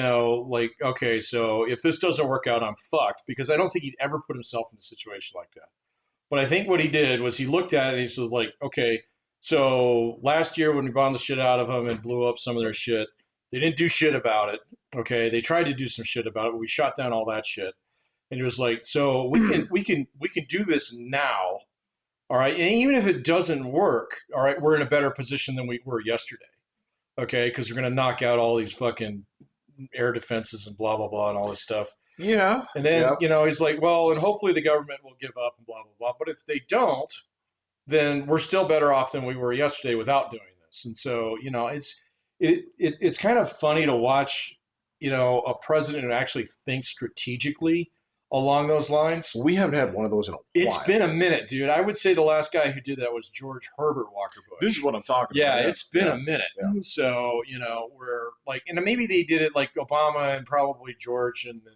like, okay, so if this doesn't work out, I'm fucked, because I don't think he'd ever put himself in a situation like that. But I think what he did was he looked at it and he said, like, okay, so last year when we bombed the shit out of them and blew up some of their shit, they didn't do shit about it. Okay, they tried to do some shit about it, but we shot down all that shit. And he was like, so we can do this now, all right. And even if it doesn't work, all right, we're in a better position than we were yesterday. Okay, because we're gonna knock out all these fucking air defenses and blah blah blah and all this stuff. Yeah. And then he's like, well, and hopefully the government will give up and blah blah blah. But if they don't, then we're still better off than we were yesterday without doing this. And so, it's kind of funny to watch, a president who actually thinks strategically along those lines. We haven't had one of those in a while. It's been a minute, dude. I would say the last guy who did that was George Herbert Walker Bush. This is what I'm talking about. Yeah, it's been a minute. Yeah. So, we're like, and maybe they did it like Obama and probably George and then,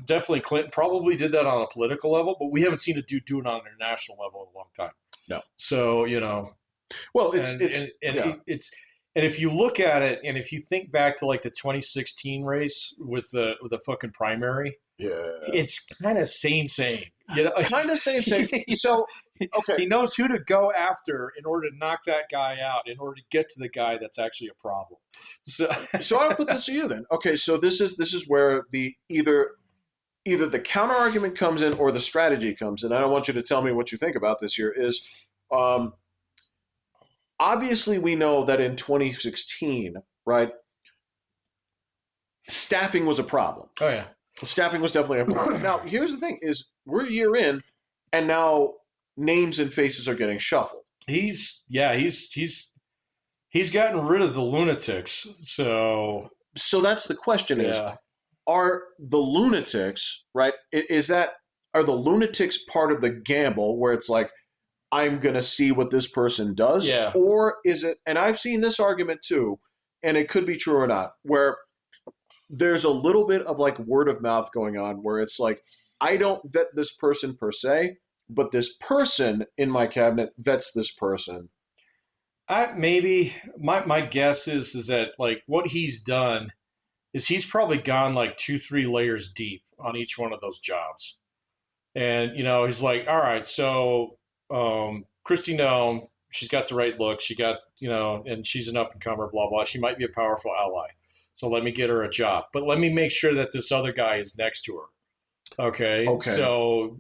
definitely Clinton probably did that on a political level, but we haven't seen a dude do it on an international level in a long time. No. So, well, and if you look at it, and if you think back to like the 2016 race with the fucking primary, it's kind of same. Kind of same. So, okay, he knows who to go after in order to knock that guy out, in order to get to the guy that's actually a problem. So I'll put this to you then. Okay, so this is where the either the counter argument comes in or the strategy comes in. I don't want you to tell me what you think about this here. Is obviously we know that in 2016, right, staffing was a problem. Oh yeah. Staffing was definitely a problem. Now, here's the thing: is we're a year in, and now names and faces are getting shuffled. He's gotten rid of the lunatics. So that's the question: is are the lunatics right? Are the lunatics part of the gamble where it's like, I'm going to see what this person does, or is it? And I've seen this argument too, and it could be true or not, where there's a little bit of like word of mouth going on where it's like, I don't vet this person per se, but this person in my cabinet vets this person. Maybe my guess is that like what he's done is he's probably gone like 2-3 layers deep on each one of those jobs. And, he's like, all right, so Kristi Noem, she's got the right look. She got, and she's an up and comer, blah, blah. She might be a powerful ally. So let me get her a job. But let me make sure that this other guy is next to her. Okay. Okay. So,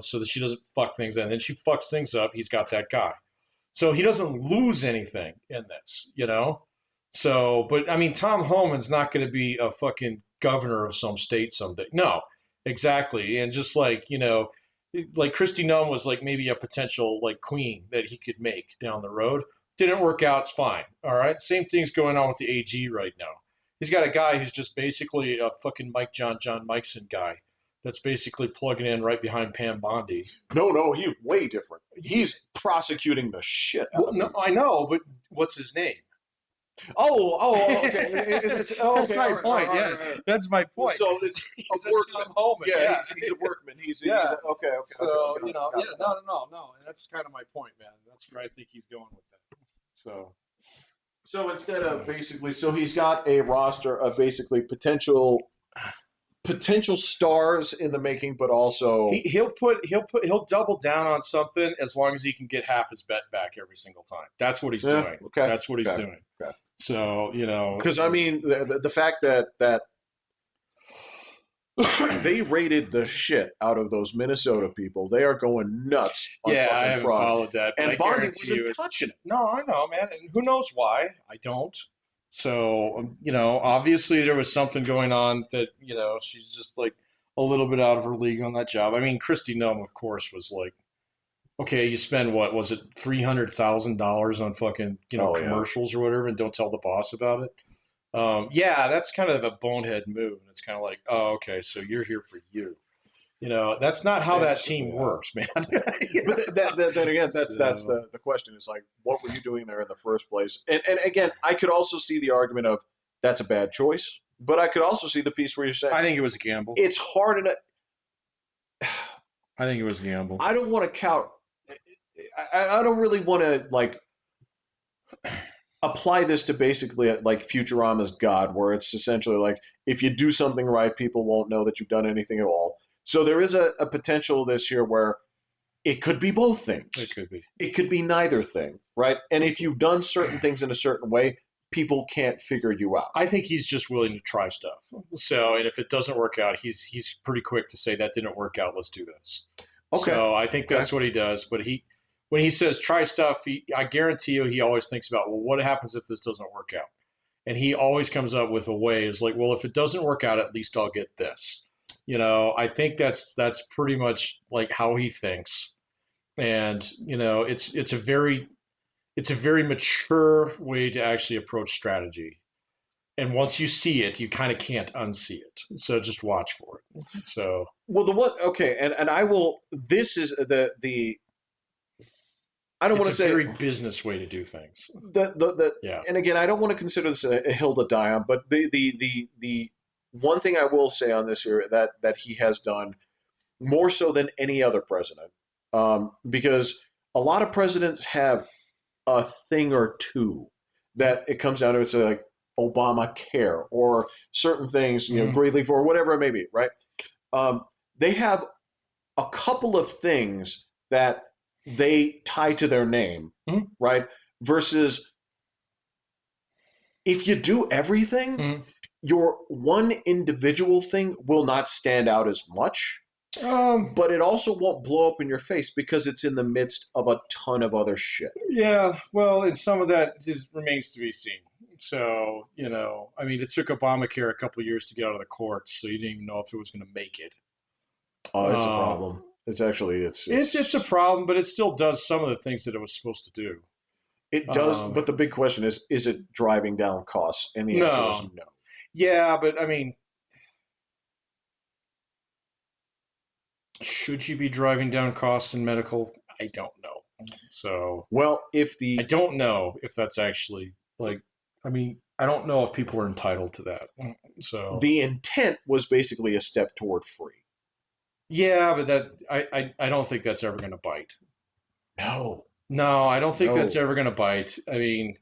so that she doesn't fuck things up. And then she fucks things up. He's got that guy. So he doesn't lose anything in this. So, but I mean, Tom Homan's not going to be a fucking governor of some state someday. No, exactly. And just like Kristi Noem was like maybe a potential like queen that he could make down the road. Didn't work out. It's fine. All right. Same thing's going on with the AG right now. He's got a guy who's just basically a fucking John Mikeson guy that's basically plugging in right behind Pam Bondi. No, he's way different. He's prosecuting the shit out of No, people. I know, but what's his name? Okay. That's my point. Yeah, that's my point. So it's He's a a workman. Tom Homan. Yeah, he's a workman. Okay. So Okay. no, and that's kind of my point, man. That's where I think he's going with that. So instead of basically, so he's got a roster of basically potential stars in the making, but also he'll double down on something as long as he can get half his bet back every single time. That's what he's doing. Okay. That's what he's doing. Okay. So because I mean the fact that they raided the shit out of those Minnesota people, they are going nuts. On I haven't fraud. followed that, but And I Bondi guarantee wasn't touching it. No, I know, man, and who knows why? I don't. So obviously there was something going on that she's just like a little bit out of her league on that job. I mean, Kristi Noem, of course, was like, okay, you spend what was it, $300,000 on fucking commercials or whatever, and don't tell the boss about it. Yeah, that's kind of a bonehead move, and it's kind of like, oh, okay, so you're here for you. That's not how that team works, man. But then again, that's the question. Is like, what were you doing there in the first place? And again, I could also see the argument of that's a bad choice, but I could also see the piece where you're saying, I think it was a gamble. It's hard enough. I think it was a gamble. I don't want to count. I don't really want to like apply this to basically like Futurama's God, where it's essentially like if you do something right, people won't know that you've done anything at all. So there is a potential this year where it could be both things. It could be. It could be neither thing, right? And if you've done certain things in a certain way, people can't figure you out. I think he's just willing to try stuff. So, and if it doesn't work out, he's pretty quick to say that didn't work out. Let's do this. Okay. So I think that's what he does. But when he says try stuff, I guarantee you he always thinks about, well, what happens if this doesn't work out? And he always comes up with a way. Is like, well, if it doesn't work out, at least I'll get this. I think that's pretty much like how he thinks. And it's a very mature way to actually approach strategy. And once you see it, you kind of can't unsee it. So just watch for it. So and I will. This is the. I don't want to say very business way to do things. Yeah. And again, I don't want to consider this a hill to die on, but the one thing I will say on this here that he has done more so than any other president, because a lot of presidents have a thing or two that it comes down to. It's like Obamacare or certain things, Great Leap or whatever it may be, right? They have a couple of things that they tie to their name, right? Versus if you do everything, your one individual thing will not stand out as much, but it also won't blow up in your face because it's in the midst of a ton of other shit. Yeah, well, and some of that remains to be seen. So, I mean, it took Obamacare a couple of years to get out of the courts, so you didn't even know if it was going to make it. Oh, it's a problem. It's actually it's a problem, but it still does some of the things that it was supposed to do. It does, but the big question is it driving down costs? And the answer is no. Yeah, but I mean, should you be driving down costs in medical? I don't know. So, well, I don't know if that's actually I mean, I don't know if people are entitled to that. So the intent was basically a step toward free. Yeah, but I don't think that's ever going to bite. No, I don't think that's ever going to bite. I mean,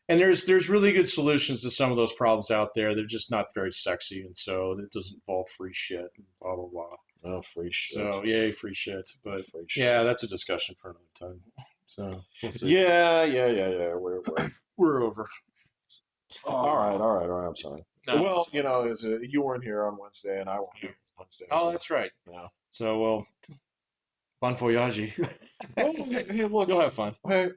and there's really good solutions to some of those problems out there. They're just not very sexy, and so it doesn't involve free shit and blah blah blah. Oh, free shit. So yay, free shit. But free shit. Yeah, that's a discussion for another time. So we'll see. Yeah. We're we're over. all right. I'm sorry. No. Well, you weren't here on Wednesday, and I won't be here on Wednesday. Oh, So, that's right. yeah. So, well, bon voyage. Well, hey, look, You'll have fun. hey,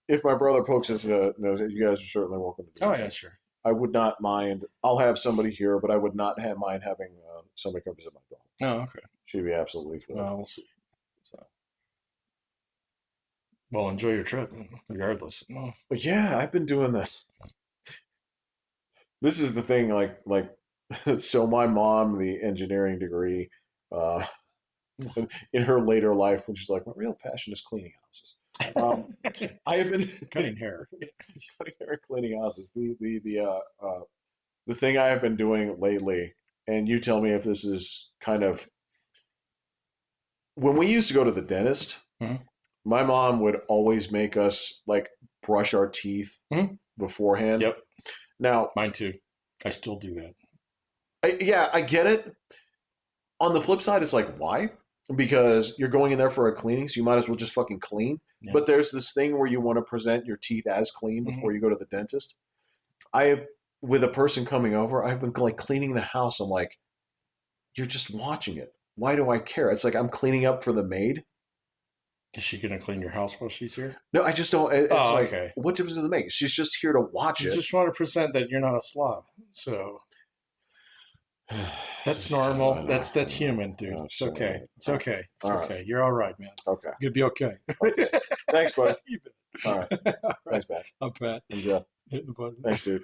if my brother pokes his nose, you guys are certainly welcome to do Oh, it. yeah, sure. I would not mind. I'll have somebody here, but I would not mind having somebody come visit my dog. Oh, okay. She'd be absolutely thrilled. Well, we'll see. So, well, enjoy your trip, regardless. Oh. But yeah, I've been doing this. This is the thing, so my mom, the engineering degree, uh, in her later life, when she's like, my real passion is cleaning houses. I have been Cutting hair. cutting hair and cleaning houses. The thing I have been doing lately, and you tell me if this is kind of when we used to go to the dentist, Mhm. my mom would always make us like brush our teeth Mhm. beforehand. Yep. Now, Mine too. I still do that. yeah, I get it. On the flip side, it's like, why? Because you're going in there for a cleaning, so you might as well just fucking clean. Yeah. But there's this thing where you want to present your teeth as clean before you go to the dentist. I have, with a person coming over, I've been like cleaning the house. I'm like, you're just watching it. Why do I care? It's like I'm cleaning up for the maid. Is she gonna clean your house while she's here? No, I just don't. It's Oh, like, okay. what difference does it make? She's just here to watch You it. just want to present that you're not a slob. So that's normal. That's human, dude. It's okay. It's okay. It's All okay. right. You're all right, man. Okay. You'll be okay. Thanks, buddy. You bet. All right. All right. Thanks, Pat. I'm Pat. And Jeff. Hit the button. Thanks, dude.